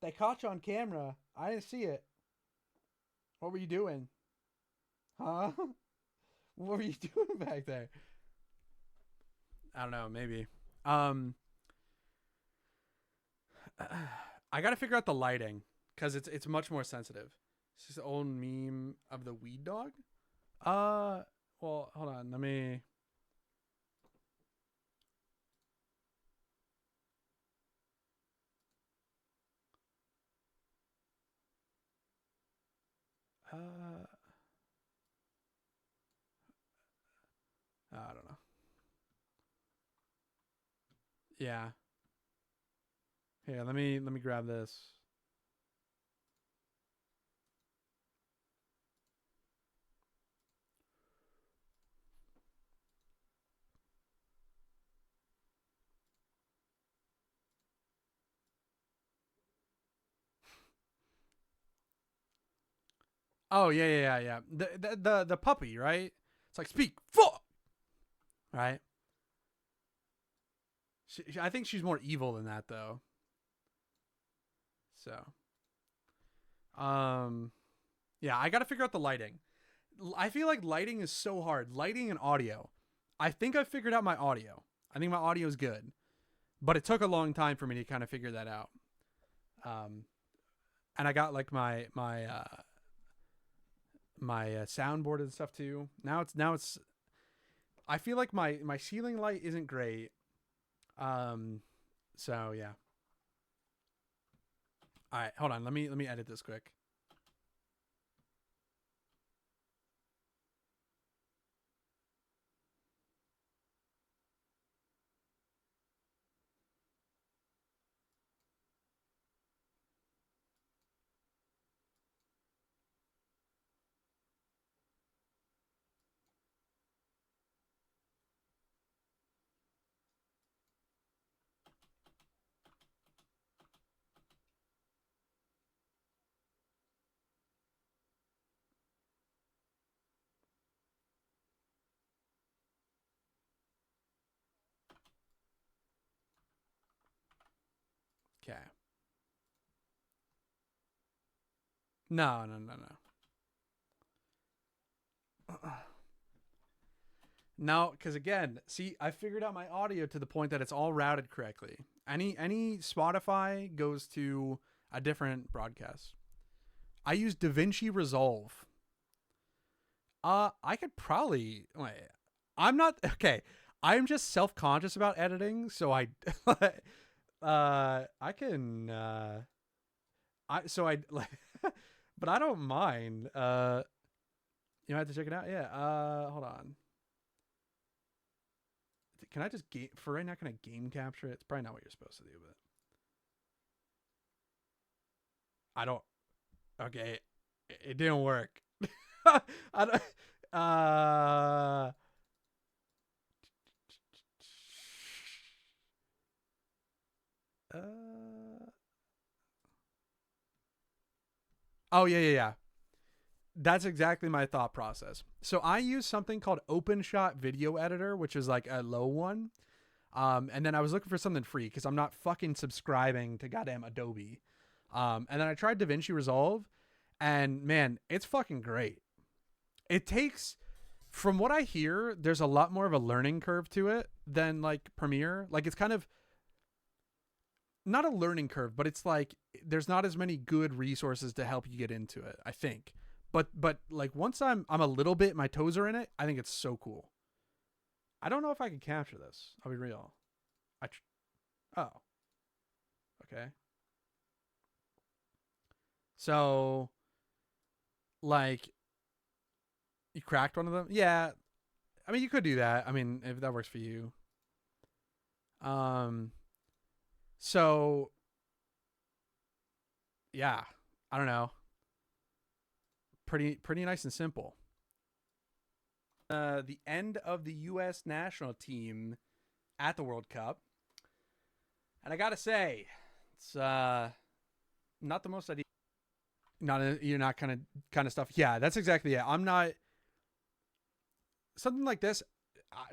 They caught you on camera. I didn't see it. What were you doing, huh? What were you doing back there? I don't know. Maybe. Um, I got to figure out the lighting because it's much more sensitive. It's just the old meme of the weed dog. Uh, well, hold on. Let me. Uh, I don't know. Yeah. Here, let me grab this. Oh yeah, yeah, yeah, yeah. The puppy, right? It's like speak fuck, right? I think she's more evil than that though. So, um, yeah, I got to figure out the lighting. I feel like lighting is so hard. Lighting and audio. I think I figured out my audio. I think my audio is good, but it took a long time for me to kind of figure that out. Um, and I got like my soundboard and stuff too. Now it's. I feel like my ceiling light isn't great. Um, so yeah. All right, hold on. Let me edit this quick. Okay. No, no, no, no. No, because again, see, I figured out my audio to the point that it's all routed correctly. Any Spotify goes to a different broadcast. I use DaVinci Resolve. I could probably wait. I'm not okay. I'm just self conscious about editing, so I can I so I like, but I don't mind. You have to check it out. Yeah. Hold on. Can I just game for right now? Can I game capture it? It's probably not what you're supposed to do, but I don't. Okay, it didn't work. I don't. Uh. Uh. Oh yeah. That's exactly my thought process. So I use something called OpenShot Video Editor, which is like a low one. And then I was looking for something free because I'm not fucking subscribing to goddamn Adobe. And then I tried DaVinci Resolve, and man, it's fucking great. It takes, from what I hear, there's a lot more of a learning curve to it than like Premiere. Like it's kind of not a learning curve, but it's like there's not as many good resources to help you get into it, I think. But like once I'm a little bit my toes are in it, I think it's so cool. I don't know if I can capture this. I'll be real. Oh, okay. So like you cracked one of them? Yeah. I mean, you could do that. I mean, if that works for you. Um so yeah, I don't know. Pretty nice and simple. The end of the US national team at the World Cup. And I got to say, it's not the most ideal. You're not kind of stuff. Yeah, that's exactly it. I'm not something like this,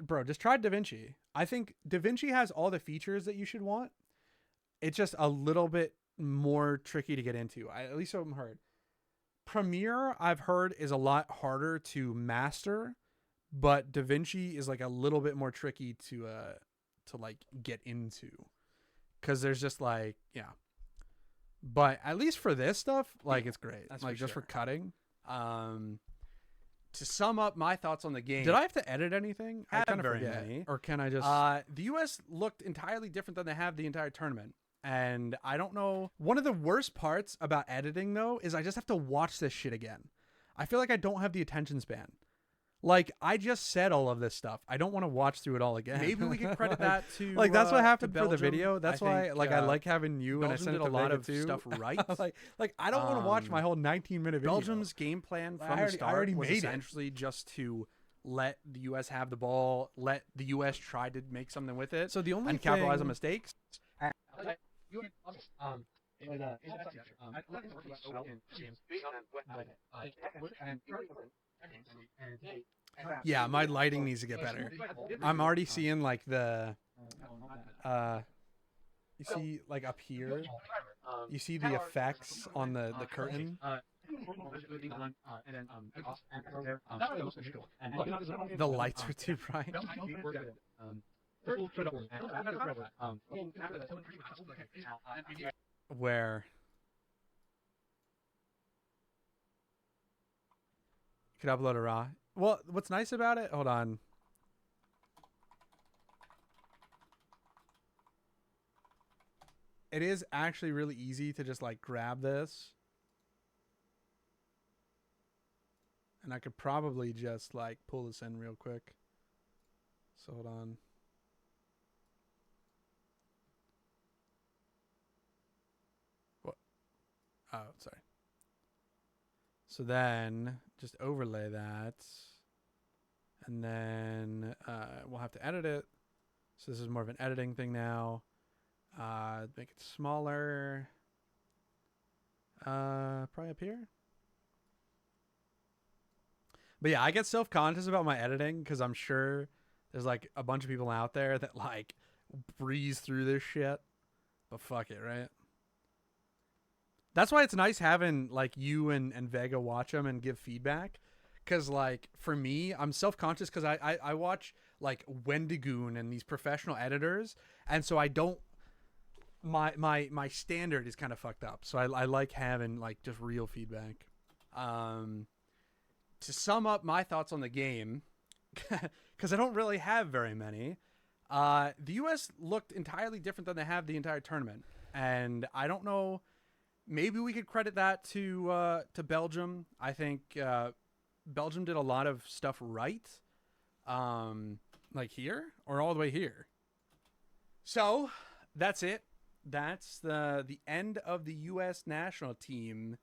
bro. Just try DaVinci. I think DaVinci has all the features that you should want. It's just a little bit more tricky to get into. At least I've heard. Premiere, I've heard, is a lot harder to master, but DaVinci is like a little bit more tricky to like get into, because there's just like But at least for this stuff, like it's great. That's like for just for cutting. To sum up my thoughts on the game, did I have to edit anything? I kind of forget. Many. Or can I just? The U.S. looked entirely different than they have the entire tournament. And I don't know. One of the worst parts about editing, though, is I just have to watch this shit again. I feel like I don't have the attention span. Like, I just said all of this stuff. I don't want to watch through it all again. Maybe we can credit that to like that's what happened for the video. That's why I like having you Belgium and I sent a lot of stuff right. like I don't want to watch my whole 19-minute video. Belgium's game plan from the start was essentially just to let the U.S. have the ball, let the U.S. try to make something with it. So the only and capitalize on mistakes. Yeah, my lighting needs to get better. I'm already seeing like the you see like up here, you see the effects on the curtain. The lights are too bright. Where you could upload a raw. Well, what's nice about it? Hold on. It is actually really easy to just like grab this. And I could probably just like pull this in real quick. So hold on. What? Oh, sorry. So then just overlay that. And then we'll have to edit it. So this is more of an editing thing now. Make it smaller. Probably up here. But yeah, I get self-conscious about my editing because I'm sure there's like a bunch of people out there that like breeze through this shit. But fuck it, right? That's why it's nice having like you and Vega watch them and give feedback. Because like for me, I'm self-conscious because I watch like Wendigoon and these professional editors, and so I don't my standard is kind of fucked up. So I like having like just real feedback. To sum up my thoughts on the game, because I don't really have very many. The U.S. looked entirely different than they have the entire tournament, and I don't know. Maybe we could credit that to Belgium. I think Belgium did a lot of stuff right, like here or all the way here. So that's it. That's the end of the U.S. national team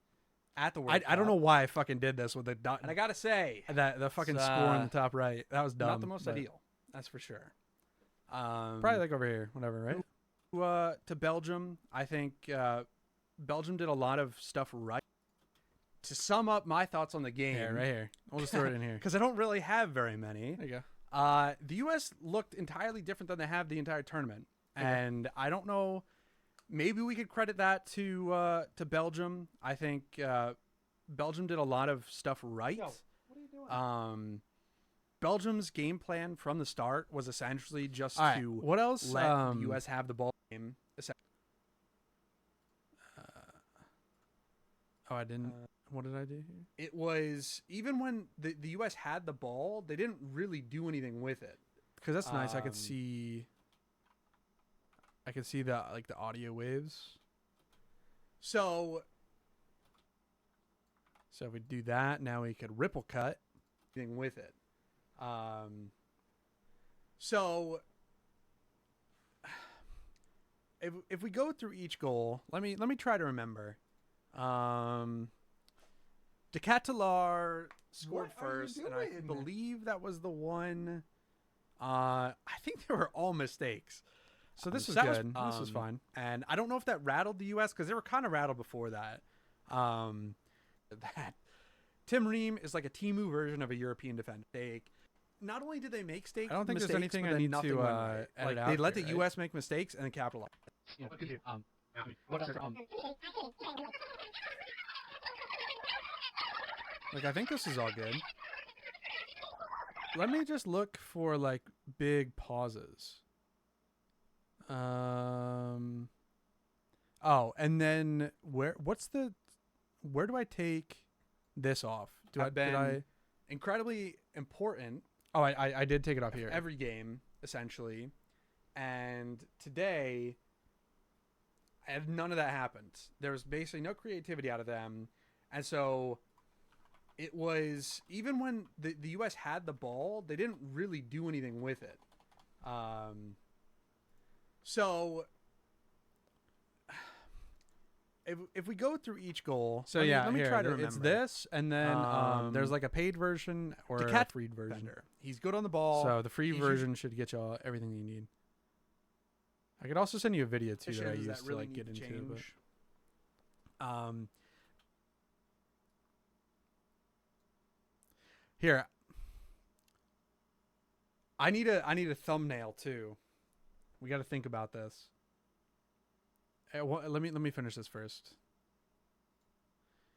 at the World Cup. I don't know why I fucking did this with the dot. And I gotta say that the fucking score on the top right, that was dumb. Not the most ideal. That's for sure. Probably like over here, whatever, right? To Belgium, I think Belgium did a lot of stuff right. To sum up my thoughts on the game, yeah, right here. We'll just throw it in here because I don't really have very many. There you go. The U.S. looked entirely different than they have the entire tournament, and I don't know. Maybe we could credit that to Belgium. I think Belgium did a lot of stuff right. Yo, what are you doing? Belgium's game plan from the start was essentially just to what else? Let the U.S. have the ball game. I didn't. What did I do here? It was even when the U.S. had the ball, they didn't really do anything with it. Because that's nice. I could see the like the audio waves. So if we do that, now we could ripple cut thing with it. So if we go through each goal, let me try to remember. Decathlon scored first, and I believe that was the one. I think they were all mistakes. So this was good. This was fine. And I don't know if that rattled the U.S. because they were kind of rattled before that. That Tim Ream is like a Temu version of a European defender. Not only did they make mistakes, I don't think there's anything I need to edit out. They let the U.S. make mistakes and then capitalize. Like I think this is all good. Let me just look for like big pauses. Oh, and then where do I take this off? Did I incredibly important. Oh, I did take it off here. Every game, essentially. And today, none of that happened. There was basically no creativity out of them. And so it was, even when the U.S. had the ball, they didn't really do anything with it. So if we go through each goal, so let me try to remember. It's this, and then there's like a paid version or a free version. He's good on the ball. So the free version should get you everything you need. I could also send you a video too that I used to like get into. But, here, I need a thumbnail too. We got to think about this. Let me finish this first.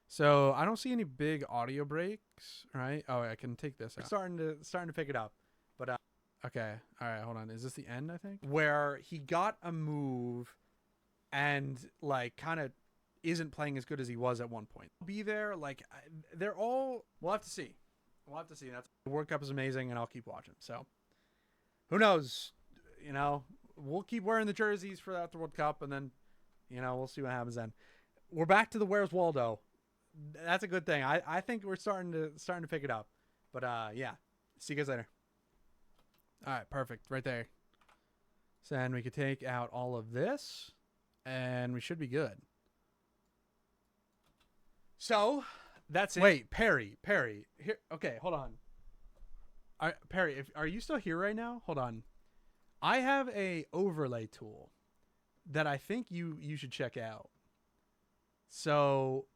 So I don't see any big audio breaks, right? Oh, I can take this out. Starting to pick it up, but okay, all right, hold on. Is this the end? I think where he got a move, and like kind of isn't playing as good as he was at one point. Be there, like they're all. We'll have to see. We'll have to see. That's the World Cup is amazing, and I'll keep watching. So who knows? You know, we'll keep wearing the jerseys for the World Cup, and then. You know, we'll see what happens then. We're back to the Where's Waldo. That's a good thing. I think we're starting to pick it up. But yeah. See you guys later. All right, perfect. Right there. So then we could take out all of this, and we should be good. So that's it. Wait, Perry. Here. Okay, hold on. Perry, are you still here right now? Hold on. I have a overlay tool that I think you should check out. So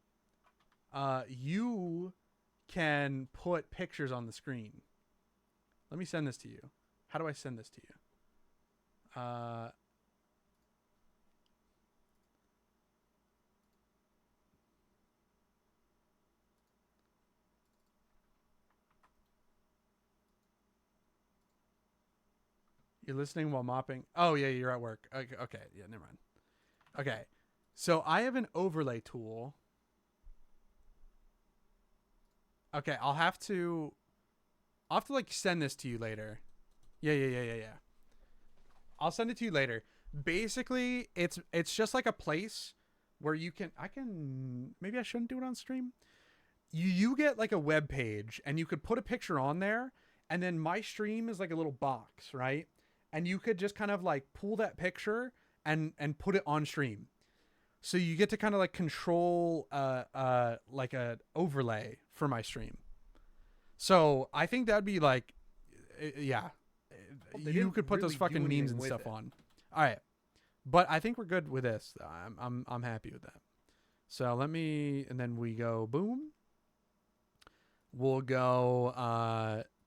you can put pictures on the screen. Let me send this to you. How do I send this to you? You're listening while mopping. Oh yeah, you're at work. Okay, okay, yeah, never mind. Okay, so I have an overlay tool. Okay, I'll have to like send this to you later. Yeah. I'll send it to you later. Basically, it's just like a place where you can I can maybe I shouldn't do it on stream. You get like a web page and you could put a picture on there and then my stream is like a little box, right? And you could just kind of like pull that picture and put it on stream. So you get to kind of like control like a overlay for my stream. So I think that'd be like yeah, you could put those fucking memes and stuff on. All right, but I think we're good with this. I'm happy with that. So let me, and then we go boom. We'll go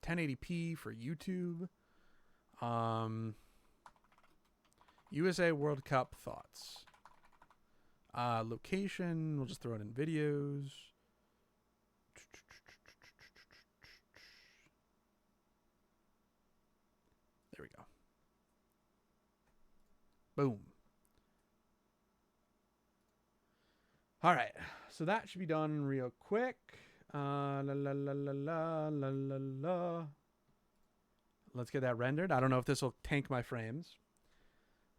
1080p for YouTube. USA World Cup thoughts. Location. We'll just throw it in videos. There we go. Boom. All right. So that should be done real quick. La la la la la la la la. Let's get that rendered. I don't know if this will tank my frames.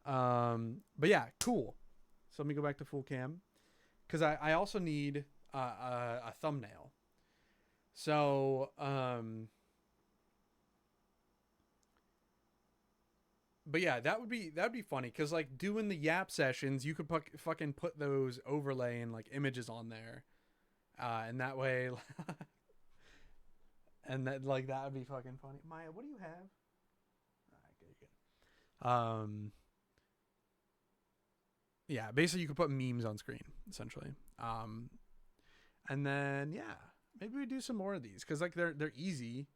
But yeah, cool. So let me go back to full cam because I also need a thumbnail. So but yeah, that'd be funny because like doing the Yap sessions, you could fucking put those overlay and like images on there, and that way, and that like that would be fucking funny. Maya, what do you have? All right, good. Yeah, basically you could put memes on screen essentially, and then yeah, maybe we do some more of these because like they're easy.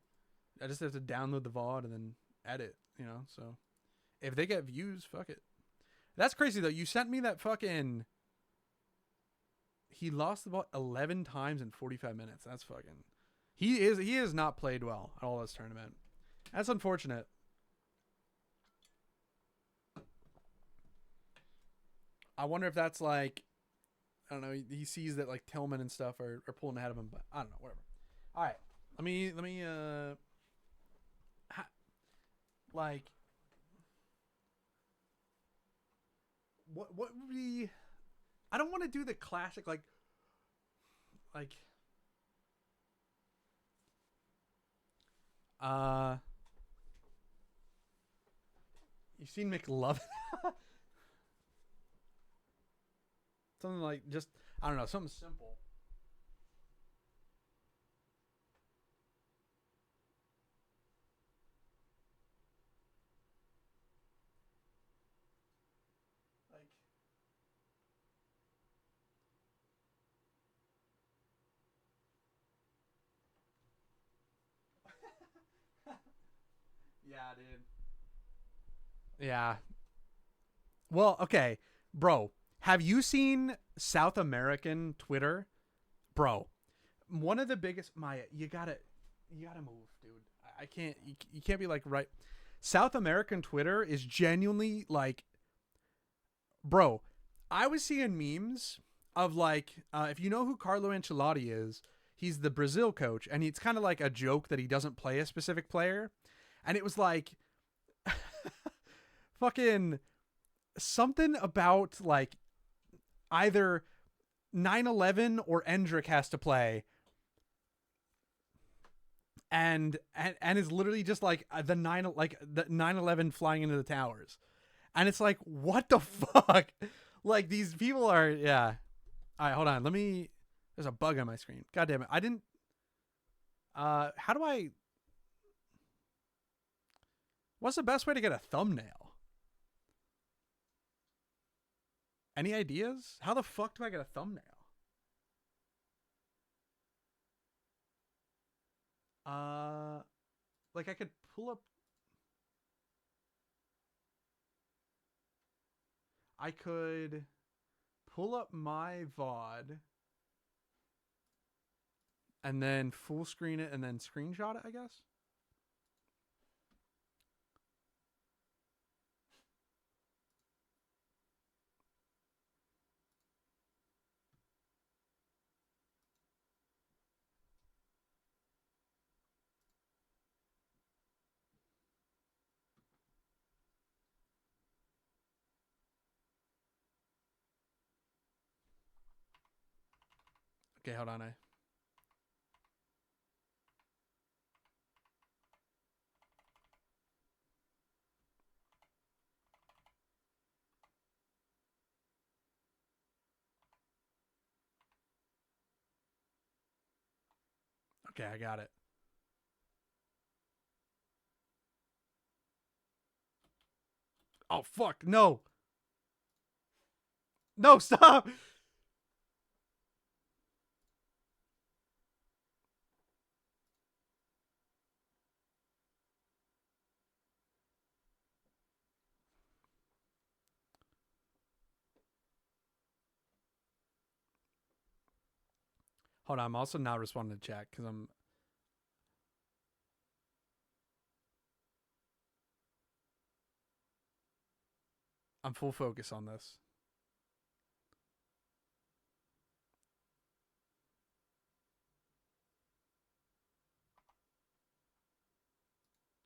I just have to download the VOD and then edit, you know. So if they get views, fuck it. That's crazy though. You sent me that fucking. He lost the ball 11 times in 45 minutes. That's fucking. He has not played well at all this tournament. That's unfortunate. I wonder if that's like, I don't know. He sees that like Tillman and stuff are pulling ahead of him, but I don't know. Whatever. All right, let me like what would be. I don't want to do the classic like you seen McLovin. Something like just I don't know, something simple. Like yeah, dude. Yeah. Well, okay, bro. Have you seen South American Twitter, bro? One of the biggest. Maya, you gotta move, dude. I can't. You can't be like right. South American Twitter is genuinely like, bro. I was seeing memes of like, if you know who Carlo Ancelotti is, he's the Brazil coach, and it's kind of like a joke that he doesn't play a specific player, and it was like, fucking something about like either 9/11 or Endrick has to play and is literally just like the 9/11 flying into the towers. And it's like what the fuck? Like these people are yeah. All right, hold on. Let me there's a bug on my screen. God damn it. I didn't how do I what's the best way to get a thumbnail? Any ideas? How the fuck do I get a thumbnail? Uh, like I could pull up. I could pull up my VOD and then full screen it and then screenshot it. I guess. Okay, hold on. Okay, I got it. Oh fuck! No, no, stop! Hold on. I'm also not responding to chat because I'm full focus on this.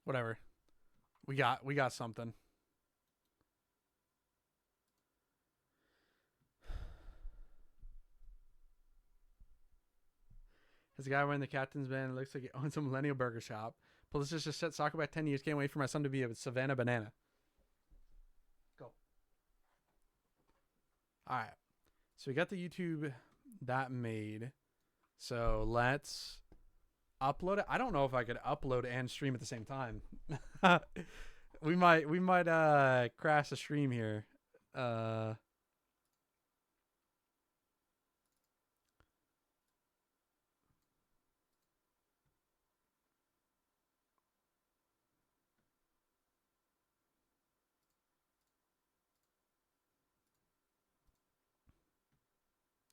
Whatever. We got something. There's a guy wearing the captain's band. It looks like he owns a millennial burger shop. Publicist just said soccer about 10 years. Can't wait for my son to be a Savannah banana. Go. All right. So we got the YouTube that made. So let's upload it. I don't know if I could upload and stream at the same time. we might crash the stream here. Uh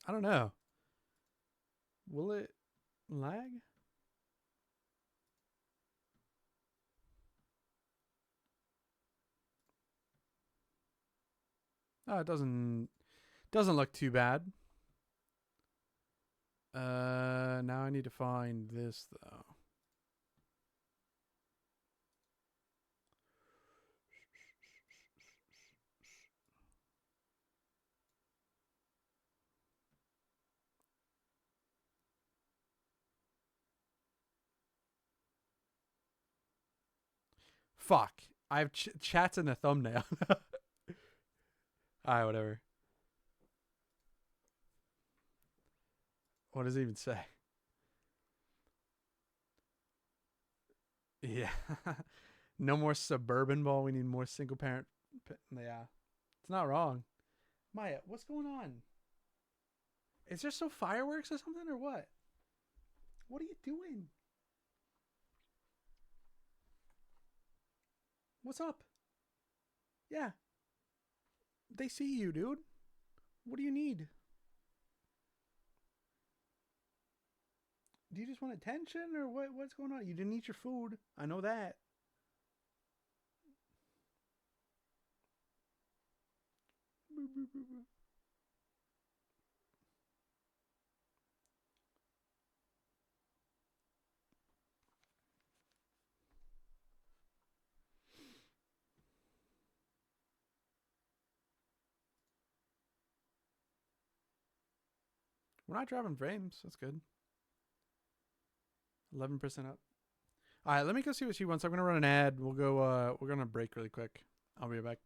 I don't know. Will it lag? Oh, it doesn't look too bad. Now I need to find this though. Fuck. I have chats in the thumbnail. All right, whatever. What does it even say? Yeah. No more suburban ball. We need more single parent. Yeah. It's not wrong. Maya, what's going on? Is there still fireworks or something or what? What are you doing? What's up? Yeah. They see you, dude. What do you need? Do you just want attention or what's going on? You didn't eat your food. I know that. We're not dropping frames. That's good. 11% up. All right, let me go see what she wants. I'm gonna run an ad. We'll go. We're gonna break really quick. I'll be right back.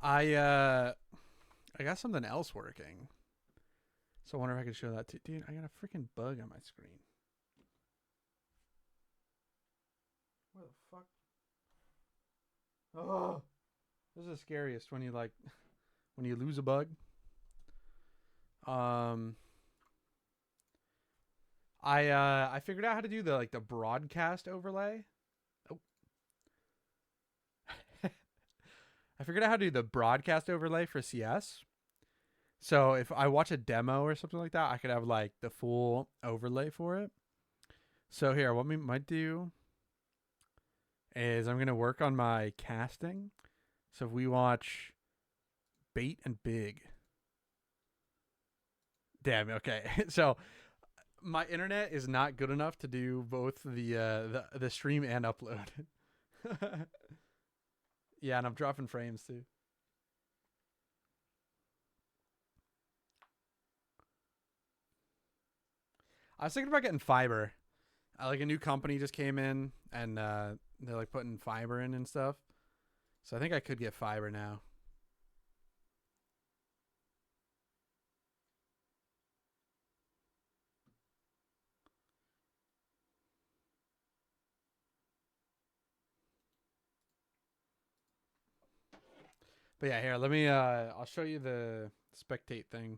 I uh I got something else working. So I wonder if I can show that to dude. I got a freaking bug on my screen. Where the fuck? Oh, this is the scariest when you like when you lose a bug. Um, I figured out how to do the broadcast overlay. Oh, I figured out how to do the broadcast overlay for CS. So if I watch a demo or something like that, I could have like the full overlay for it. So here, what we might do is I'm gonna work on my casting. So if we watch Bait and Big, damn. Okay, so my internet is not good enough to do both the stream and upload. Yeah, and I'm dropping frames too. I was thinking about getting fiber. Like a new company just came in and they're like putting fiber in and stuff. So I think I could get fiber now. But yeah, here, let me I'll show you the spectate thing.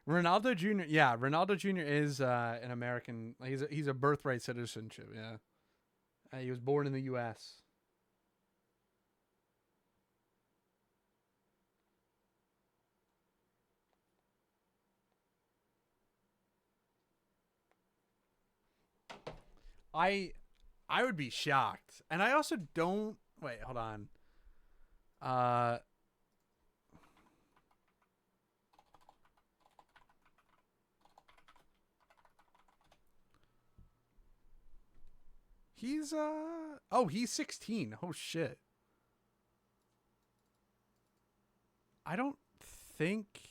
Ronaldo Jr. Yeah, Ronaldo Jr. is an American. He's a birthright citizenship. Yeah, he was born in the U.S. I I would be shocked, and I also don't. Wait, hold on. Uh, he's oh, he's 16. Oh shit. I don't think.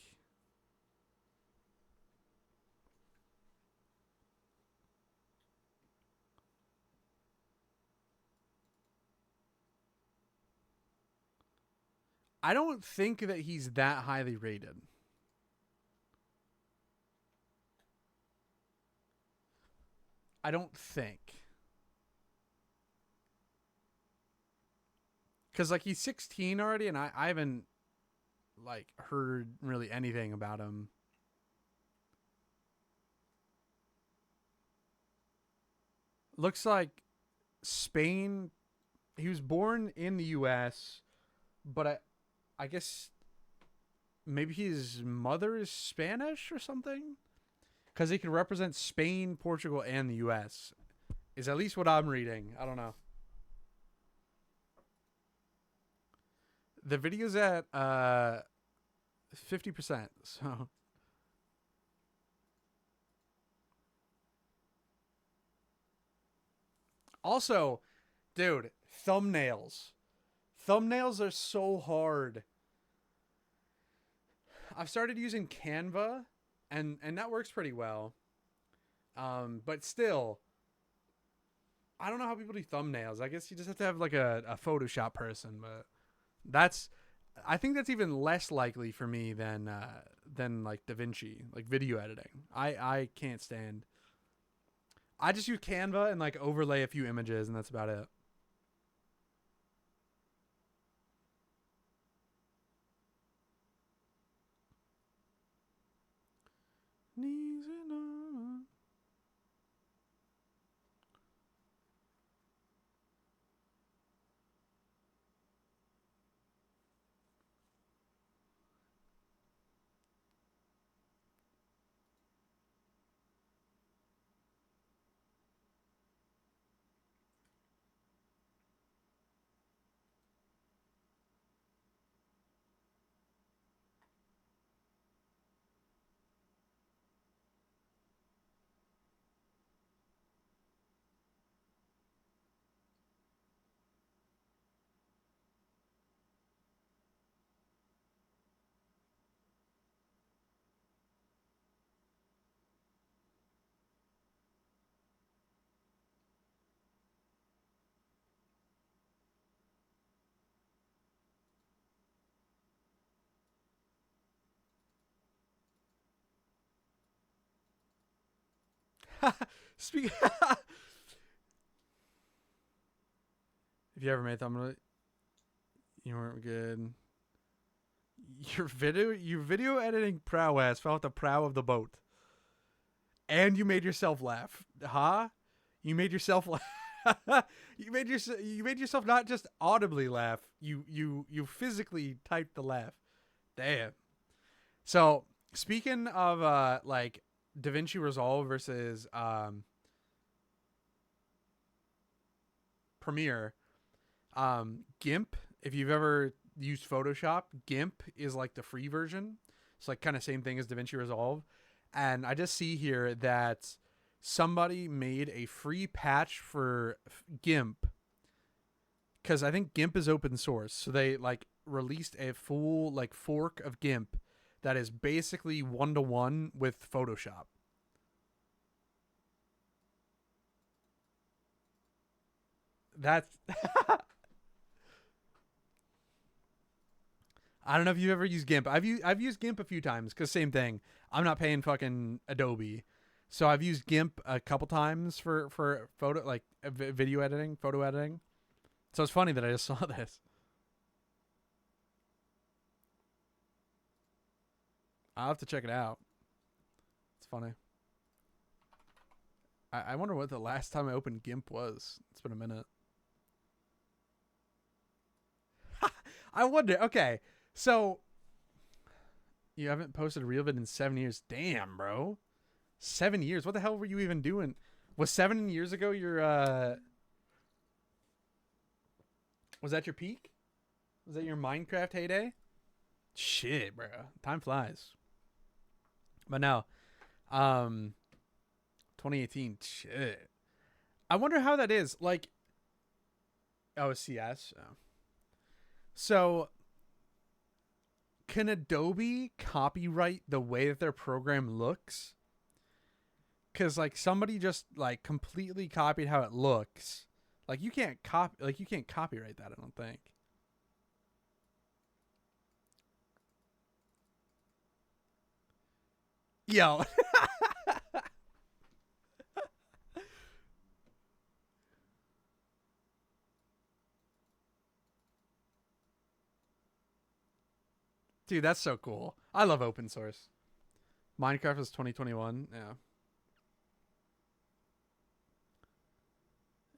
I don't think that he's that highly rated. I don't think. Cause like he's 16 already, and I haven't like heard really anything about him. Looks like Spain. He was born in the U.S., but I guess maybe his mother is Spanish or something. Because he could represent Spain, Portugal, and the U.S. Is at least what I'm reading. I don't know. The video's at 50%. So also, dude, thumbnails. Thumbnails are so hard. I've started using Canva, and that works pretty well. But still, I don't know how people do thumbnails. I guess you just have to have like a Photoshop person, but that's I think that's even less likely for me than like DaVinci, like video editing. I can't stand. I just use Canva and like overlay a few images, and that's about it. Knees and arms. Speak. If you ever made thumbnail, you weren't good. Your video editing prowess fell at the prow of the boat, and you made yourself laugh, huh? You made yourself laugh. you made yourself not just audibly laugh. You physically typed the laugh. Damn. So speaking of like DaVinci Resolve versus Premiere, GIMP. If you've ever used Photoshop, GIMP is like the free version. It's like kind of same thing as DaVinci Resolve. And I just see here that somebody made a free patch for GIMP because I think GIMP is open source. So they like released a full like fork of GIMP that is basically 1-to-1 with Photoshop. That's I don't know if you've ever used GIMP. I've used GIMP a few times because same thing. I'm not paying fucking Adobe, so I've used GIMP a couple times for photo like video editing, photo editing. So it's funny that I just saw this. I'll have to check it out. It's funny. I wonder what the last time I opened GIMP was. It's been a minute. I wonder. Okay, so you haven't posted a real vid in 7 years. Damn, bro. 7 years. What the hell were you even doing? Was 7 years ago your was that your peak? Was that your Minecraft heyday? Shit, bro. Time flies. But no. 2018. Shit. I wonder how that is. Like oh, CS. Oh. So can Adobe copyright the way that their program looks? Cause like somebody just like completely copied how it looks. Like you can't copyright that, I don't think. Yo. Dude, that's so cool. I love open source. Minecraft was 2021. Yeah.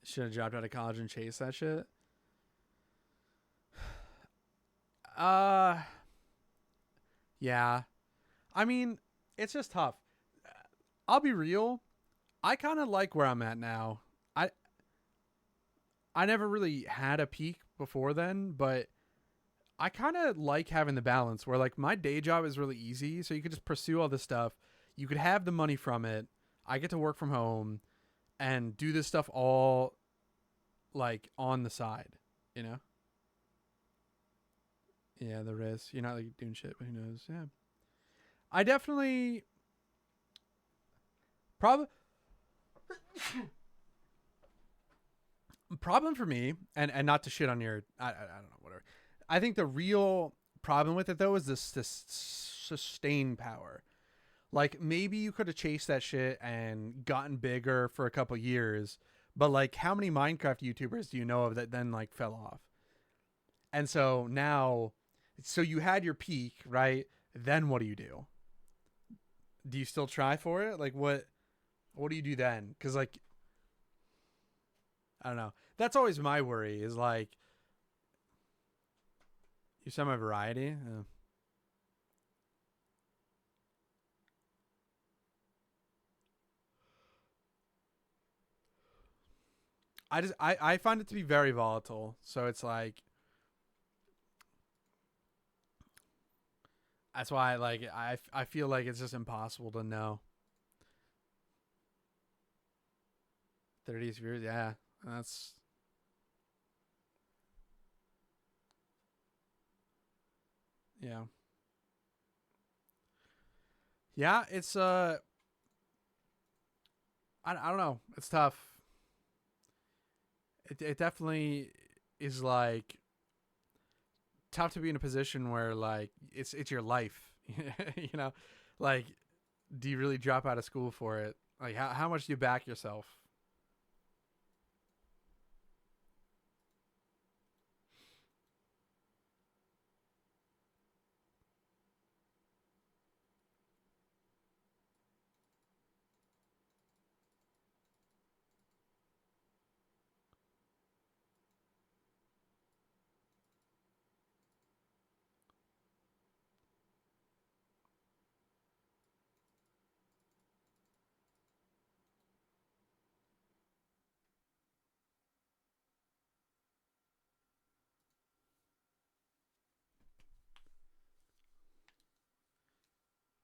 Should have dropped out of college and chased that shit. Uh yeah. I mean, it's just tough. I'll be real. I kind of like where I'm at now. I I never really had a peak before then, but I kind of like having the balance where like my day job is really easy, so you could just pursue all this stuff. You could have the money from it. I get to work from home and do this stuff all like on the side, you know? Yeah, the risk. You're not like doing shit, but who knows? Yeah. I definitely probably problem for me, and not to shit on your I don't know, whatever. I think the real problem with it though is this sustain power. Like maybe you could have chased that shit and gotten bigger for a couple years, but like how many Minecraft YouTubers do you know of that then like fell off? And so now, so you had your peak, right? Then what do you do? Do you still try for it? Like what do you do then? Because like I don't know. That's always my worry is like you saw my variety. I find it to be very volatile. So it's like that's why like I feel like it's just impossible to know. 30 viewers, yeah. That's yeah. Yeah, it's I don't know. It's tough. It definitely is like tough to be in a position where like it's your life. You know, like do you really drop out of school for it? Like how much do you back yourself?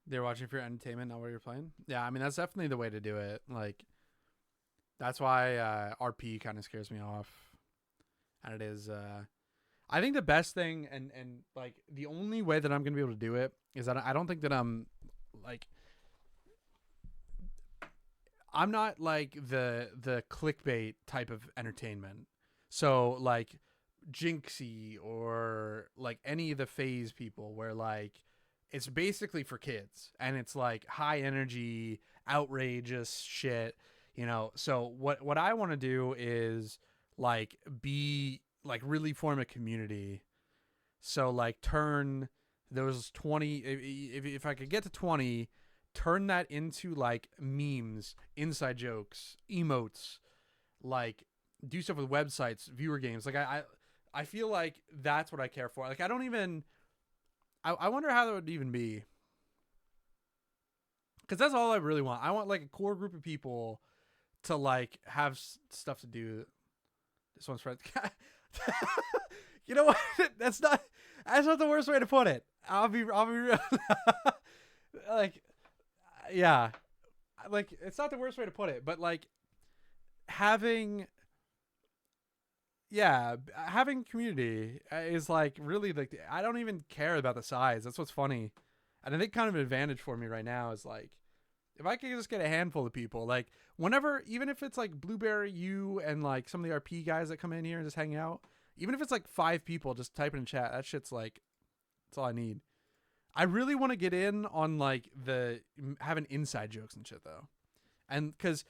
They're watching for your entertainment, not what you're playing. Yeah, I mean that's definitely the way to do it. Like that's why RP kind of scares me off, and it is. I think the best thing, and like the only way that I'm gonna be able to do it is that I don't think that like I'm not like the clickbait type of entertainment. So like Jinxie or like any of the phase people where like it's basically for kids and it's like high energy, outrageous shit, you know. So what I want to do is like be like really form a community. So like turn those 20 if I could get to 20, turn that into like memes, inside jokes, emotes, like do stuff with websites, viewer games. Like I feel like that's what I care for. Like I don't even I wonder how that would even be. Cuz that's all I really want. I want like a core group of people to like have stuff to do. This one's for you know what? That's not the worst way to put it. I'll be real. Like yeah, like it's not the worst way to put it, but like having yeah, having community is like really like I don't even care about the size. That's what's funny. And I think kind of an advantage for me right now is like if I could just get a handful of people, like whenever, even if it's like Blueberry, you, and like some of the RP guys that come in here and just hang out, even if it's like 5 people, just type it in chat. That shit's like, that's all I need. I really want to get in on like the having inside jokes and shit though, and because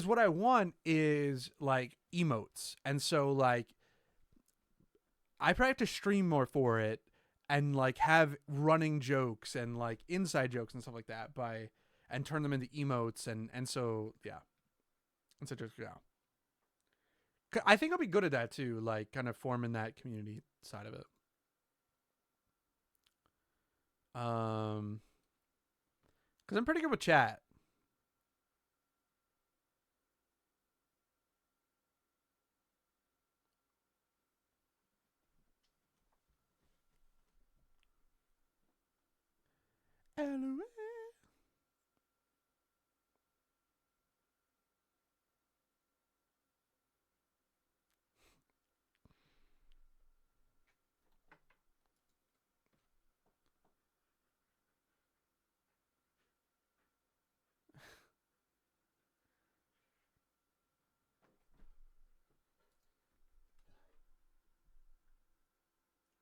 what I want is like emotes, and so like I probably have to stream more for it and like have running jokes and like inside jokes and stuff like that by and turn them into emotes and so yeah, and so just yeah. I think I'll be good at that too, like kind of forming that community side of it. Um, because I'm pretty good with chat.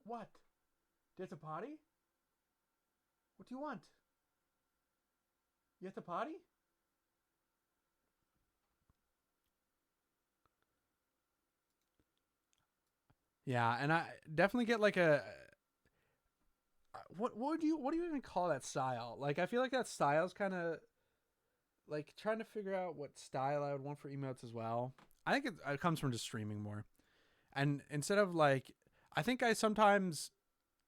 What? There's a potty? What do you want? You have to potty? Yeah, and I definitely get like a what do you even call that style? Like I feel like that style's kind of like trying to figure out what style I would want for emotes as well. I think it comes from just streaming more. And instead of like I think I sometimes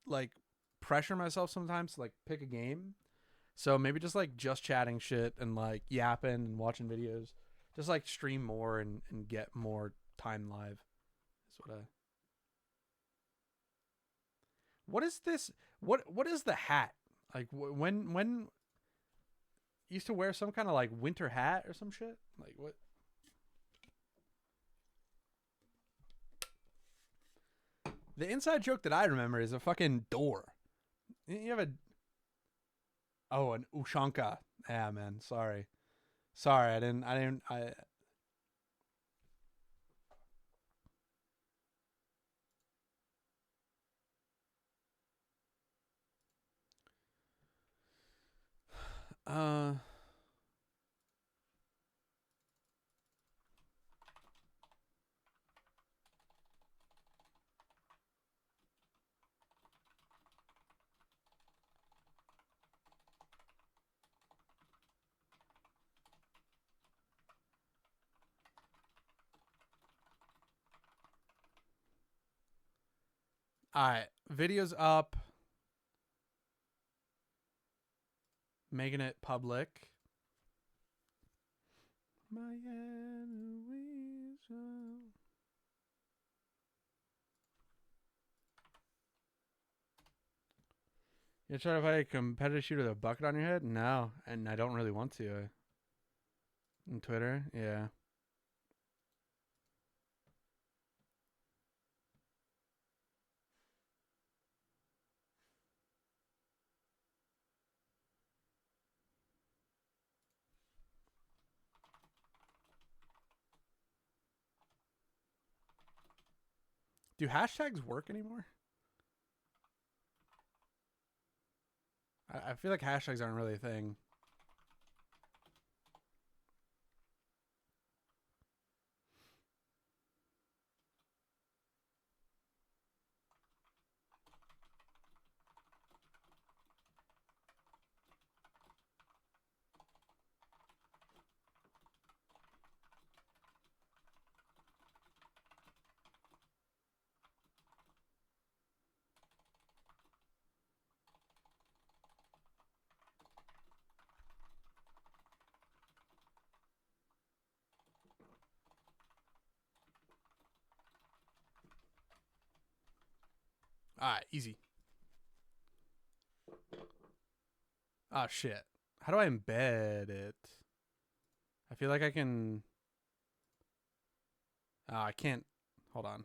like pressure myself sometimes to like pick a game. So maybe just chatting shit and like yapping and watching videos. Just like stream more and get more time live. Is what I What is this? What is the hat? Like when used to wear some kind of like winter hat or some shit? Like what? The inside joke that I remember is a fucking door. You have a an Ushanka. Yeah, man. Sorry. I uh All right, videos up, making it public. My enemies. You try to fight a competitive shooter with a bucket on your head? No, and I don't really want to. On Twitter, yeah. Do hashtags work anymore? I feel like hashtags aren't really a thing. All right, easy. Oh shit. How do I embed it? I feel like I can. Oh, I can't. Hold on.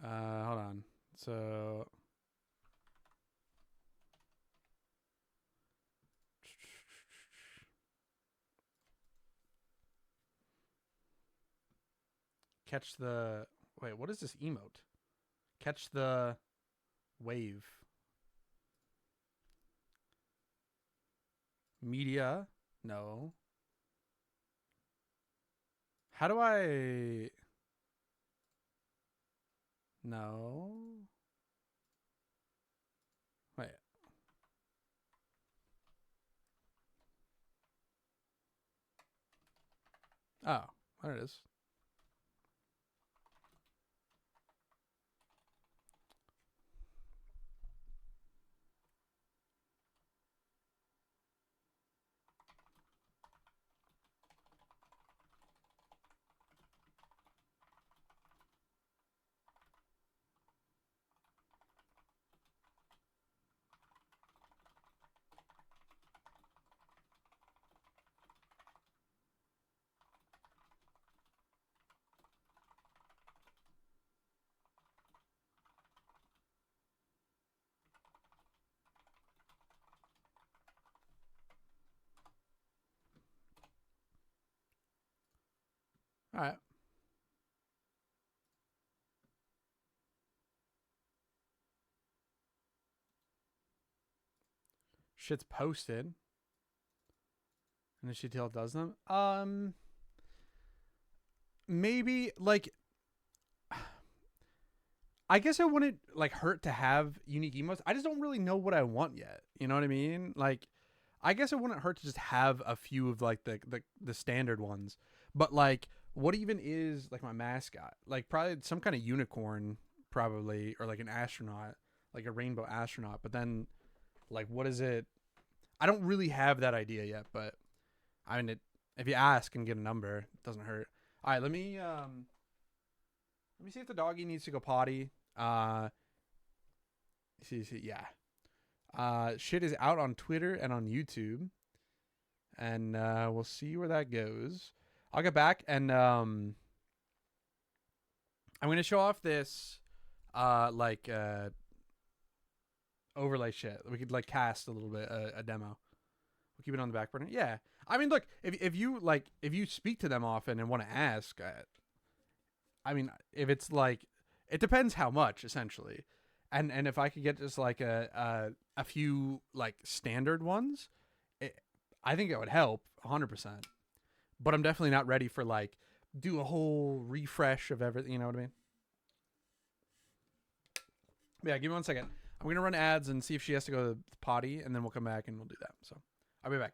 Hold on. So catch the. Wait, what is this emote? Catch the wave. Media. No. How do I? No. Wait. Oh, there it is. All right. Shit's posted. And then she still does them. Maybe like I guess it wouldn't like hurt to have unique emotes. I just don't really know what I want yet. You know what I mean? Like I guess it wouldn't hurt to just have a few of like the standard ones. But like what even is like my mascot? Like probably some kind of unicorn probably or like an astronaut, like a rainbow astronaut. But then like what is it? I don't really have that idea yet, but I mean if you ask and get a number, it doesn't hurt. All right, let me see if the doggy needs to go potty. See, yeah. Shit is out on Twitter and on YouTube, and we'll see where that goes. I'll get back and I'm gonna show off this like overlay shit. We could like cast a little bit a demo. We'll keep it on the back burner. Yeah, I mean, look, if you like if you speak to them often and want to ask, I mean, if it's like, it depends how much essentially, and if I could get just like a few like standard ones, it, I think it would help 100%. But I'm definitely not ready for like do a whole refresh of everything. You know what I mean? But yeah, give me 1 second. I'm gonna run ads and see if she has to go to the potty, and then we'll come back and we'll do that. So I'll be back.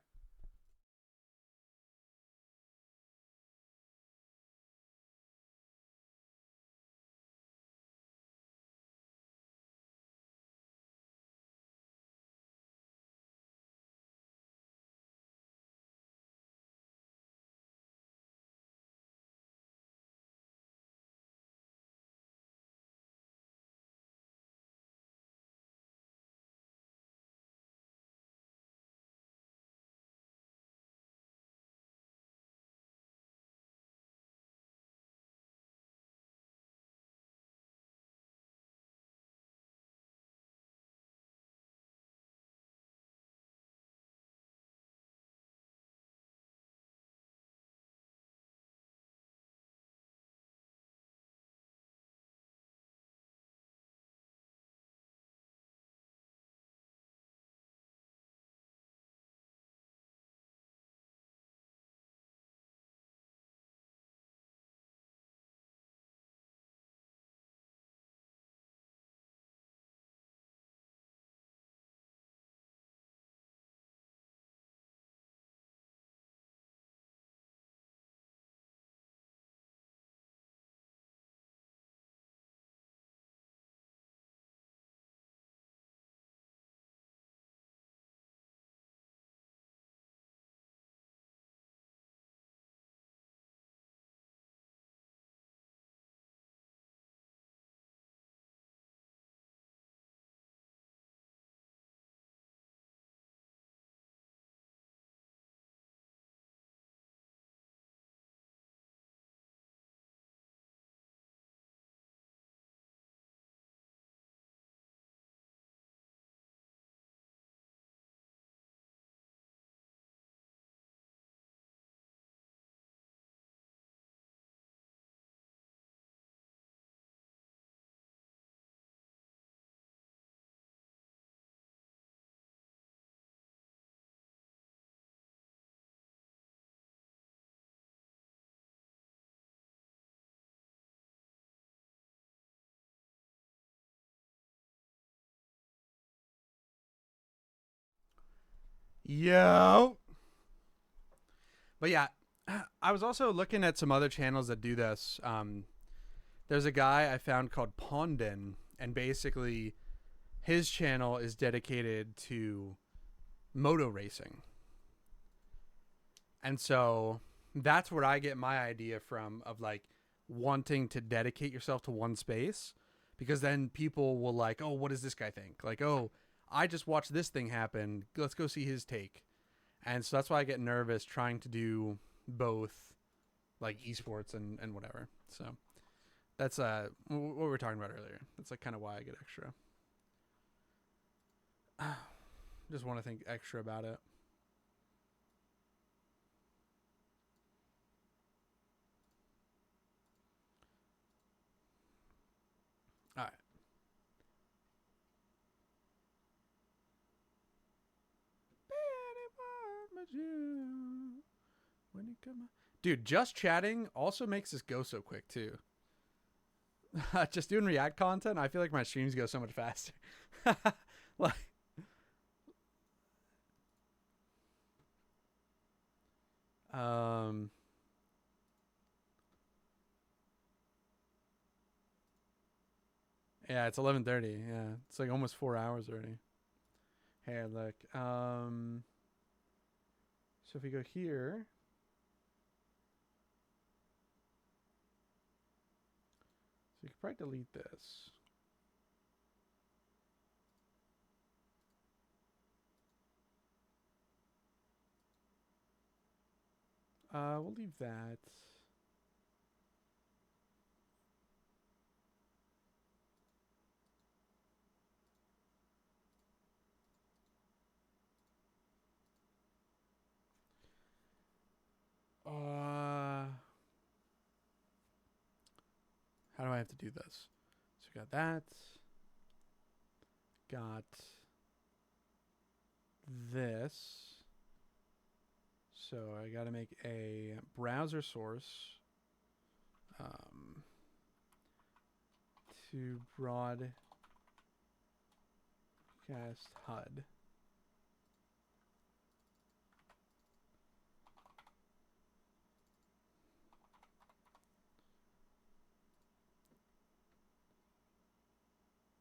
Yo. But yeah, I was also looking at some other channels that do this. There's a guy I found called Pondin, and basically his channel is dedicated to moto racing. And so that's where I get my idea from of like wanting to dedicate yourself to one space, because then people will like, "Oh, what does this guy think?" Like, "Oh, I just watched this thing happen. Let's go see his take." And so that's why I get nervous trying to do both like esports and whatever. So that's what we were talking about earlier. That's like kind of why I get extra. Just want to think extra about it. All right. Dude, just chatting also makes this go so quick too. Just doing React content, I feel like my streams go so much faster. Like, um, yeah, it's 11:30. Yeah, it's like almost 4 hours already. Here, look. So if we go here, so you could probably delete this. We'll leave that. How do I have to do this? So we got that. Got this. So I got to make a browser source to broadcast HUD.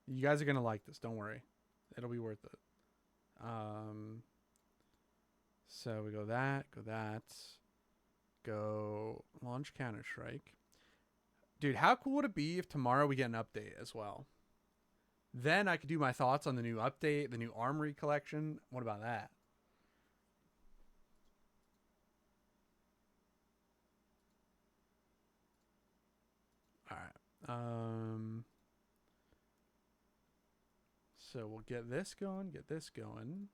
You guys are going to like this. Don't worry. It'll be worth it. So we go that, go launch Counter-Strike. Dude, how cool would it be if tomorrow we get an update as well? Then I could do my thoughts on the new update, the new Armory collection. What about that? All right. So we'll get this going, get this going.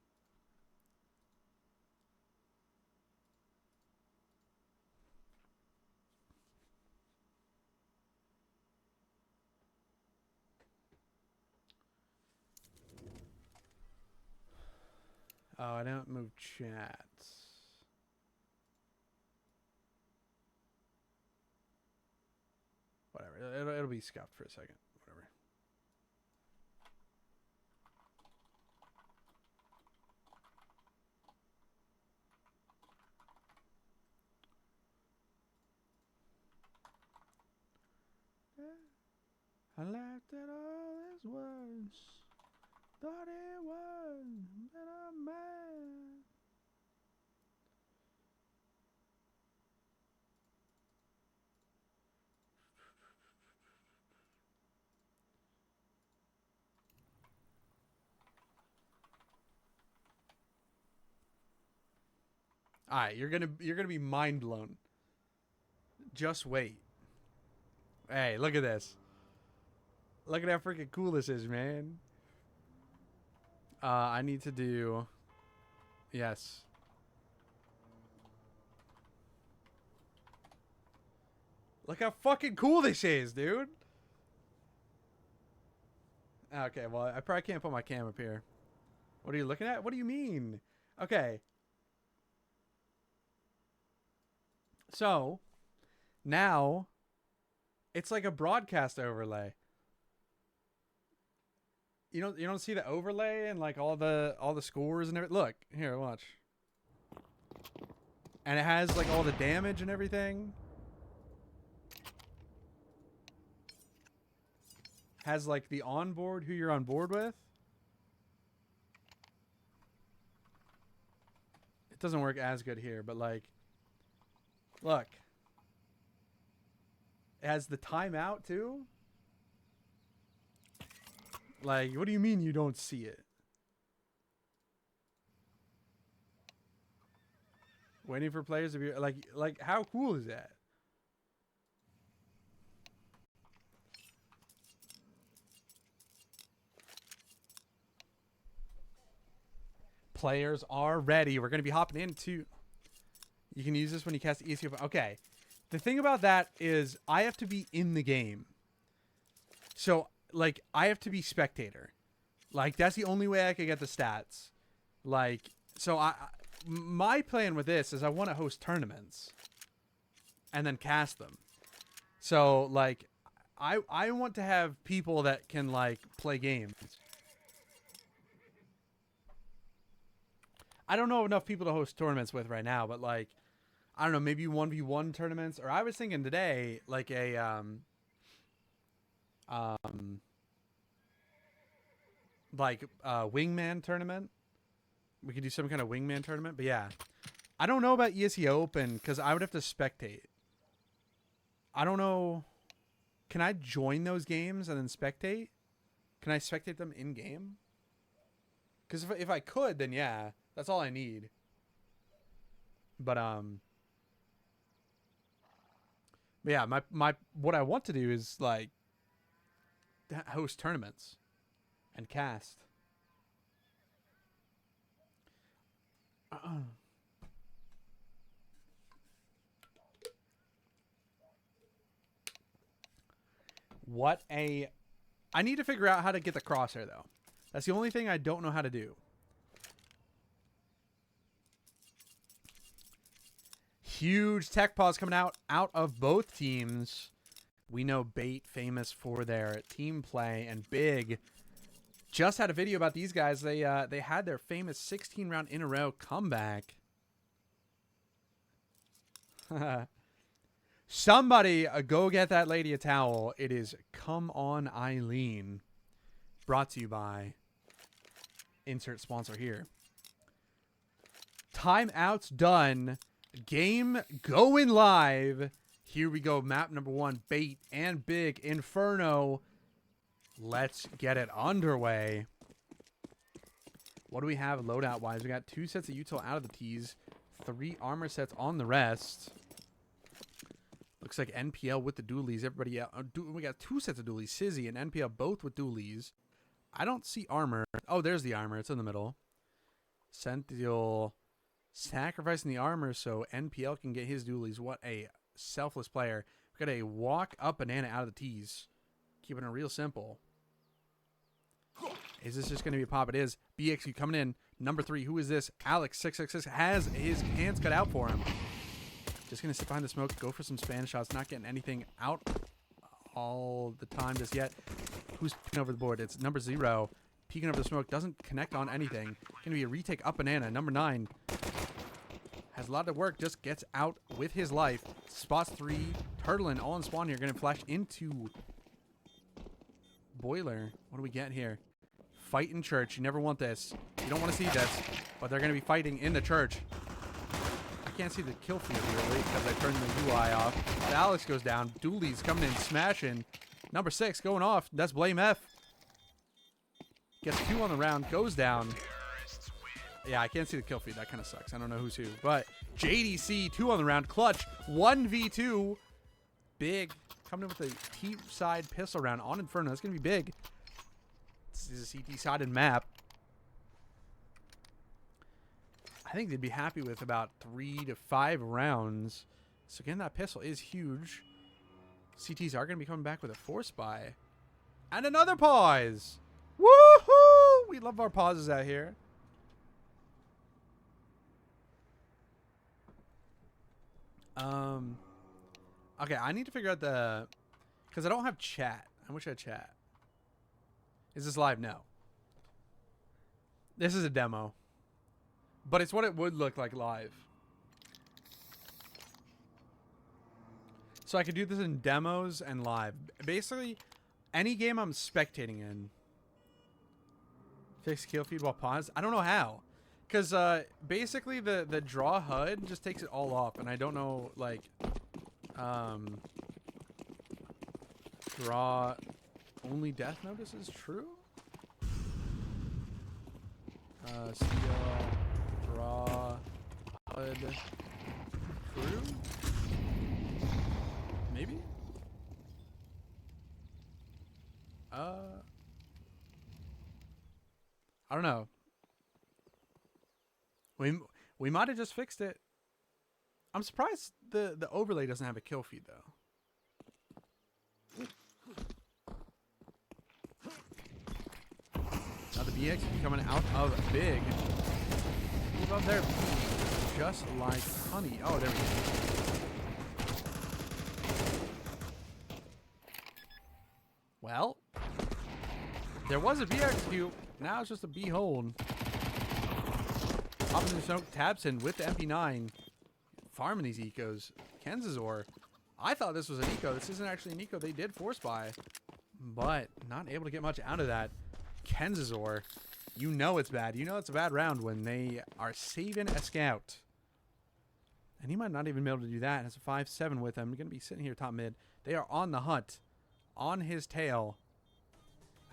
Oh, I don't move chat. Whatever. It'll be scuffed for a second. Whatever. I laughed at all his words. Thought it was, but I'm mad. All right, you're gonna be mind blown. Just wait. Hey, look at this. Look at how freaking cool this is, man. I need to do. Yes. Look how fucking cool this is, dude. Okay, well, I probably can't put my cam up here. What are you looking at? What do you mean? Okay. So, now it's like a broadcast overlay. You don't see the overlay and like all the scores and everything. Look, here, watch. And it has like all the damage and everything. Has like the onboard who you're on board with. It doesn't work as good here, but like, look. It has the timeout too. Like, what do you mean you don't see it? Waiting for players to be like how cool is that? Players are ready. We're going to be hopping into. You can use this when you cast ECO. Okay. The thing about that is I have to be in the game. So, like, I have to be spectator. Like, that's the only way I can get the stats. Like, so my plan with this is I want to host tournaments and then cast them. So, like, I want to have people that can, like, play games. I don't know enough people to host tournaments with right now, but, like, I don't know, maybe 1v1 tournaments. Or I was thinking today, like, a, wingman tournament. We could do some kind of wingman tournament. But, yeah. I don't know about ESE Open because I would have to spectate. I don't know. Can I join those games and then spectate? Can I spectate them in-game? Because if I could, then yeah. That's all I need. But yeah, my what I want to do is like host tournaments and cast. I need to figure out how to get the crosshair though. That's the only thing I don't know how to do. Huge tech pause coming out of both teams. We know Bait famous for their team play, and Big just had a video about these guys. They had their famous 16 round in a row comeback. Somebody go get that lady a towel. It is Come On Eileen. Brought to you by insert sponsor here. Timeout's done. Game going live. Here we go. Map number 1. Bait and Big Inferno. Let's get it underway. What do we have loadout wise? We got 2 sets of util out of the tees. 3 armor sets on the rest. Looks like NPL with the dualies. Everybody else. We got 2 sets of dualies. Sizzy and NPL both with dualies. I don't see armor. Oh, there's the armor. It's in the middle. Sentinel sacrificing the armor so NPL can get his dualies. What a selfless player. We got a walk up banana out of the tees. Keeping it real simple. Is this just going to be a pop? It is. BXU coming in. Number 3. Who is this? Alex666 has his hands cut out for him. Just going to sit behind the smoke. Go for some Spanish shots. Not getting anything out all the time just yet. Who's peeking over the board? It's number 0. Peeking over the smoke. Doesn't connect on anything. Going to be a retake up banana. Number 9. Has a lot of work. Just gets out with his life. Spots 3. Turtling all in spawn here. Going to flash into Boiler. What do we get here? Fight in church. You never want this. You don't want to see this. But they're going to be fighting in the church. I can't see the kill feed really because I turned the UI off. But Alex goes down. Dooley's coming in, smashing. Number 6 going off. That's Blame F. Gets 2 on the round. Goes down. Yeah, I can't see the kill feed. That kind of sucks. I don't know who's who. But JDC 2 on the round. Clutch 1v2. Big coming in with a T-side pistol round on Inferno. That's going to be big. This is a CT-sided map. I think they'd be happy with about 3 to 5 rounds. So again, that pistol is huge. CTs are going to be coming back with a force buy. And another pause. Woohoo! We love our pauses out here. Okay, I need to figure out the... Because I don't have chat. I wish I had chat. Is this live? No. This is a demo. But it's what it would look like live. So I could do this in demos and live. Basically, any game I'm spectating in. Fix kill feed while paused. I don't know how. Because basically the draw HUD just takes it all off. And I don't know, like, draw only death notice is true? CL, draw, HUD, true? Maybe? I don't know. We might have just fixed it. I'm surprised the overlay doesn't have a kill feed though. Now the BX is coming out of big. Move up there, just like honey. Oh, there we go. Well, there was a BX. Now it's just a B hold. Popping the smoke, Tabson with the MP9. Farming these ecos. Kenzazor. I thought this was an eco. This isn't actually an eco. They did force buy. But not able to get much out of that. Kenzazor. You know it's bad. You know it's a bad round when they are saving a scout. And he might not even be able to do that. It's a 5-7 with him. Going to be sitting here top mid. They are on the hunt. On his tail.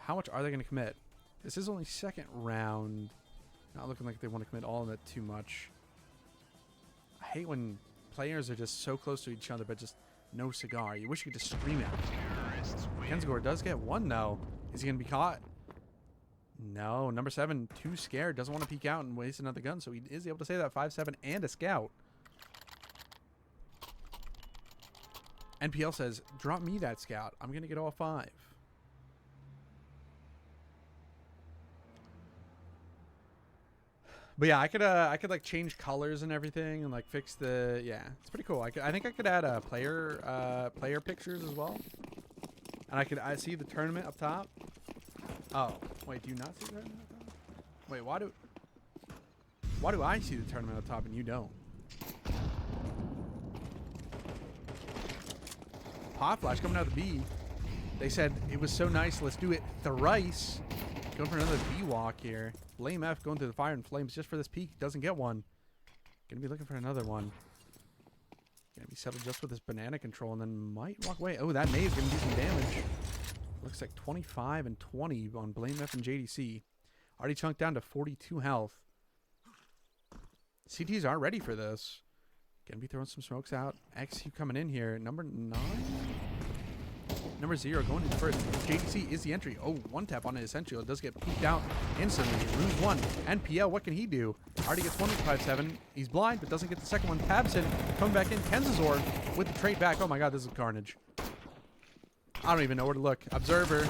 How much are they going to commit? This is only second round. Not looking like they want to commit all of it too much. I hate when players are just so close to each other, but just no cigar. You wish you could just scream at him. Kenzgor does get one, though. Is he going to be caught? No. Number 7, too scared. Doesn't want to peek out and waste another gun, so he is able to save that 5-7 and a scout. NPL says, drop me that scout. I'm going to get all 5. But yeah, I could like change colors and everything and like fix the, yeah, it's pretty cool. I think I could add player pictures as well. And I see the tournament up top. Oh, wait, do you not see the tournament up top? Wait, why do I see the tournament up top and you don't? Hot flash coming out of the B. They said it was so nice, let's do it thrice. Going for another B walk here. Blame F going through the fire and flames just for this peak. Doesn't get one. Gonna be looking for another one. Gonna be settled just with this banana control and then might walk away. Oh, that nade's gonna do some damage. Looks like 25 and 20 on Blame F and JDC. Already chunked down to 42 health. CTs are ready for this. Gonna be throwing some smokes out. XU coming in here. Number 9? Number 0 going to the first. JDC is the entry. Oh, one tap on it essential. It does get peeked out instantly. Lose one. NPL, what can he do? Already gets one with 5-7. He's blind, but doesn't get the second one. Tabson coming back in. Kenzazor with the trade back. Oh my god, this is carnage. I don't even know where to look. Observer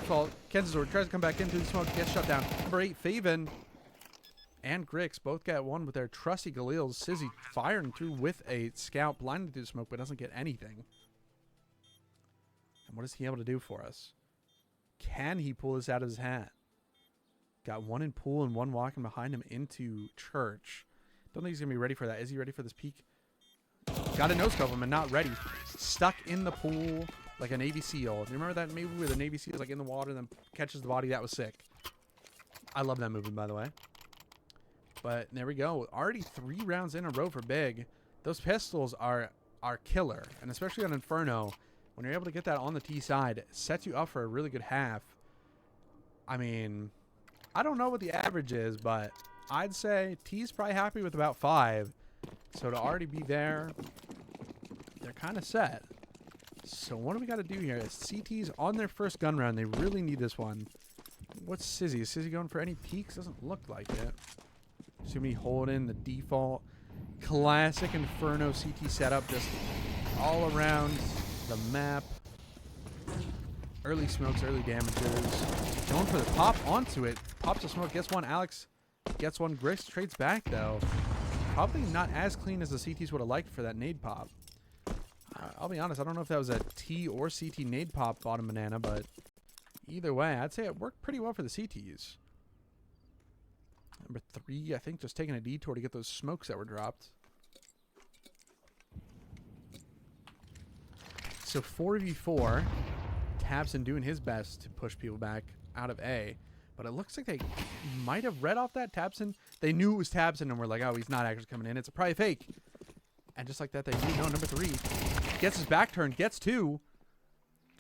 fault. Kenzazor tries to come back into the smoke. Gets shut down. Number 8, Faven and Grix both got one with their trusty Galils. Sizzy firing through with a scout. Blinded through the smoke, but doesn't get anything. And what is he able to do for us? Can he pull this out of his hat? Got one in pool and one walking behind him into church. Don't think he's going to be ready for that. Is he ready for this peak? Got a no-scope him and not ready. Stuck in the pool like a Navy SEAL. Do you remember that movie where the Navy SEAL is like in the water and then catches the body? That was sick. I love that movie, by the way. But there we go. Already 3 rounds in a row for Big. Those pistols are killer. And especially on Inferno, when you're able to get that on the T side, it sets you up for a really good half. I mean, I don't know what the average is, but I'd say T's probably happy with about 5. So to already be there, they're kind of set. So what do we got to do here? CT's on their first gun round. They really need this one. What's Sizzy? Is Sizzy going for any peaks? Doesn't look like it. Assuming he hold in the default classic Inferno CT setup, just all around the map. Early smokes, early damages. Going for the pop onto it. Pops the smoke, gets one. Alex gets one. Grix trades back though. Probably not as clean as the CTs would have liked for that nade pop. I'll be honest, I don't know if that was a T or CT nade pop bottom banana, but either way, I'd say it worked pretty well for the CTs. Number 3, I think, just taking a detour to get those smokes that were dropped. So 4v4. Tabson doing his best to push people back out of A. But it looks like they might have read off that Tabson. They knew it was Tabson and were like, oh, he's not actually coming in. It's probably fake. And just like that, they knew. No, number 3. Gets his back turn. Gets 2.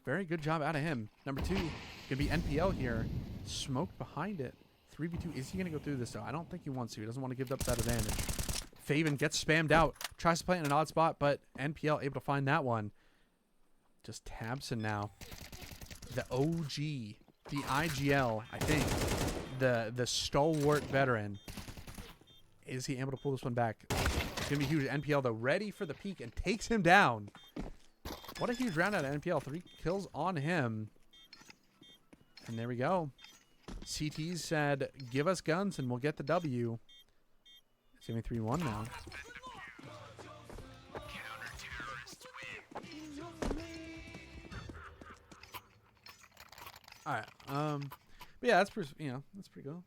Very good job out of him. Number 2. Going to be NPL here. Smoked behind it. 3v2. Is he going to go through this, though? I don't think he wants to. He doesn't want to give up that advantage. Faven gets spammed out. Tries to play it in an odd spot, but NPL able to find that one. Just Tabson now. The OG. The IGL, I think. The stalwart veteran. Is he able to pull this one back? It's going to be huge. NPL, though, ready for the peak and takes him down. What a huge round out of NPL. 3 kills on him. And there we go. CT said, give us guns and we'll get the W. It's going to be 3-1 now. All right. But yeah, that's pretty, that's pretty cool.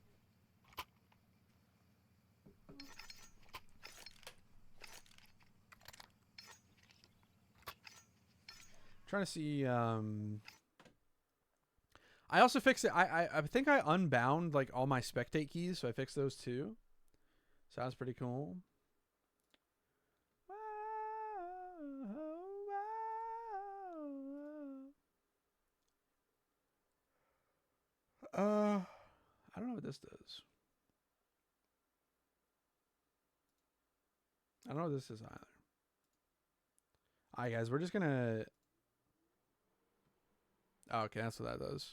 Trying to see. I also fixed it. I think I unbound like all my spectate keys, so I fixed those too. Sounds pretty cool. I don't know what this does. I don't know what this is either. Alright, guys, we're just gonna. Oh, okay, that's what that does.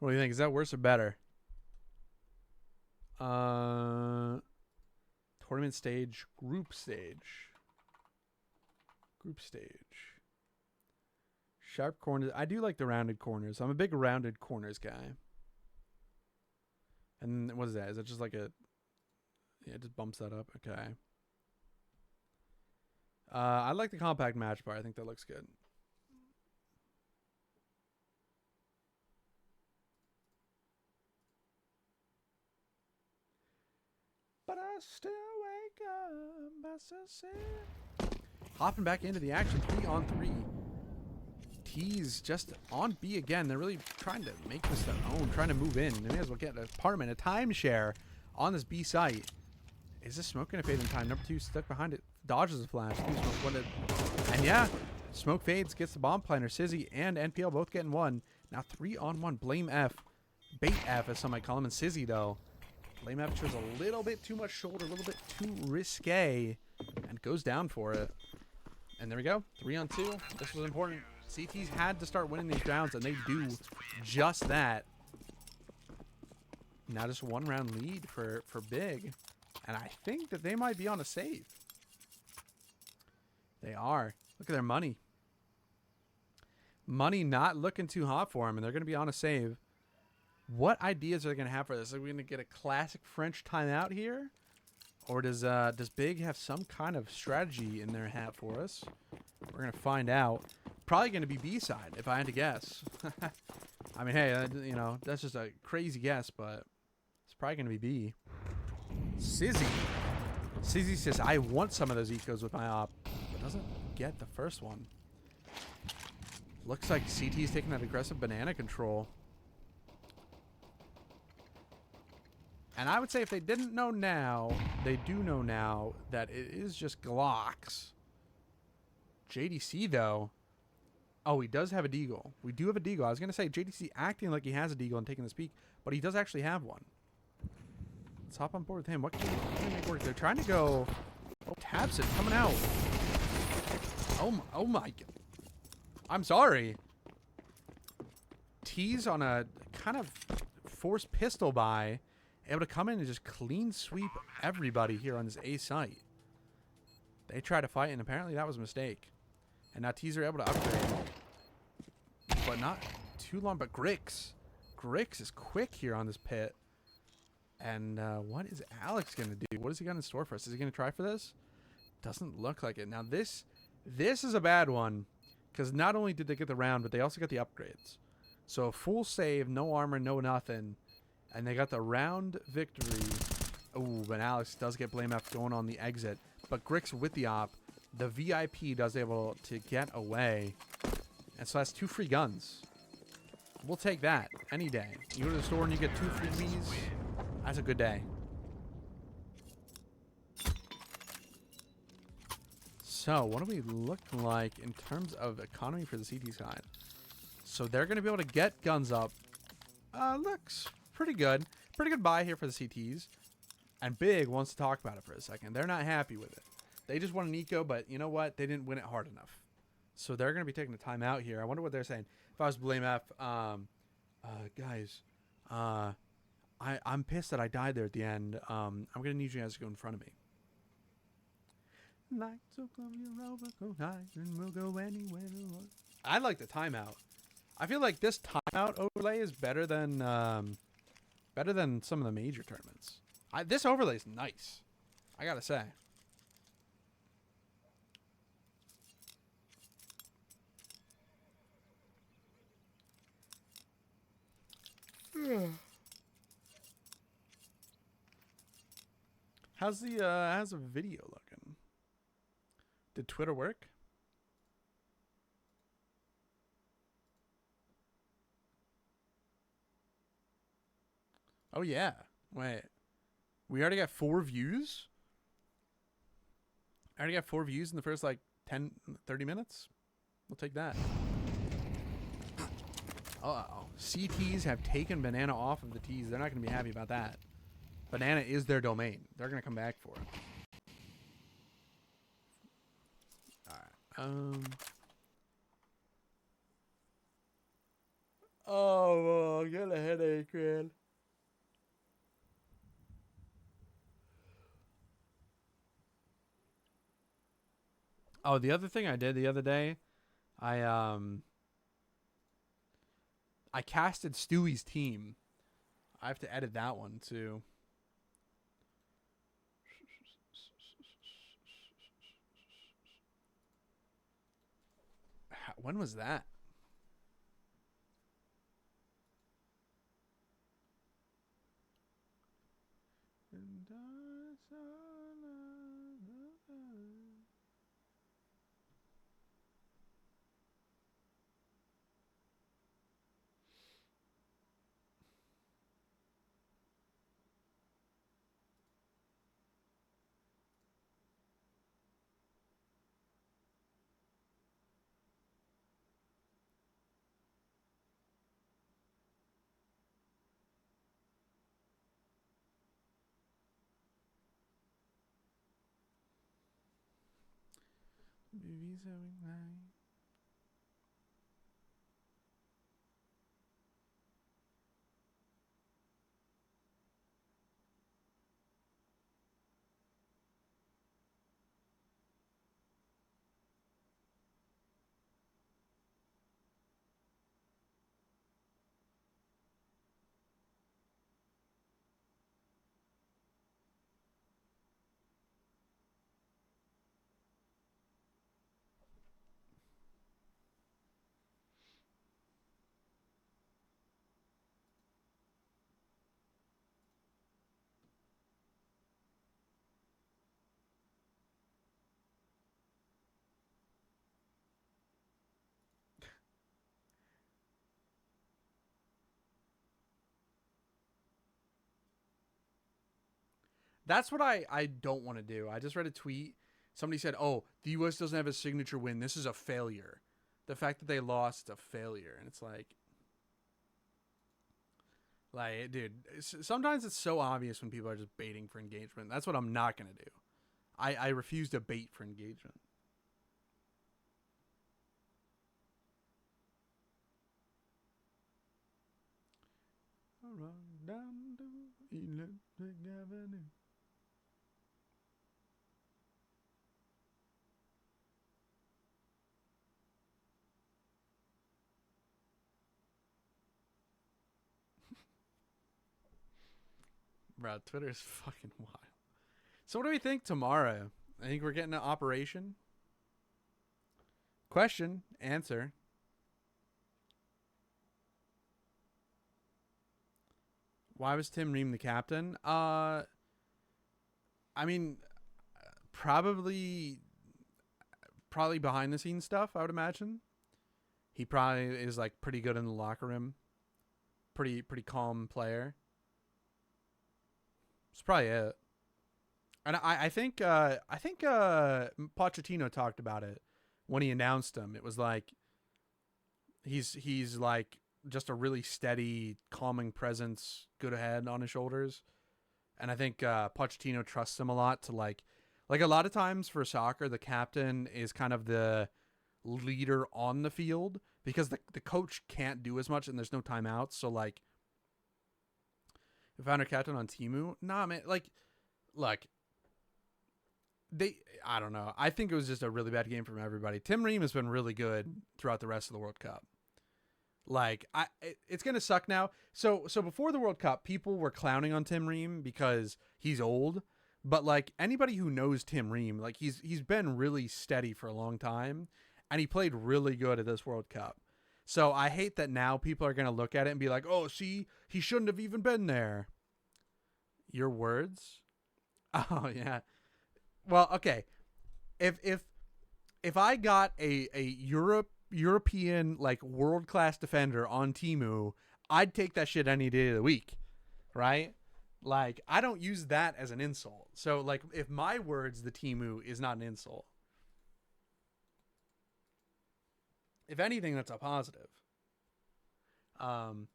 What do you think? Is that worse or better? Tournament stage, group stage. Group stage. Sharp corners. I do like the rounded corners. I'm a big rounded corners guy. And what is that? Is that just like a... Yeah, it just bumps that up. Okay. I like the compact match bar. I think that looks good. But I still wake up. I still sit. Hopping back into the action. 3-on-3. T's just on B again. They're really trying to make this their own. Trying to move in. They may as well get an apartment, a timeshare on this B site. Is this smoke going to fade in time? Number 2 stuck behind it. Dodges the flash. And yeah, smoke fades. Gets the bomb planter. Sizzy and NPL both getting 1. Now 3-on-1. Blame F. Bait F, as some might call him. And Sizzy, though. Blame F shows a little bit too much shoulder. A little bit too risque. And goes down for it. And there we go. 3-on-2. This was important. CT's had to start winning these rounds, and they do just that. Now just 1 round lead for Big. And I think that they might be on a save. They are. Look at their money. Money not looking too hot for them, and they're going to be on a save. What ideas are they going to have for this? Are we going to get a classic French timeout here? Or does Big have some kind of strategy in their hat for us? We're going to find out. Probably going to be B-side, if I had to guess. I mean, hey, that's just a crazy guess, but it's probably going to be B. Sizzy. Sizzy says, I want some of those ecos with my op, but doesn't get the first one. Looks like CT's taking that aggressive banana control. And I would say if they didn't know now, they do know now that it is just Glocks. JDC, though. Oh, he does have a deagle. We do have a deagle. I was going to say JDC acting like he has a deagle and taking this peek, but he does actually have one. Let's hop on board with him. What can we make work? They're trying to go... Oh, Tabson coming out. Oh my... I'm sorry. T's on a kind of forced pistol buy. Able to come in and just clean sweep everybody here on this A site. They try to fight, and apparently that was a mistake. And now T's are able to upgrade. But not too long. But Grix is quick here on this pit. And what is Alex going to do? What has he got in store for us? Is he going to try for this? Doesn't look like it. Now this is a bad one. Because not only did they get the round, but they also got the upgrades. So full save, no armor, no nothing. And they got the round victory Oh, but Alex does get Blame F going on the exit. But Grix with the op. The VIP does able to get away. And so that's 2 free guns. We'll take that any day. You go to the store and you get 2 freebies. That's a good day. So, what do we look like in terms of economy for the CT side? So, they're going to be able to get guns up. Looks pretty good. Pretty good buy here for the CTs. And Big wants to talk about it for a second. They're not happy with it. They just won an eco, but you know what? They didn't win it hard enough. So, they're going to be taking a timeout here. I wonder what they're saying. If I was Blame F, guys, I'm pissed that I died there at the end. I'm going to need you guys to go in front of me. Lights will come your over, go high, and we'll go anywhere. I like the timeout. I feel like this timeout overlay is better than some of the major tournaments. This overlay is nice. I gotta say. How's the video looking? Did Twitter work? Oh yeah. Wait. We already got 4 views? I already got 4 views in the first like 10, 30 minutes? We'll take that. Uh-oh. CTs have taken Banana off of the T's. They're not going to be happy about that. Banana is their domain. They're going to come back for it. Alright. Oh, I got a headache, man. Oh, the other thing I did the other day, I casted Stewie's team. I have to edit that one too. When was that? That's what I don't want to do. I just read a tweet. Somebody said, "Oh, the U.S. doesn't have a signature win. This is a failure. The fact that they lost is a failure." And it's like, dude, sometimes it's so obvious when people are just baiting for engagement. That's what I'm not going to do. I refuse to bait for engagement. Down to Electric Avenue. Bro, Twitter's fucking wild. So what do we think tomorrow? I think we're getting an operation. Question, answer. Why was Tim Ream the captain? I mean, probably probably behind the scenes stuff. I would imagine he probably is like pretty good in the locker room. Pretty calm player. That's probably it. And I think Pochettino talked about it when he announced him. It was like he's like just a really steady, calming presence, good head on his shoulders. And I think Pochettino trusts him a lot to like a lot of times for soccer, the captain is kind of the leader on the field because the coach can't do as much and there's no timeouts. So like if I found a captain on Timu, nah man, like look, they I don't know. I think it was just a really bad game from everybody. Tim Ream has been really good throughout the rest of the World Cup. It's gonna suck now. So before the World Cup, people were clowning on Tim Ream because he's old. But like anybody who knows Tim Ream, like he's been really steady for a long time, and he played really good at this World Cup. So I hate that now people are gonna look at it and be like, "Oh, see, he shouldn't have even been there." Your words? Oh yeah. Well, okay. If if I got a European like world class defender on Timu, I'd take that shit any day of the week, right? Like I don't use that as an insult. So like if my words the Timu is not an insult. If anything, that's a positive. Um.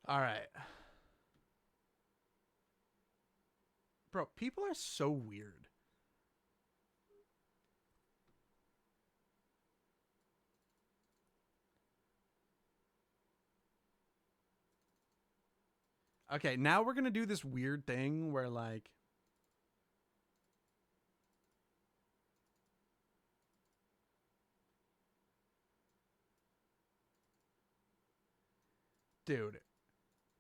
All right, bro. People are so weird. Okay, now we're gonna do this weird thing where like, dude,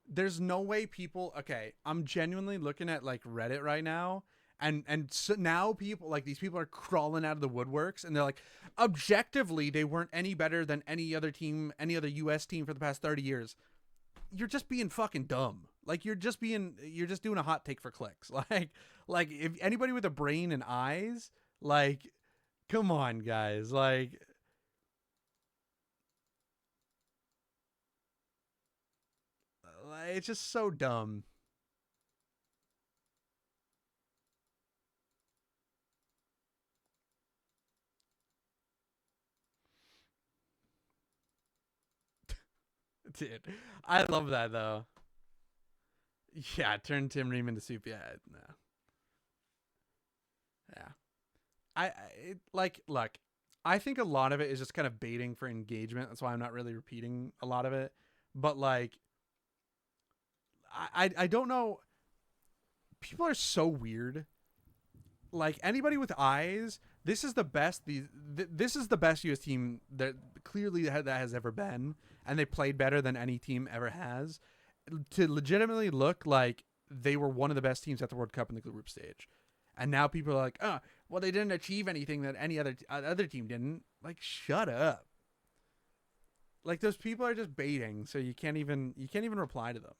there's no way people okay, I'm genuinely looking at like Reddit right now and so now people like these people are crawling out of the woodworks and they're like objectively they weren't any better than any other team, any other US team for the past 30 years. You're just being fucking dumb. Like you're just doing a hot take for clicks. Like if anybody with a brain and eyes, like come on guys. Like it's just so dumb. Dude, I love that though. Yeah, turn Tim Ream into soup. Yeah, no, yeah. Like look. I think a lot of it is just kind of baiting for engagement. That's why I'm not really repeating a lot of it. But like, I don't know. People are so weird. Like anybody with eyes, this is the best. This is the best U.S. team that clearly that has ever been, and they played better than any team ever has. To legitimately look like they were one of the best teams at the World Cup in the group stage. And now people are like, oh, well, they didn't achieve anything that any other team didn't. Like, shut up. Like those people are just baiting, so you can't even reply to them.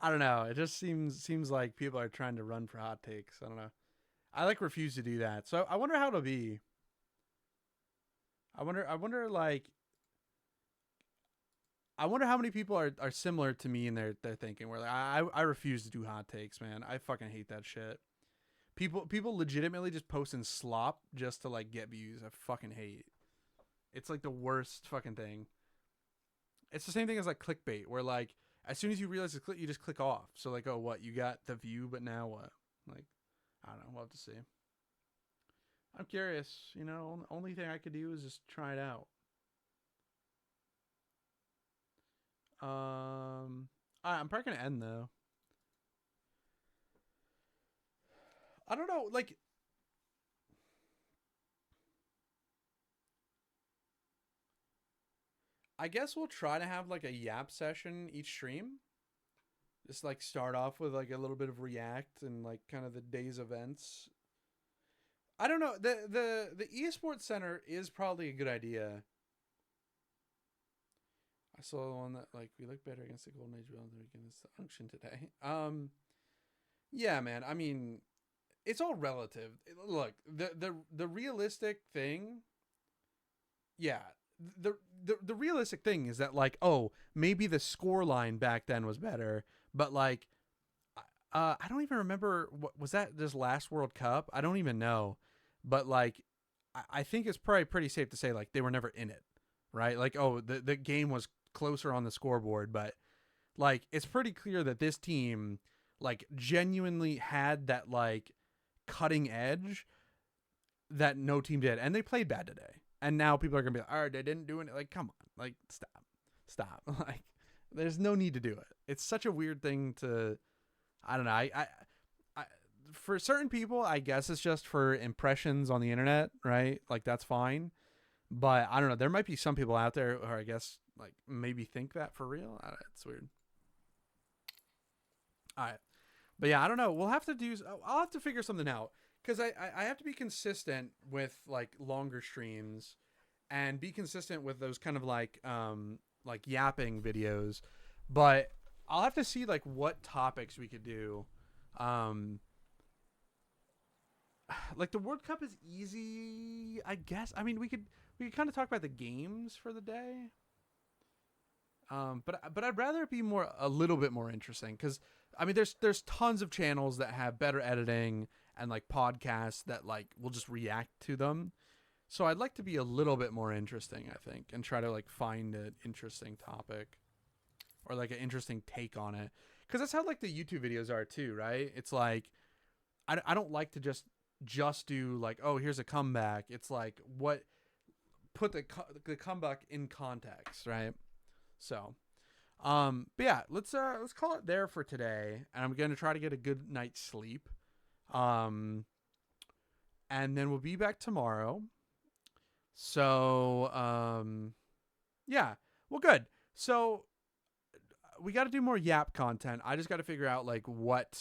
I don't know. It just seems like people are trying to run for hot takes. I don't know. I like refuse to do that. So I wonder how it'll be. I wonder like I wonder how many people are similar to me in their thinking. Where like I refuse to do hot takes, man. I fucking hate that shit. People legitimately just posting slop just to like get views. I fucking hate. It's like the worst fucking thing. It's the same thing as like clickbait, where like as soon as you realize it's click, you just click off. So like, oh, what, you got the view, but now what? Like, I don't know. We'll have to see. I'm curious. You know, only thing I could do is just try it out. All right, I'm probably gonna end though. I don't know. Like, I guess we'll try to have like a yap session each stream. Just like start off with like a little bit of react and like kind of the day's events. I don't know. The esports center is probably a good idea. I saw the one that like we look better against the Golden Age than against the Unction today. Yeah, man. I mean, it's all relative. Look, the realistic thing, yeah. The realistic thing is that like, oh, maybe the score line back then was better, but like I don't even remember, what was that, this last World Cup? I don't even know. But like I think it's probably pretty safe to say like they were never in it, right? Like, oh, the game was closer on the scoreboard, but like it's pretty clear that this team like genuinely had that like cutting edge that no team did, and they played bad today. And now people are gonna be like, all right, they didn't do it. Like, come on, like stop. Like, there's no need to do it. It's such a weird thing to. I don't know. I for certain people, I guess it's just for impressions on the internet, right? Like that's fine. But I don't know. There might be some people out there who I guess like maybe think that for real. It's weird. All right. But yeah, I don't know. We'll have to do. I'll have to figure something out because I have to be consistent with like longer streams, and be consistent with those kind of like yapping videos. But I'll have to see like what topics we could do. Um, like the World Cup is easy, I guess. I mean, we could kind of talk about the games for the day. But I'd rather it be more a little bit more interesting because I mean there's tons of channels that have better editing and like podcasts that like will just react to them. So I'd like to be a little bit more interesting, I think, and try to like find an interesting topic or like an interesting take on it because that's how like the YouTube videos are too, right? It's like I don't like to just do like, oh, here's a comeback. It's like what, put the comeback in context, right? So, but yeah, let's call it there for today, and I'm gonna try to get a good night's sleep. Um, and then we'll be back tomorrow. So, yeah, well, good. So we got to do more Yap content. I just got to figure out like what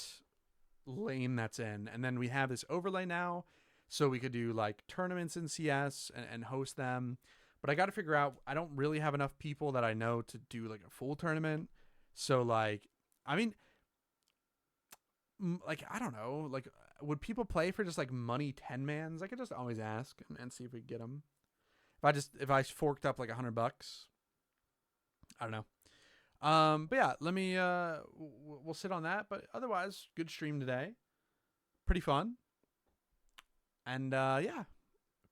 lane that's in, and then we have this overlay now, so we could do like tournaments in CS and host them. But I got to figure out. I don't really have enough people that I know to do like a full tournament. So like, I mean, like I don't know. Like, would people play for just like money 10 mans? I could just always ask and see if we get them. If I forked up like $100, I don't know. But yeah, let me we'll sit on that. But otherwise, good stream today. Pretty fun. And yeah,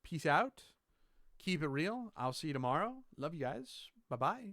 peace out. Keep it real. I'll see you tomorrow. Love you guys. Bye bye.